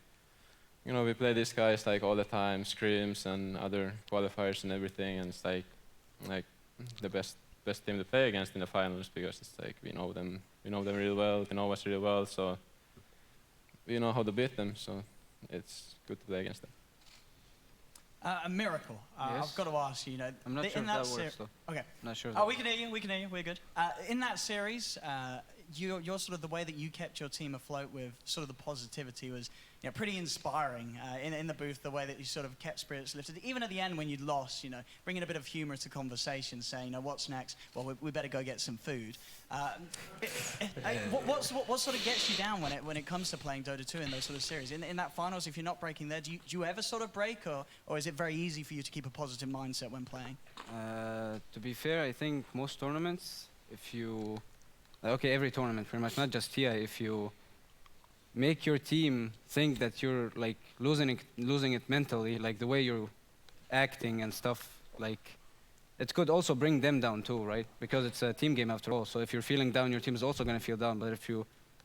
you know, we play these guys like all the time, scrims and other qualifiers and everything, and it's like the best team to play against in the finals because it's like we know them really well, they know us really well, so we know how to beat them, so it's good to play against them. A miracle. Yes. I've got to ask you, you know, I'm not sure if that works, though. Okay. Not sure. Oh, we can hear you, we're good. In that series, you're sort of the way that you kept your team afloat with sort of the positivity was, you know, pretty inspiring in the booth, the way that you sort of kept spirits lifted. Even at the end when you'd lost, you know, bringing a bit of humor to conversation, saying, you know, what's next? Well, we better go get some food. What sort of gets you down when it comes to playing Dota 2 in those sort of series? In that finals, if you're not breaking there, do you ever sort of break, or is it very easy for you to keep a positive mindset when playing? To be fair, I think most tournaments, if you... Okay, every tournament pretty much, not just TI, if you make your team think that you're like losing it mentally, like the way you're acting and stuff, like it could also bring them down too, right? Because it's a team game after all. So if you're feeling down, your team is also going to feel down. But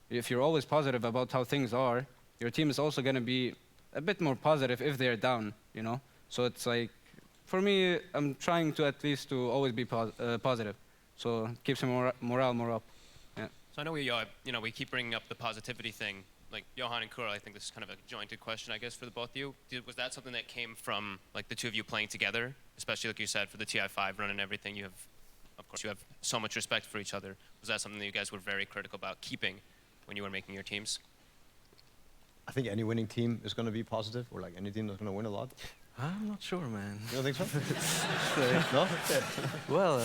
if you're always positive about how things are, your team is also going to be a bit more positive if they're down, you know? So it's like, for me, I'm trying to at least to always be positive. So it keeps your morale more up. Yeah. So I know we keep bringing up the positivity thing. Like Johan and Kura, I think this is kind of a jointed question, I guess, for the both of you. Was that something that came from like the two of you playing together, especially like you said for the TI5 run and everything? You have so much respect for each other. Was that something that you guys were very critical about keeping when you were making your teams? I think any winning team is going to be positive, or like any team that's going to win a lot. I'm not sure, man. You don't think so? No? Well,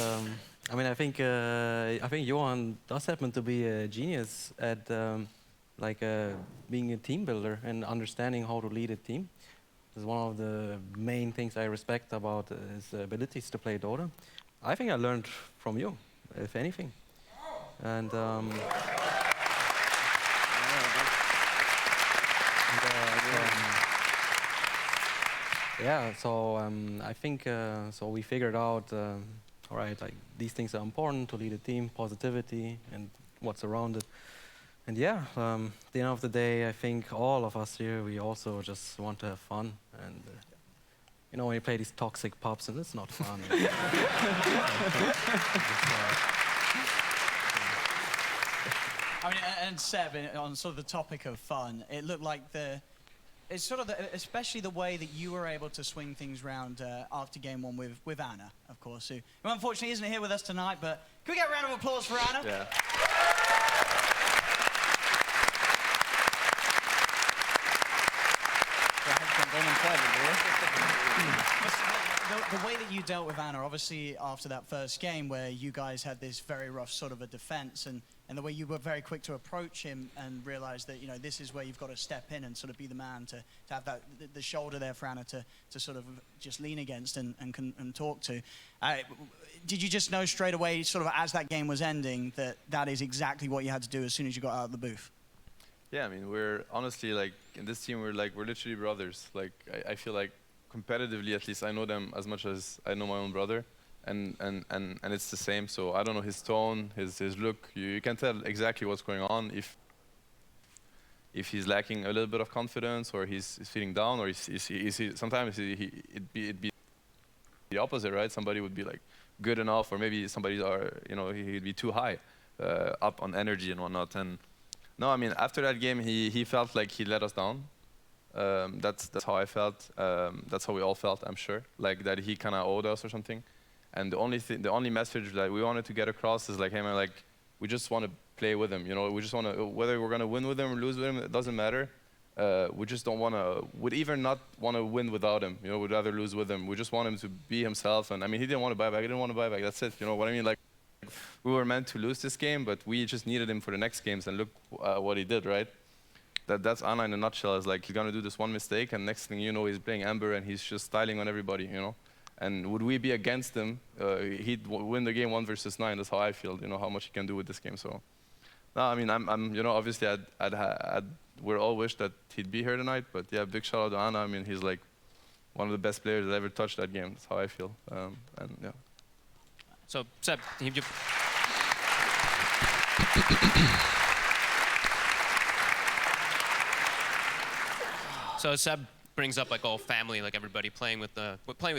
I mean, I think Johan does happen to be a genius at being a team builder and understanding how to lead a team. It's one of the main things I respect about his abilities to play Dota. I think I learned from you, if anything. And I think so we figured out, all right, like these things are important to lead a team, positivity and what's around it. And yeah, at the end of the day, I think all of us here, we also just want to have fun. And you know, when you play these toxic pubs, and it's not fun. I mean, and Seb, on sort of the topic of fun, it looked like it's sort of especially the way that you were able to swing things round after game one with Anna, of course, who unfortunately isn't here with us tonight, but can we get a round of applause for Anna? Yeah. The way that you dealt with Anna, obviously after that first game where you guys had this very rough sort of a defense, and the way you were very quick to approach him and realize that, you know, this is where you've got to step in and sort of be the man to have that the shoulder there for Anna to sort of just lean against and talk to. Did you just know straight away, sort of as that game was ending, that that is exactly what you had to do as soon as you got out of the booth? Yeah, I mean, we're honestly, like, in this team, we're literally brothers. Like, I feel like competitively, at least, I know them as much as I know my own brother, and it's the same. So I don't know his tone, his look. You can tell exactly what's going on if he's lacking a little bit of confidence, or he's feeling down, or sometimes it'd be the opposite, right? Somebody would be like good enough, or maybe somebody he'd be too high up on energy and whatnot. And no, I mean, after that game, he felt like he let us down. That's how I felt. That's how we all felt, I'm sure. Like that he kind of owed us or something. And the only message that we wanted to get across is like, hey man, like, we just want to play with him. You know, we just want to, whether we're gonna win with him or lose with him, it doesn't matter. We just don't want to, would even not want to win without him. You know, we'd rather lose with him. We just want him to be himself. And I mean, he didn't want to buy back. He didn't want to buy back. That's it. You know what I mean? Like, we were meant to lose this game, but we just needed him for the next games. And look what he did, right? That's Anna in a nutshell. Is like, he's gonna do this one mistake, and next thing you know, he's playing Amber, and he's just styling on everybody. You know. And would we be against him? He'd win the game 1 versus 9. That's how I feel. You know how much he can do with this game. So, no, I mean, I'm you know, obviously, we're all wish that he'd be here tonight. But yeah, big shout out to Anna. I mean, he's like one of the best players that ever touched that game. That's how I feel. And yeah. So, Seb, So Seb brings up like all family, like everybody playing with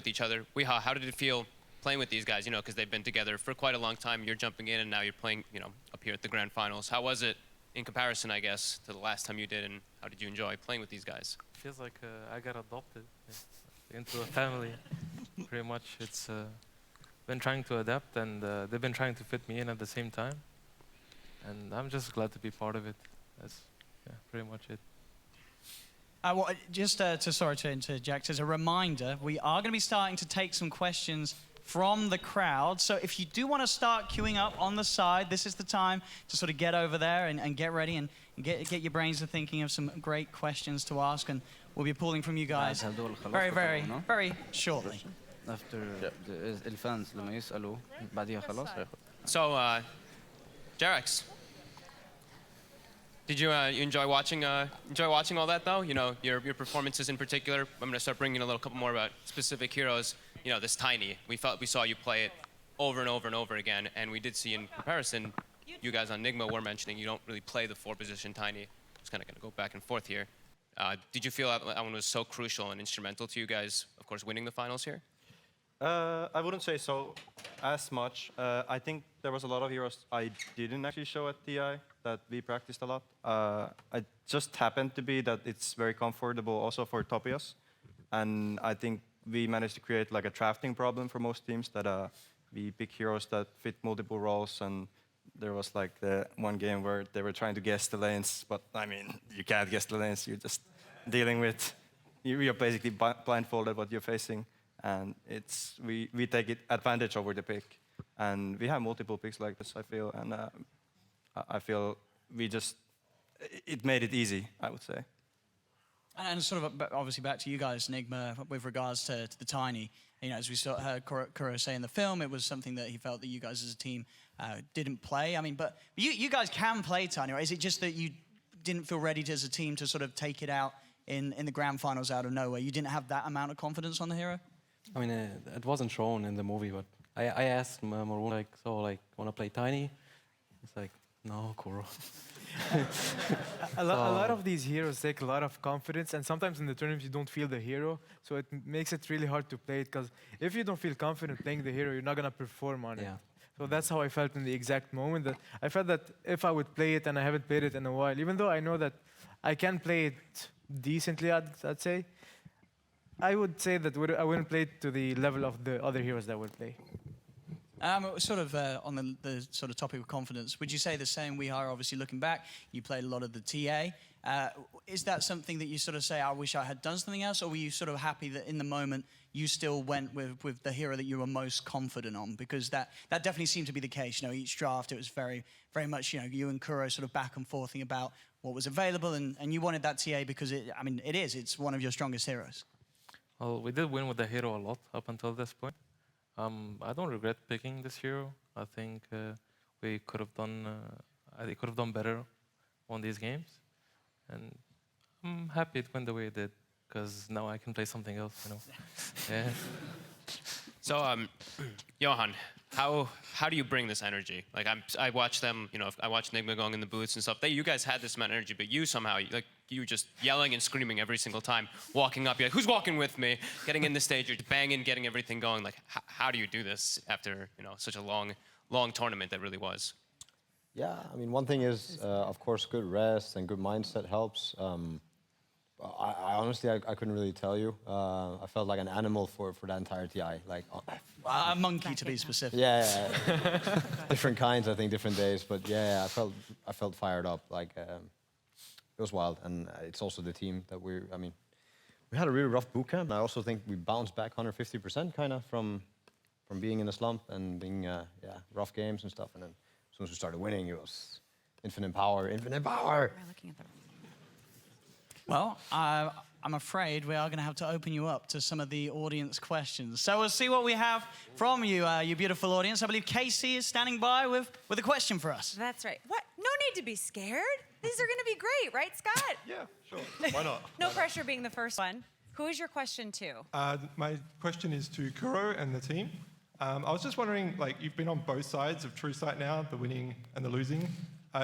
each other. How did it feel playing with these guys? You know, because they've been together for quite a long time. You're jumping in, and now you're playing, you know, up here at the grand finals. How was it in comparison, I guess, to the last time you did, and how did you enjoy playing with these guys? Feels like I got adopted into a family. Pretty much, it's been trying to adapt, and they've been trying to fit me in at the same time. And I'm just glad to be part of it. That's pretty much it. Well, just sorry to interject, as a reminder, we are going to be starting to take some questions from the crowd. So if you do want to start queuing up on the side, this is the time to sort of get over there and get ready and get your brains to thinking of some great questions to ask. And we'll be pulling from you guys very, very, very shortly. After the fans لما يسألوا بعديها خلاص. So, Jarex, did you enjoy watching all that though? You know, your performances in particular. I'm gonna start bringing in a couple more about specific heroes. You know, this Tiny. We saw you play it over and over and over again, and we did see in comparison, you guys on Nigma were mentioning you don't really play the 4-position Tiny. Just kind of gonna go back and forth here. Did you feel that one was so crucial and instrumental to you guys, of course, winning the finals here? I wouldn't say so as much. I think there was a lot of heroes I didn't actually show at TI that we practiced a lot. It just happened to be that it's very comfortable also for Topios. And I think we managed to create like a drafting problem for most teams, that we pick heroes that fit multiple roles. And there was like the one game where they were trying to guess the lanes, but I mean, you can't guess the lanes. You're just dealing with, you're basically blindfolded what you're facing. And we take it advantage over the pick. And we have multiple picks like this, I feel. And I feel it made it easy, I would say. And sort of obviously back to you guys, Nigma, with regards to the Tiny. You know, as we heard Kuro say in the film, it was something that he felt that you guys as a team didn't play. I mean, but you guys can play Tiny, right? Is it just that you didn't feel ready as a team to sort of take it out in the grand finals out of nowhere? You didn't have that amount of confidence on the hero? I mean, it wasn't shown in the movie, but I asked Maroon, like, so, like, want to play Tiny? It's like, no, Kuro. A lot of these heroes take a lot of confidence, and sometimes in the tournaments you don't feel the hero, so it makes it really hard to play it, because if you don't feel confident playing the hero, you're not going to perform on it. So that's how I felt in the exact moment. That I felt that if I would play it, and I haven't played it in a while, even though I know that I can play it decently, I'd say, I would say that I wouldn't play it to the level of the other heroes that would play. Sort of on the sort of topic of confidence, would you say the same? We are obviously looking back. You played a lot of the TA. Is that something that you sort of say, I wish I had done something else, or were you sort of happy that in the moment you still went with the hero that you were most confident on? Because that definitely seemed to be the case. You know, each draft it was very much, you know, you and Kuro sort of back and forthing about what was available, and you wanted that TA because it's one of your strongest heroes. Well, we did win with the hero a lot up until this point. I don't regret picking this hero. I think we could have done. I could have done better on these games, and I'm happy it went the way it did because now I can play something else. You know. Yeah. So, Johan, how do you bring this energy? Like I watch them. You know, I watch Nigma going in the booths and stuff. You guys had this amount of energy, but you somehow you were just yelling and screaming every single time, walking up. You're like, who's walking with me? Getting in the stage, you're banging, getting everything going. Like, how do you do this after such a long tournament that really was? Yeah, I mean, one thing is, of course, good rest and good mindset helps. I honestly, I couldn't really tell you. I felt like an animal for that entire TI. Like a monkey, to be specific. Yeah. Different kinds, I think, different days. But yeah, I felt fired up. Like it was wild, and it's also the team that we had a really rough boot camp. I also think we bounced back 150% kind of from being in a slump and being rough games and stuff. And then as soon as we started winning, it was infinite power. Well, I'm afraid we are going to have to open you up to some of the audience questions. So we'll see what we have from you, you beautiful audience. I believe Casey is standing by with a question for us. That's right. What? No need to be scared. These are going to be great, right, Scott? Yeah, sure. Why not? No pressure being the first one. Who is your question to? My question is to Kuro and the team. I was just wondering, like, you've been on both sides of True Sight now, the winning and the losing.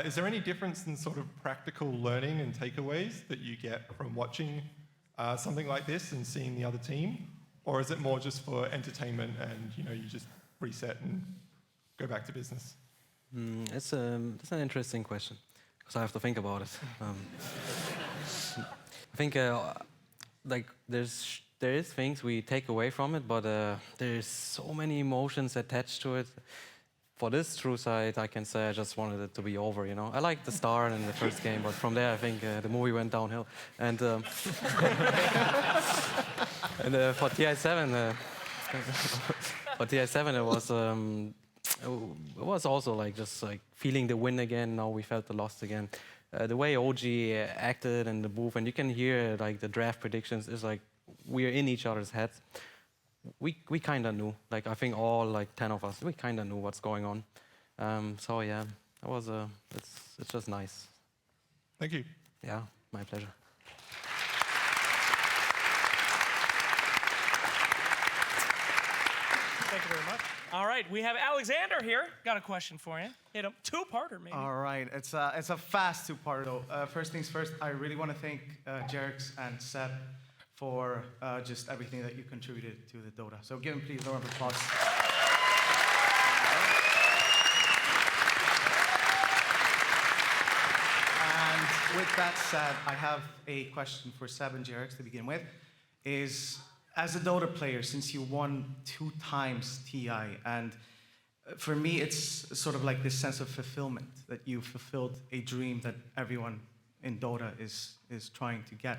Is there any difference in sort of practical learning and takeaways that you get from watching something like this and seeing the other team? Or is it more just for entertainment and, you just reset and go back to business? That's an interesting question, because I have to think about it. I think there is things we take away from it, but there's so many emotions attached to it. For this True Sight, I can say I just wanted it to be over, I liked the start in the first game, but from there I think the movie went downhill. And, and for TI7, it was also like just like feeling the win again. Now we felt the loss again. The way OG acted and the move, and you can hear like the draft predictions is like we're in each other's heads. We kind of knew, like I think all like 10 of us, we kind of knew what's going on. So yeah, that was it's just nice. Thank you. Yeah, my pleasure. Thank you very much. All right, we have Alexander here. Got a question for you. Hit him. Two-parter, maybe. All right, it's a fast two-parter though. First things first, I really want to thank Jerix and Seb for just everything that you contributed to the Dota. So give them please a round of applause. And with that said, I have a question for Seb and Jerix to begin with. Is, as a Dota player, since you won 2 times TI, and for me it's sort of like this sense of fulfillment, that you fulfilled a dream that everyone in Dota is trying to get.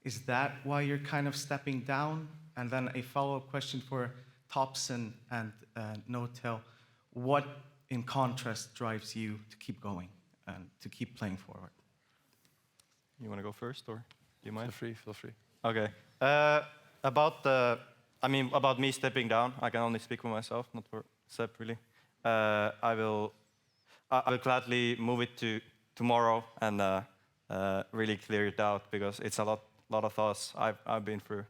Is that why you're kind of stepping down? And then a follow-up question for Topson and No-Tail. What, in contrast, drives you to keep going and to keep playing forward? You want to go first, or do you mind? Feel free. Okay. About me stepping down, I can only speak for myself, not for Seb, really. I will gladly move it to tomorrow and really clear it out, because it's a lot of thoughts I've been through,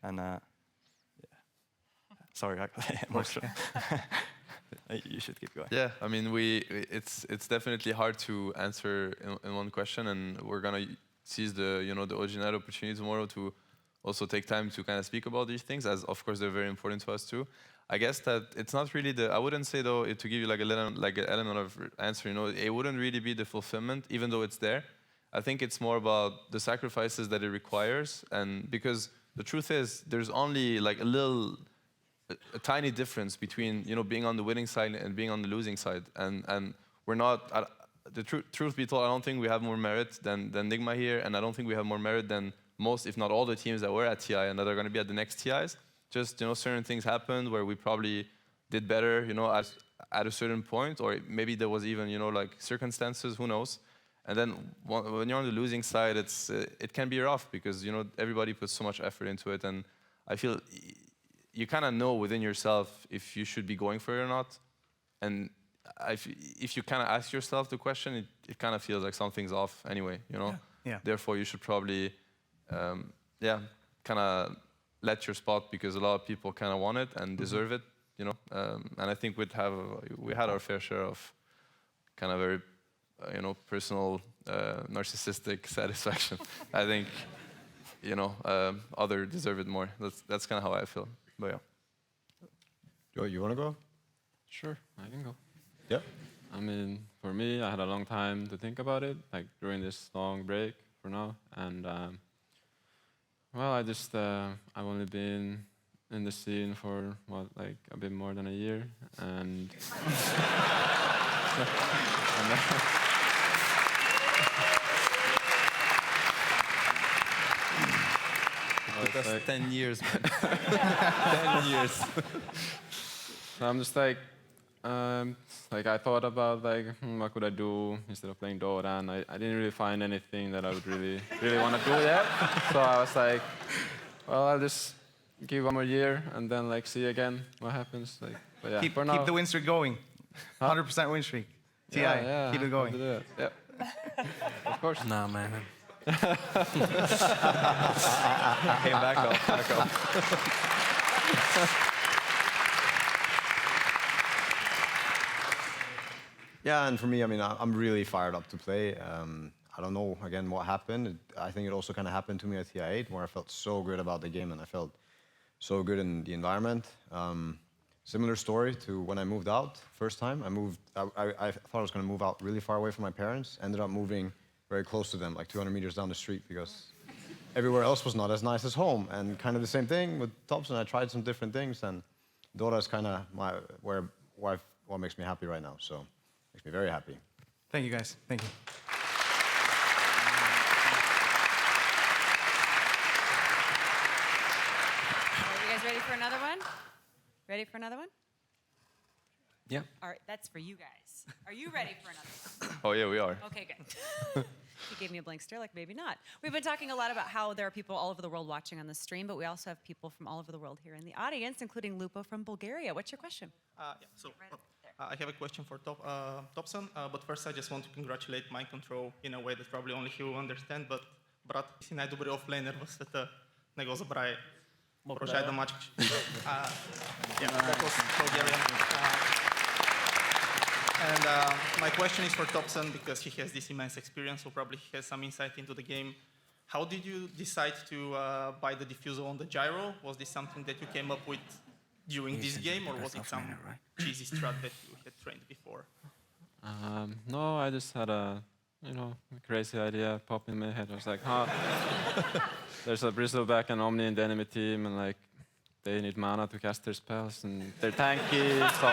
and yeah. Sorry, I got emotional. You should keep going. Yeah, I mean, it's definitely hard to answer in one question, and we're gonna seize the the original opportunity tomorrow to also take time to kind of speak about these things, as of course they're very important to us too. I guess that it's not really I wouldn't say though, to give you like an element of answer, it wouldn't really be the fulfillment, even though it's there. I think it's more about the sacrifices that it requires, and because the truth is, there's only like a little a tiny difference between being on the winning side and being on the losing side, and we're not. The truth be told, I don't think we have more merit than Nigma here, and I don't think we have more merit than most, if not all, the teams that were at TI and that are going to be at the next TIs. Just certain things happened where we probably did better, at a certain point, or maybe there was even like circumstances, who knows. And then when you're on the losing side, it can be rough because everybody puts so much effort into it, and I feel you kind of know within yourself if you should be going for it or not. And if you kind of ask yourself the question, it kind of feels like something's off anyway, Yeah. Therefore, you should probably, kind of let your spot because a lot of people kind of want it and deserve it, And I think we had our fair share of kind of very, personal, narcissistic satisfaction. I think, others deserve it more. That's kind of how I feel. But yeah. Joe, you want to go? Sure, I can go. Yeah. I mean, for me, I had a long time to think about it, like during this long break for now. And, well, I've only been in the scene for, like a bit more than a year. And, It took us 10 years, man. 10 years. So I'm just like I thought about what could I do instead of playing Dota, and I didn't really find anything that I would really want to do yet. So I was like, well, I'll just give 1 more year and then see again what happens. But yeah, Keep for now, the win streak going. 100% win streak. TI, yeah, keep it going. Yeah, of course. Nah, man. Hey, back up. Yeah, and for me, I mean, I'm really fired up to play. I don't know, again, what happened. I think it also kind of happened to me at TI8, where I felt so good about the game and I felt so good in the environment. Similar story to when I moved out first time. I thought I was going to move out really far away from my parents. Ended up moving very close to them, like 200 meters down the street, because everywhere else was not as nice as home. And kind of the same thing with Thompson. I tried some different things, and Dota is kind of what makes me happy right now. So. Makes me very happy. Thank you, guys. Thank you. Are you guys ready for another one? Ready for another one? Yeah. All right, that's for you guys. Are you ready for another one? Oh, yeah, we are. Okay, good. You gave me a blank stare, like maybe not. We've been talking a lot about how there are people all over the world watching on the stream, but we also have people from all over the world here in the audience, including Lupo from Bulgaria. What's your question? I have a question for Thompson, but first I just want to congratulate Mind Control in a way that probably only he will understand, but брат си най-добрият офлейнер в света, не го забравяй. Продължай да мачкаш. Yeah, that was Bulgarian. And my question is for Thompson, because he has this immense experience, so probably he has some insight into the game. How did you decide to buy the diffusal on the gyro? Was this something that you came up with during this game, or was it some cheesy strat that you had trained before? No, I just had a crazy idea pop in my head. I was like, there's a Bristleback and Omni in the enemy team, and they need mana to cast their spells, and they're tanky, so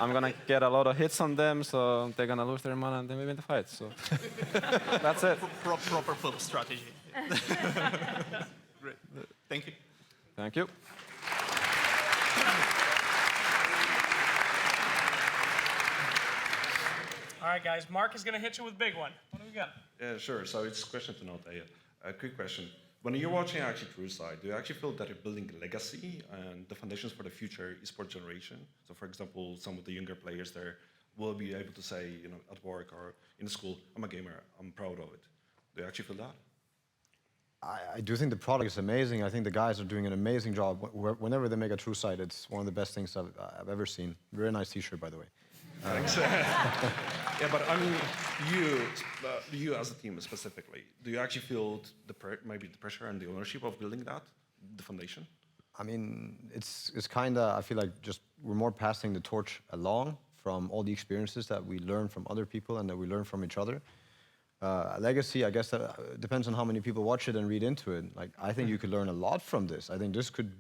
I'm gonna get a lot of hits on them, so they're gonna lose their mana and then we win the fight. So that's it. Proper flip strategy. Great. Thank you. Thank you. All right, guys. Mark is going to hit you with a big one. What do we got? Yeah, sure. So it's a question to note. A quick question. When you're watching actually TrueSide, do you actually feel that you're building a legacy and the foundations for the future esports generation? So, for example, some of the younger players there will be able to say, at work or in school, I'm a gamer, I'm proud of it. Do you actually feel that? I do think the product is amazing. I think the guys are doing an amazing job. Whenever they make a TrueSide, it's one of the best things I've ever seen. Very nice T-shirt, by the way. Thanks. Yeah, but I mean, you as a team specifically, do you actually feel maybe the pressure and the ownership of building that, the foundation? I mean, it's kind of, I feel like just we're more passing the torch along from all the experiences that we learn from other people and that we learn from each other. Legacy, I guess that depends on how many people watch it and read into it. Like, I think you could learn a lot from this. I think this could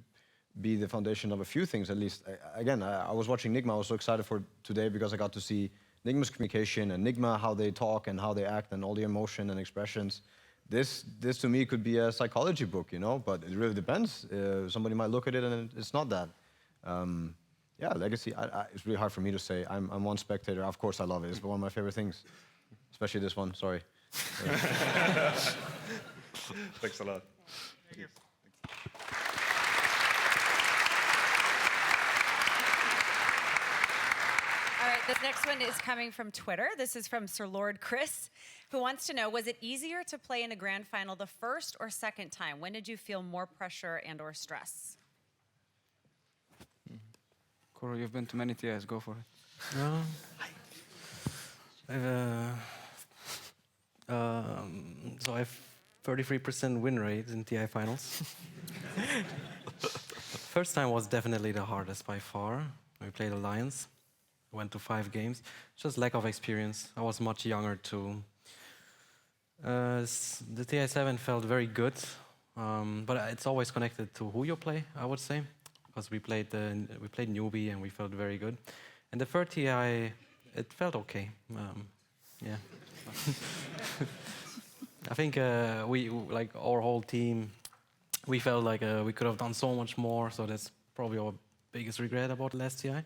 be the foundation of a few things at least. Again, I was watching Nigma. I was so excited for today because I got to see Nigma's communication and Nigma, how they talk and how they act and all the emotion and expressions. This to me could be a psychology book, you know, but it really depends. Somebody might look at it and it's not that. Yeah, Legacy, it's really hard for me to say. I'm one spectator. Of course I love it. It's one of my favorite things, especially this one, sorry. Thanks a lot. Thank you. All right, this next one is coming from Twitter. This is from Sir Lord Chris, who wants to know, was it easier to play in a grand final the first or second time? When did you feel more pressure and or stress? Koro, you've been to many TIs, go for it. So I have 33% win rate in TI finals. First time was definitely the hardest by far. We played Alliance, went to 5 games. Just lack of experience. I was much younger too. The TI7 felt very good, but it's always connected to who you play, I would say, because we played newbie and we felt very good. And the third TI, it felt okay. Yeah. I think we, like our whole team, we felt like we could have done so much more. So that's probably our biggest regret about last TI.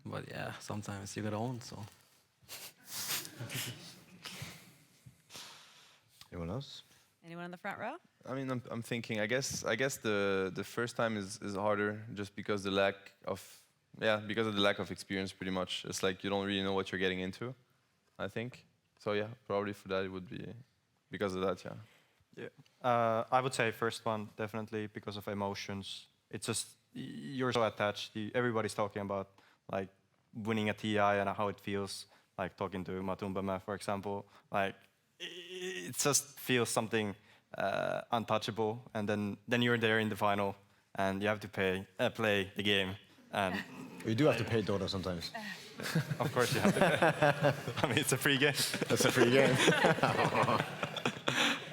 But yeah, sometimes you get owned. So. Anyone else? Anyone in the front row? I mean, I'm thinking. I guess the first time is harder just because the lack of because of the lack of experience. Pretty much, it's like you don't really know what you're getting into. I think. So yeah, probably for that it would be because of that. Yeah. Yeah. I would say first one definitely because of emotions. It's just you're so attached. Everybody's talking about like winning a TI and how it feels. Like talking to Matumbama, for example. Like it just feels something untouchable, and then you're there in the final, and you have to play the game. And you do have to pay Dota sometimes. Of course you have to pay. I mean, it's a free game. It's a free game.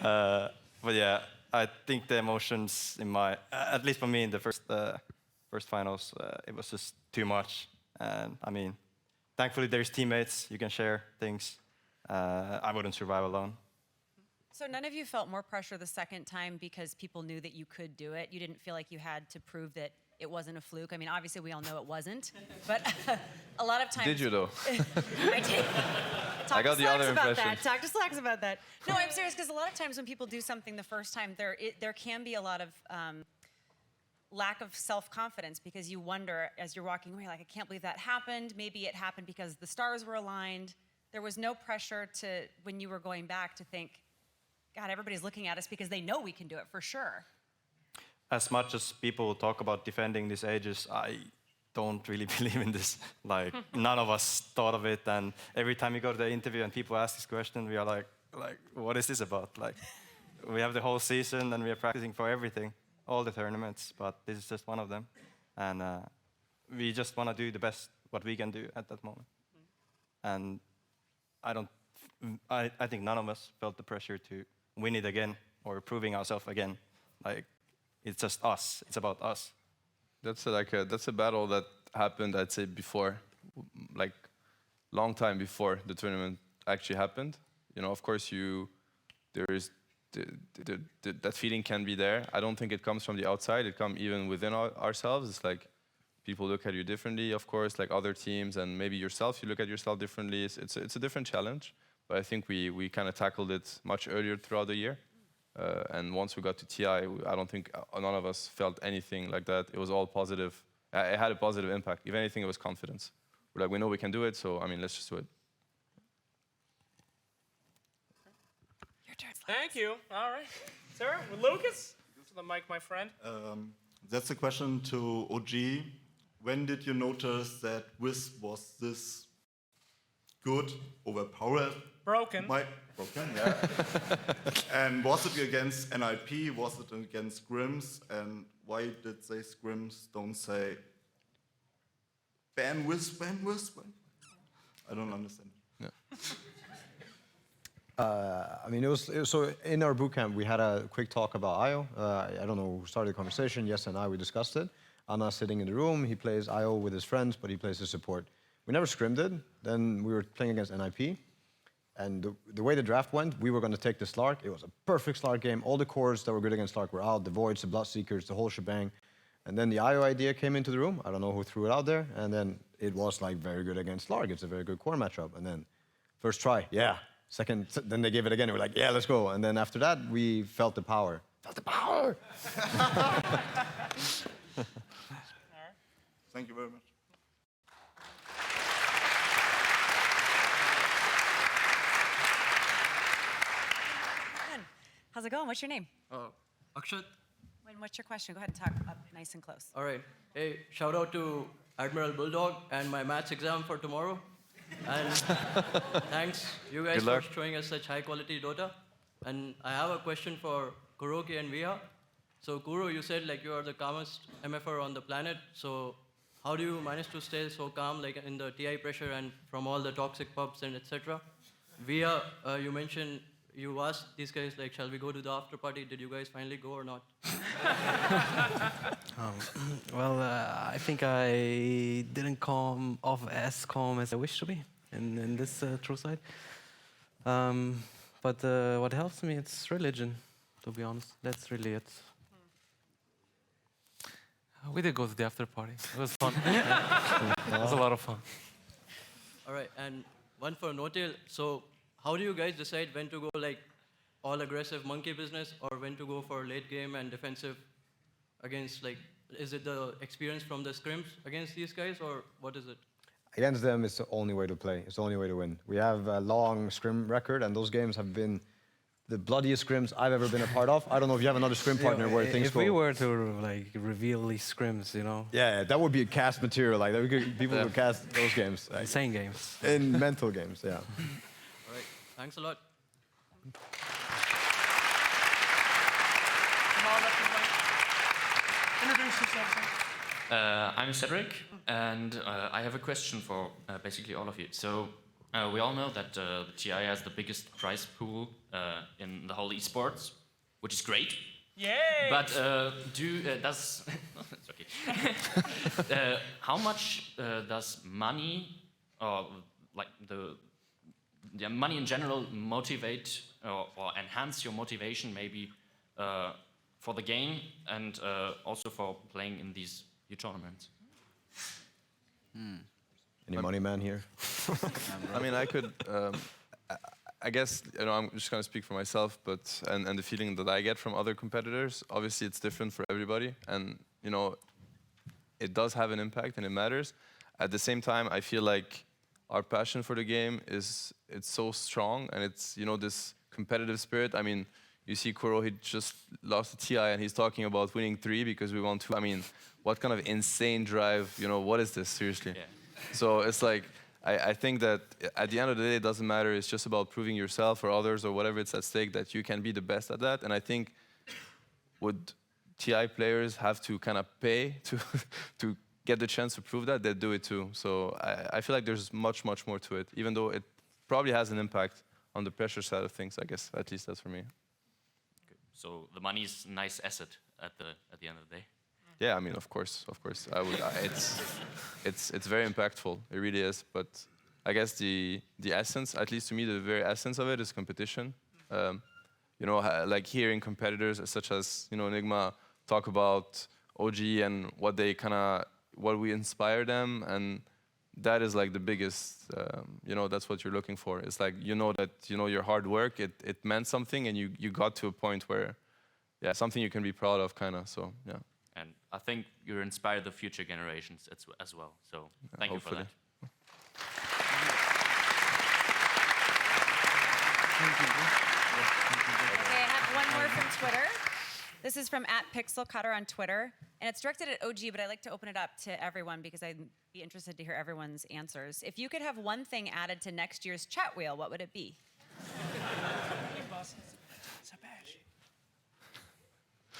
But yeah, I think the emotions in at least for me in the first finals, it was just too much. And I mean, thankfully there's teammates, you can share things. I wouldn't survive alone. So none of you felt more pressure the second time because people knew that you could do it? You didn't feel like you had to prove that it wasn't a fluke? I mean, obviously we all know it wasn't, but a lot of times... Did you though? I did. I got the other impression. Talk to Slacks about that. No, I'm serious, because a lot of times when people do something the first time, there can be a lot of lack of self-confidence, because you wonder as you're walking away, like, I can't believe that happened. Maybe it happened because the stars were aligned. There was no pressure to, when you were going back, to think, God, everybody's looking at us because they know we can do it for sure. As much as people talk about defending these ages, I don't really believe in this. Like, none of us thought of it, and every time you go to the interview and people ask this question, we are like, what is this about? Like, we have the whole season and we are practicing for everything, all the tournaments, but this is just one of them. And we just want to do the best what we can do at that moment. And I think none of us felt the pressure to win it again or proving ourselves again. Like, it's just us. It's about us. That's a battle that happened, I'd say, before, like, long time before the tournament actually happened. You know, of course, there is that feeling can be there. I don't think it comes from the outside. It comes even within ourselves. It's like people look at you differently, of course, like other teams, and maybe yourself. You look at yourself differently. It's a different challenge. But I think we kind of tackled it much earlier throughout the year. And once we got to TI, I don't think none of us felt anything like that. It was all positive. It had a positive impact. If anything, it was confidence. We're like, we know we can do it, so I mean, let's just do it. Your turn. Thank you. All right. Sarah, with Lucas? To the mic, my friend. That's a question to OG. When did you notice that Wisp was this good, overpowered? Broken. Broken, yeah. And was it against NIP? Was it against Scrims? And why did they Scrims don't say ban Wisp, ban Wisp? I don't understand. Yeah. I mean, it was so in our bootcamp, we had a quick talk about IO. I don't know who started the conversation. Yes and I, we discussed it. Anna's sitting in the room. He plays IO with his friends, but he plays the support. We never scrimmed it. Then we were playing against NIP. And the way the draft went, we were going to take the Slark. It was a perfect Slark game. All the cores that were good against Slark were out. The Voids, the Bloodseekers, the whole shebang. And then the IO idea came into the room. I don't know who threw it out there. And then it was like very good against Slark. It's a very good core matchup. And then first try, yeah. Second, then they gave it again. We're like, yeah, let's go. And then after that, we felt the power. Felt the power! Thank you very much. How's it going? What's your name? Akshat. What's your question? Go ahead and talk up nice and close. All right. Hey, shout out to Admiral Bulldog and my maths exam for tomorrow. And thanks, you guys, for showing us such high quality Dota. And I have a question for Kuroki and Via. So Kuro, you said like you are the calmest MFR on the planet. So how do you manage to stay so calm like in the TI pressure and from all the toxic pubs and etc.? Via, you mentioned you asked these guys like, shall we go to the after party? Did you guys finally go or not? Well, I think I didn't come off as calm as I wished to be in this true side. But what helps me, it's religion, to be honest. That's really it. We did go to the after party. It was fun. It was a lot of fun. All right, and one for Notil. So how do you guys decide when to go like all aggressive monkey business or when to go for late game and defensive against like, is it the experience from the scrims against these guys or what is it? Against them, it's the only way to play. It's the only way to win. We have a long scrim record, and those games have been the bloodiest scrims I've ever been a part of. I don't know if you have another scrim partner where things go. If we were to like reveal these scrims, you know. Yeah, that would be cast material. Like people would cast those games. Like, insane games. In mental games, yeah. All right, thanks a lot. Introduce yourself. I'm Cedric, and I have a question for basically all of you. So we all know that the TI has the biggest prize pool in the whole esports, which is great. Yay! But does it's okay. How much does money or like the money in general motivate or enhance your motivation maybe for the game and also for playing in these huge tournaments? Any money man here? I mean, I could. I guess I'm just gonna speak for myself, but and the feeling that I get from other competitors. Obviously, it's different for everybody, and it does have an impact and it matters. At the same time, I feel like our passion for the game it's so strong, and it's this competitive spirit. I mean, you see Kuro, he just lost the TI, and he's talking about winning 3 because we want 2. I mean, what kind of insane drive? What is this seriously? Yeah. So it's like. I think that at the end of the day, it doesn't matter. It's just about proving yourself or others or whatever it's at stake that you can be the best at that. And I think would TI players have to kind of pay to get the chance to prove that, they'd do it too. So I feel like there's much, much more to it, even though it probably has an impact on the pressure side of things, I guess. At least that's for me. Okay. So the money is a nice asset at the end of the day? Yeah, I mean, of course. I would. It's very impactful. It really is. But I guess the essence, at least to me, the very essence of it is competition. Like hearing competitors such as Nigma talk about OG and what we inspire them, and that is like the biggest. That's what you're looking for. It's like that your hard work it meant something, and you got to a point where, yeah, something you can be proud of, kind of. So yeah. And I think you inspire the future generations as well. So thank you for that. Okay, I have one more from Twitter. This is from @PixelCutter on Twitter. And it's directed at OG, but I like to open it up to everyone because I'd be interested to hear everyone's answers. If you could have one thing added to next year's chat wheel, what would it be?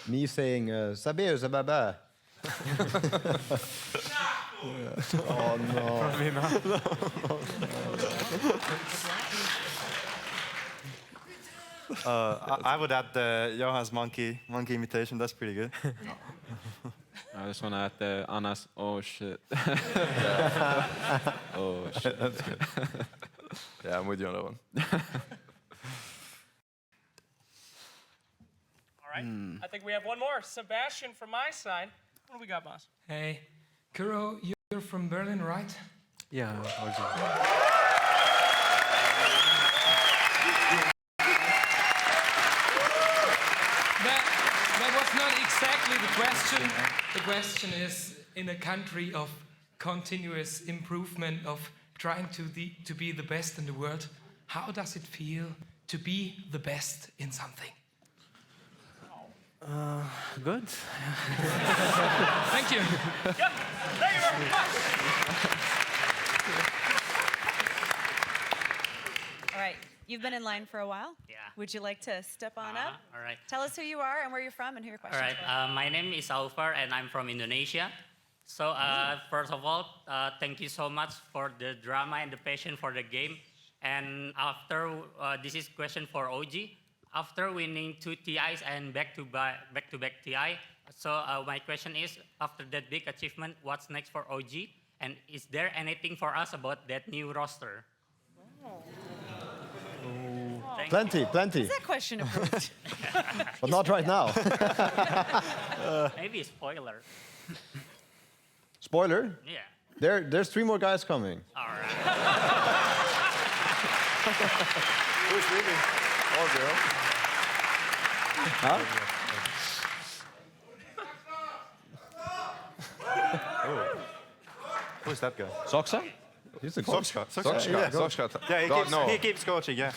Me saying, Sabir, Zababa. Oh, no. Probably not. I would add the Johan's monkey imitation. That's pretty good. I just want to add the Anna's, oh shit. Oh shit. That's good. Yeah, I'm with you on that one. All right. I think we have one more. Sebastian from my side. What do we got, boss? Hey, Kuro, you're from Berlin, right? Yeah, That was not exactly the question. The question is, in a country of continuous improvement, of trying to be the best in the world, how does it feel to be the best in something? Good. Thank you. Yep. Thank you very much. All right, you've been in line for a while. Yeah. Would you like to step on up? All right. Tell us who you are and where you're from and who your All questions right. My name is Alvar, and I'm from Indonesia. So first of all, thank you so much for the drama and the passion for the game. And after this is question for OG. After winning 2 TIs and back-to-back TI, so my question is, after that big achievement, what's next for OG? And is there anything for us about that new roster? Plenty. Is that question approved? But not right now. Maybe a spoiler. Spoiler? Yeah. There's 3 more guys coming. All right. Who's leaving? Oh, girl. Huh? Oh. Who's that guy? Soxa? He's the coach. Soxka. Yeah, he keeps coaching, yeah.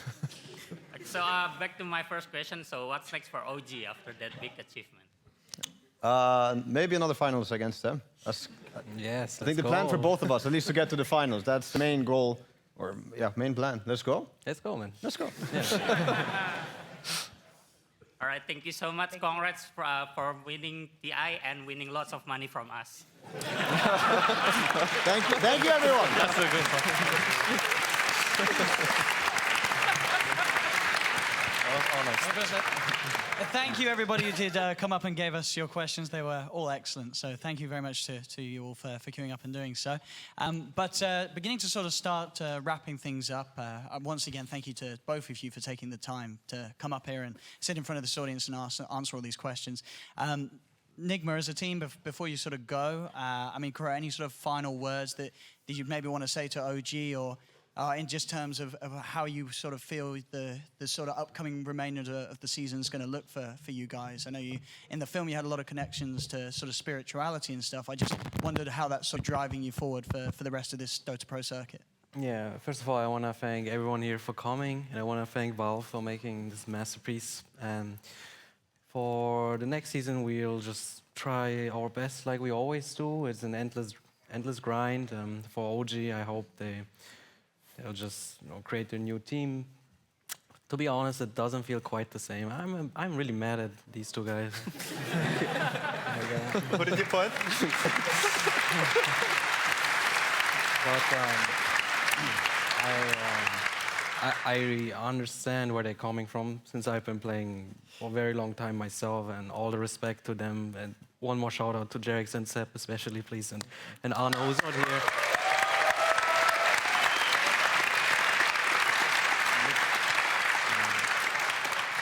So back to my first question. So what's next for OG after that big achievement? Maybe another finals against them. Yes, I think the plan for both of us, at least to get to the finals, that's the main goal, or main plan. Let's go. Let's go, man. Let's go. All right, thank you so much. Congrats for winning TI and winning lots of money from us. Thank you, everyone. That's a good one. Thank you, everybody who did come up and gave us your questions. They were all excellent. So thank you very much to you all for queuing up and doing so. But beginning to sort of start wrapping things up, once again, thank you to both of you for taking the time to come up here and sit in front of this audience and answer all these questions. Nigma, as a team, before you sort of go, I mean, Kuro, any sort of final words that you'd maybe want to say to OG, or in just terms of how you sort of feel the sort of upcoming remainder of the season is going to look for you guys? I know you, in the film, you had a lot of connections to sort of spirituality and stuff. I just wondered how that's sort of driving you forward for the rest of this Dota Pro circuit. Yeah, first of all, I want to thank everyone here for coming, and I want to thank Valve for making this masterpiece. And for the next season, we'll just try our best like we always do. It's an endless grind. For OG, I hope they'll just create a new team. To be honest, it doesn't feel quite the same. I'm really mad at these 2 guys. What did you put? But I understand where they're coming from, since I've been playing for a very long time myself, and all the respect to them. And one more shout out to Jerix and Seb especially, please, and Arno, who's not here.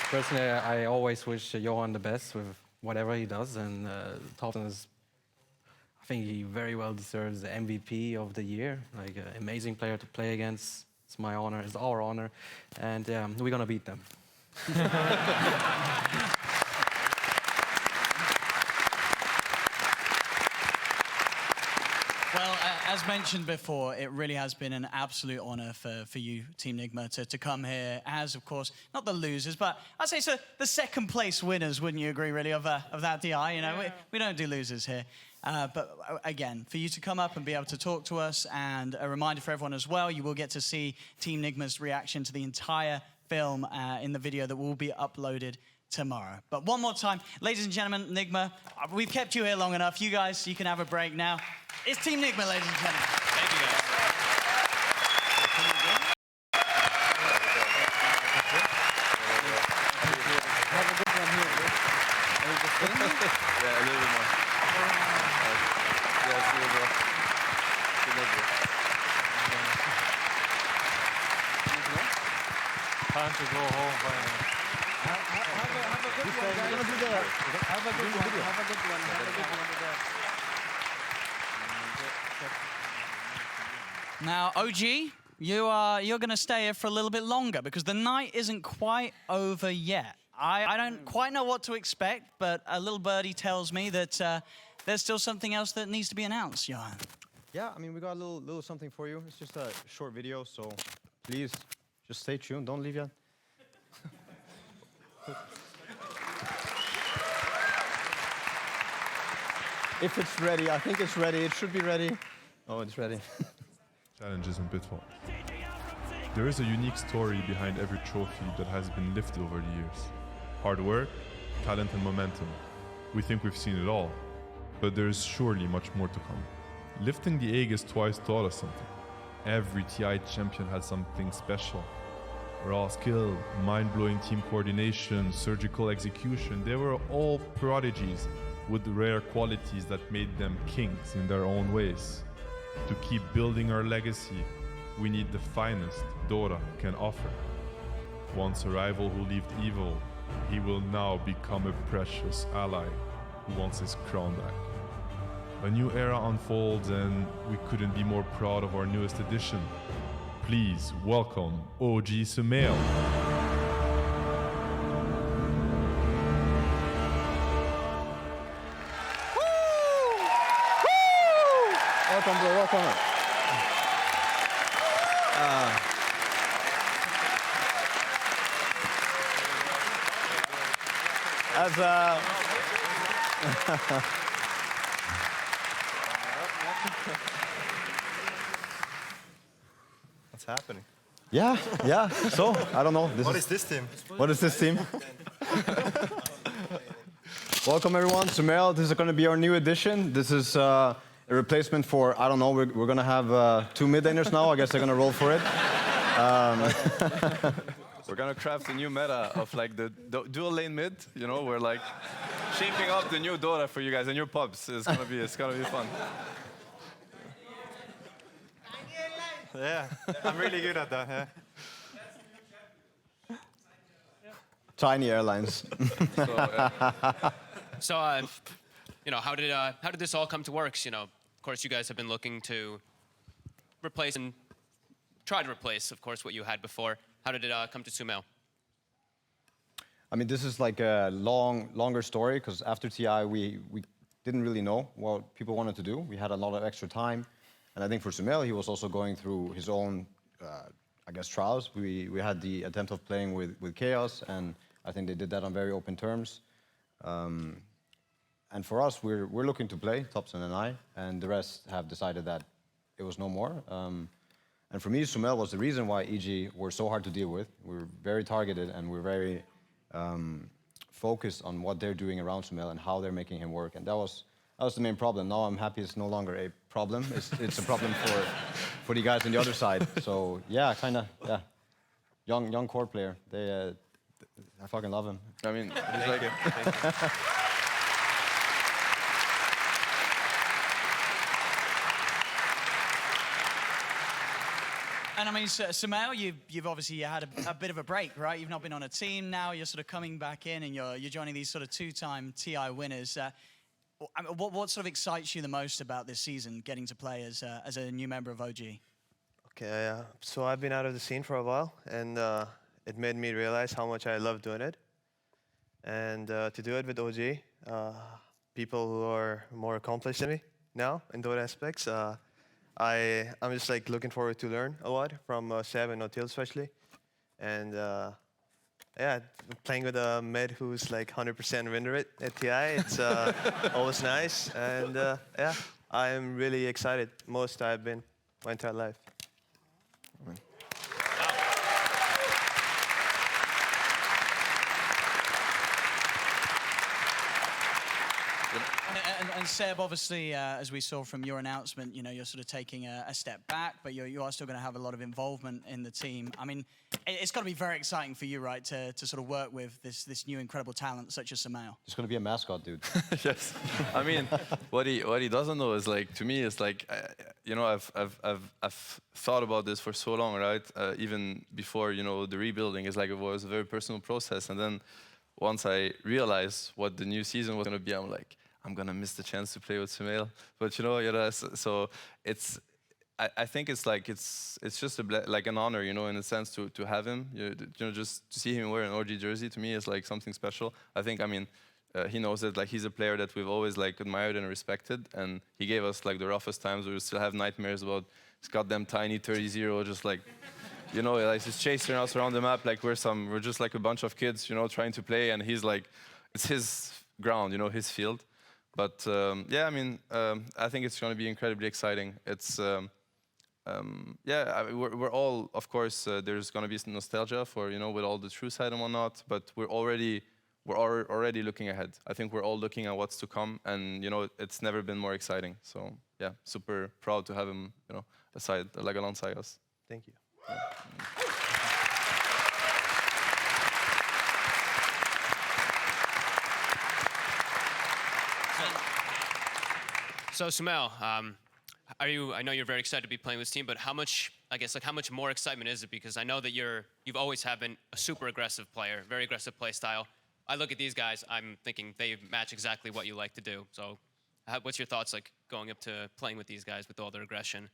Personally, I always wish Johan the best with whatever he does, and Thompson is, I think he very well deserves the MVP of the year. Like, an amazing player to play against. It's my honor, it's our honor, and we're gonna beat them. Well, as mentioned before, it really has been an absolute honor for you, Team Nigma, to come here as, of course, not the losers, but I'd say so the second place winners, wouldn't you agree, really, of that DI? You know, we don't do losers here. But again, for you to come up and be able to talk to us, and a reminder for everyone as well, you will get to see Team Nigma's reaction to the entire film in the video that will be uploaded tomorrow. But one more time, ladies and gentlemen, Nigma, we've kept you here long enough. You guys, you can have a break now. It's Team Nigma, ladies and gentlemen. Thank you, guys. a little bit more. Yeah, see you, bro. Good luck, bro. Time to go home finally. Have a good one, guys. Have a good one. Have a good one. Have a good one. Now, OG, you're going to stay here for a little bit longer because the night isn't quite over yet. I don't quite know what to expect, but a little birdie tells me that there's still something else that needs to be announced, Johan. Yeah, I mean, we got a little something for you. It's just a short video, so please just stay tuned. Don't leave yet. If it's ready, I think it's ready. It should be ready. Oh, it's ready. Challenges and pitfalls. There is a unique story behind every trophy that has been lifted over the years. Hard work, talent and momentum. We think we've seen it all, but there is surely much more to come. Lifting the Aegis twice taught us something. Every TI champion had something special. Raw skill, mind-blowing team coordination, surgical execution, they were all prodigies with rare qualities that made them kings in their own ways. To keep building our legacy, we need the finest Dota can offer. Once a rival who lived evil, he will now become a precious ally who wants his crown back. A new era unfolds and we couldn't be more proud of our newest addition. Please welcome OG Sumail. Welcome, bro. Welcome. What's happening? Yeah. So, I don't know. What is this team? What is this team? Welcome, everyone. Sumail, this is going to be our new addition. This is a replacement for, I don't know, we're going to have 2 mid-laners now. I guess they're going to roll for it. We're gonna craft a new meta of like the dual lane mid. You know, we're like shaping up the new Dota for you guys and your pubs. It's gonna be fun. Yeah, I'm really good at that. Yeah. Tiny airlines. So, you know, how did this all come to work? You know, of course, you guys have been looking to replace and try to replace, of course, what you had before. How did it come to Sumail? I mean, this is like a longer story because after TI, we didn't really know what people wanted to do. We had a lot of extra time. And I think for Sumail, he was also going through his own, I guess, trials. We had the attempt of playing with Chaos, and I think they did that on very open terms. And for us, we're looking to play, Topson and I, and the rest have decided that it was no more. And for me, Sumail was the reason why EG were so hard to deal with. We were very targeted and we're very focused on what they're doing around Sumail and how they're making him work. And that was the main problem. Now I'm happy it's no longer a problem. It's a problem for the guys on the other side. So yeah, kind of, yeah. Young core player. I fucking love him. I mean, he's like Thank you. And I mean, Sumail, you've obviously had a bit of a break, right? You've not been on a team now. You're sort of coming back in, and you're joining these sort of 2-time TI winners. I mean, what sort of excites you the most about this season, getting to play as a new member of OG? Okay, so I've been out of the scene for a while, and it made me realize how much I love doing it. And to do it with OG, people who are more accomplished than me now in Dota aspects, I'm just like looking forward to learn a lot from Seb and Otil especially. And yeah, playing with a mid who's like 100% win rate at TI, it's always nice. And yeah, I'm really excited. Most I've been my entire life. And Seb, obviously, as we saw from your announcement, you know, you're sort of taking a step back, but you are still going to have a lot of involvement in the team. I mean, it's got to be very exciting for you, right, to sort of work with this new incredible talent such as Samel. He's going to be a mascot, dude. Yes. I mean, what he doesn't know is, like, to me, it's like, you know, I've thought about this for so long, right? Even before, you know, the rebuilding, it's like it was a very personal process. And then once I realized what the new season was going to be, I'm like, I'm going to miss the chance to play with Samel. But, you know, so it's, I think it's like, it's just like an honor, you know, in a sense to have him. You know, just to see him wear an OG jersey, to me, is like something special. I think, I mean, he knows that, like, he's a player that we've always, like, admired and respected. And he gave us, like, the roughest times. We still have nightmares about this goddamn tiny 30-0, just like, you know, like, he's chasing us around the map like we're just like a bunch of kids, you know, trying to play. And he's like, it's his ground, you know, his field. But yeah, I mean, I think it's going to be incredibly exciting. It's, yeah, we're all, of course, there's going to be some nostalgia for, you know, with all the true side and whatnot. But we're already looking ahead. I think we're all looking at what's to come, and, you know, it's never been more exciting. So yeah, super proud to have him, you know, alongside us. Thank you. So Samel, I know you're very excited to be playing with this team, but how much, I guess, like, how much more excitement is it? Because I know that you've always have been a super aggressive player, very aggressive play style. I look at these guys, I'm thinking they match exactly what you like to do. So what's your thoughts, like, going up to playing with these guys with all their aggression?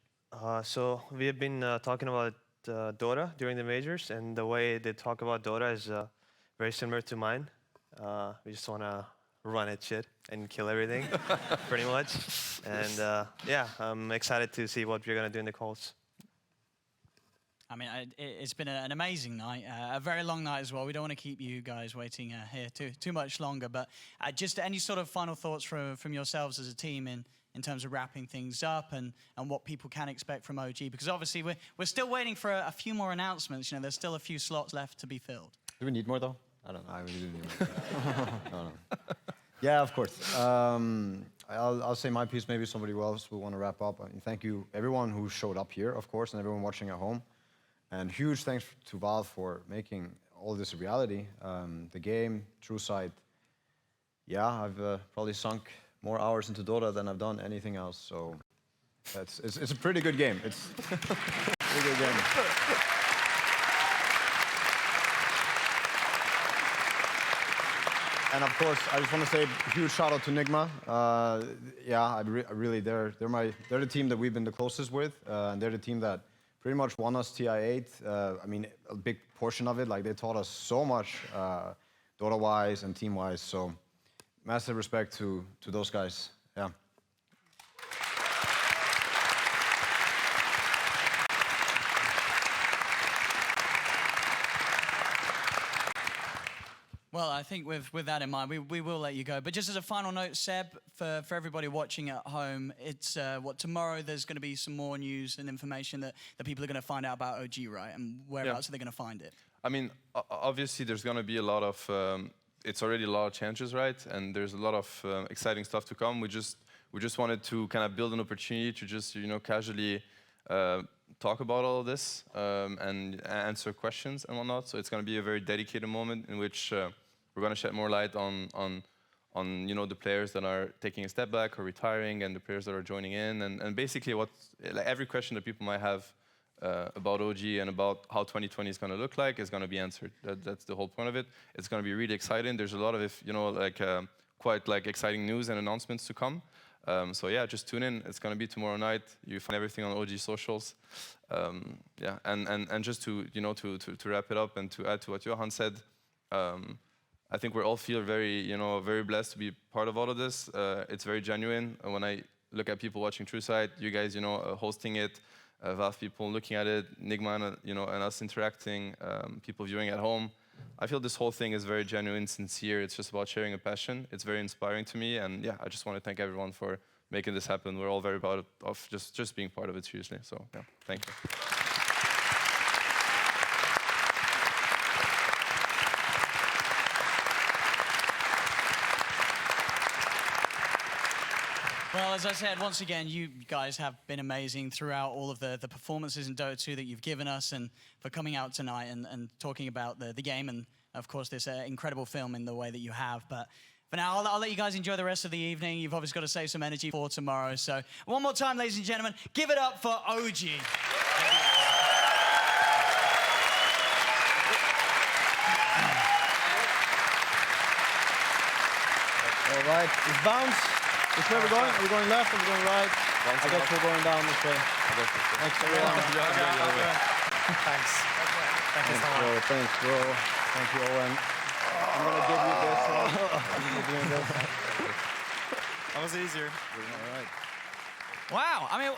So we have been talking about Dota during the majors, and the way they talk about Dota is very similar to mine. We just want to run at shit and kill everything, pretty much. And yeah, I'm excited to see what we're going to do in the calls. I mean, it's been an amazing night, a very long night as well. We don't want to keep you guys waiting here too much longer, but just any sort of final thoughts from yourselves as a team in terms of wrapping things up and what people can expect from OG, because obviously we're still waiting for a few more announcements. You know, there's still a few slots left to be filled. Do we need more, though? I don't know. I really do need more. No. Yeah, of course. I'll say my piece. Maybe somebody else will want to wrap up. I mean, thank you, everyone who showed up here, of course, and everyone watching at home. And huge thanks to Valve for making all this a reality. The game, True Sight. Yeah, I've probably sunk more hours into Dota than I've done anything else. So it's a pretty good game. It's a pretty good game. And of course, I just want to say a huge shout out to Nigma. Yeah, really, they're the team that we've been the closest with, and they're the team that pretty much won us TI8. I mean, a big portion of it. Like, they taught us so much, Dota-wise and team-wise. So, massive respect to those guys. Yeah. Well, I think with that in mind, we will let you go. But just as a final note, Seb, for everybody watching at home, it's tomorrow there's going to be some more news and information that people are going to find out about OG, right? And whereabouts are they going to find it? I mean, obviously there's going to be a lot of, it's already a lot of changes, right? And there's a lot of exciting stuff to come. We just wanted to kind of build an opportunity to just, you know, casually talk about all of this and answer questions and whatnot. So it's going to be a very dedicated moment in which we're going to shed more light on you know, the players that are taking a step back or retiring, and the players that are joining in, and basically what, like, every question that people might have about OG and about how 2020 is going to look like is going to be answered. That's the whole point of it. It's going to be really exciting. There's a lot of, you know, like quite like exciting news and announcements to come. So yeah, just tune in. It's going to be tomorrow night. You find everything on OG socials. Yeah, and just to, you know, to wrap it up and to add to what Johan said, I think we all feel very, you know, very blessed to be part of all of this. It's very genuine. When I look at people watching True Sight, you guys, you know, hosting it, Valve people looking at it, Nigma, and, you know, and us interacting, people viewing at home. I feel this whole thing is very genuine, sincere. It's just about sharing a passion. It's very inspiring to me, and yeah, I just want to thank everyone for making this happen. We're all very proud of just being part of it, seriously. So yeah, thank you. Well, as I said, once again, you guys have been amazing throughout all of the performances in Dota 2 that you've given us, and for coming out tonight and talking about the game and, of course, this incredible film in the way that you have. But for now, I'll let you guys enjoy the rest of the evening. You've obviously got to save some energy for tomorrow. So one more time, ladies and gentlemen, give it up for OG. All right, it's bounce. Which way are we going? Are we going left or are we going right? I guess we're going down this way. Thanks, everyone. Thanks. Thank you so much. Thanks, bro. Thank you, Owen. I'm going to give you this. You're doing this. That was easier. All right. Wow. I mean,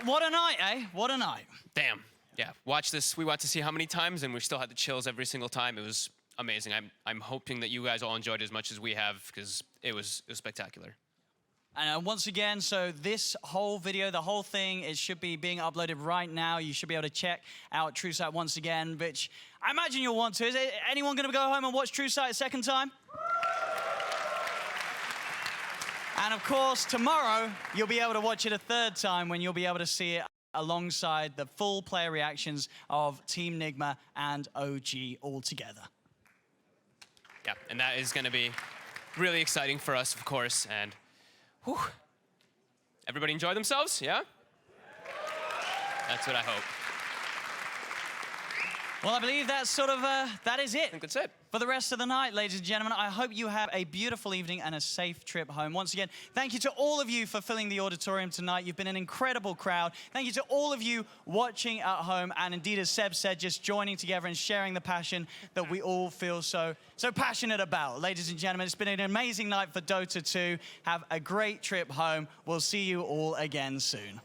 what a night, eh? What a night. Damn. Yeah. Watch this. We watched to see how many times, and we still had the chills every single time. It was amazing. I'm hoping that you guys all enjoyed it as much as we have, because it was spectacular. And once again, so this whole video, the whole thing, it should be being uploaded right now. You should be able to check out TrueSight once again, which I imagine you'll want to. Is anyone going to go home and watch TrueSight a second time? And of course, tomorrow, you'll be able to watch it a third time when you'll be able to see it alongside the full player reactions of Team Nigma and OG all together. Yeah, and that is going to be really exciting for us, of course, and whew. Everybody enjoy themselves, yeah? That's what I hope. Well, I believe that's sort of, that is it. I think that's it. For the rest of the night, ladies and gentlemen, I hope you have a beautiful evening and a safe trip home. Once again, thank you to all of you for filling the auditorium tonight. You've been an incredible crowd. Thank you to all of you watching at home, and indeed, as Seb said, just joining together and sharing the passion that we all feel so passionate about. Ladies and gentlemen, it's been an amazing night for Dota 2. Have a great trip home. We'll see you all again soon.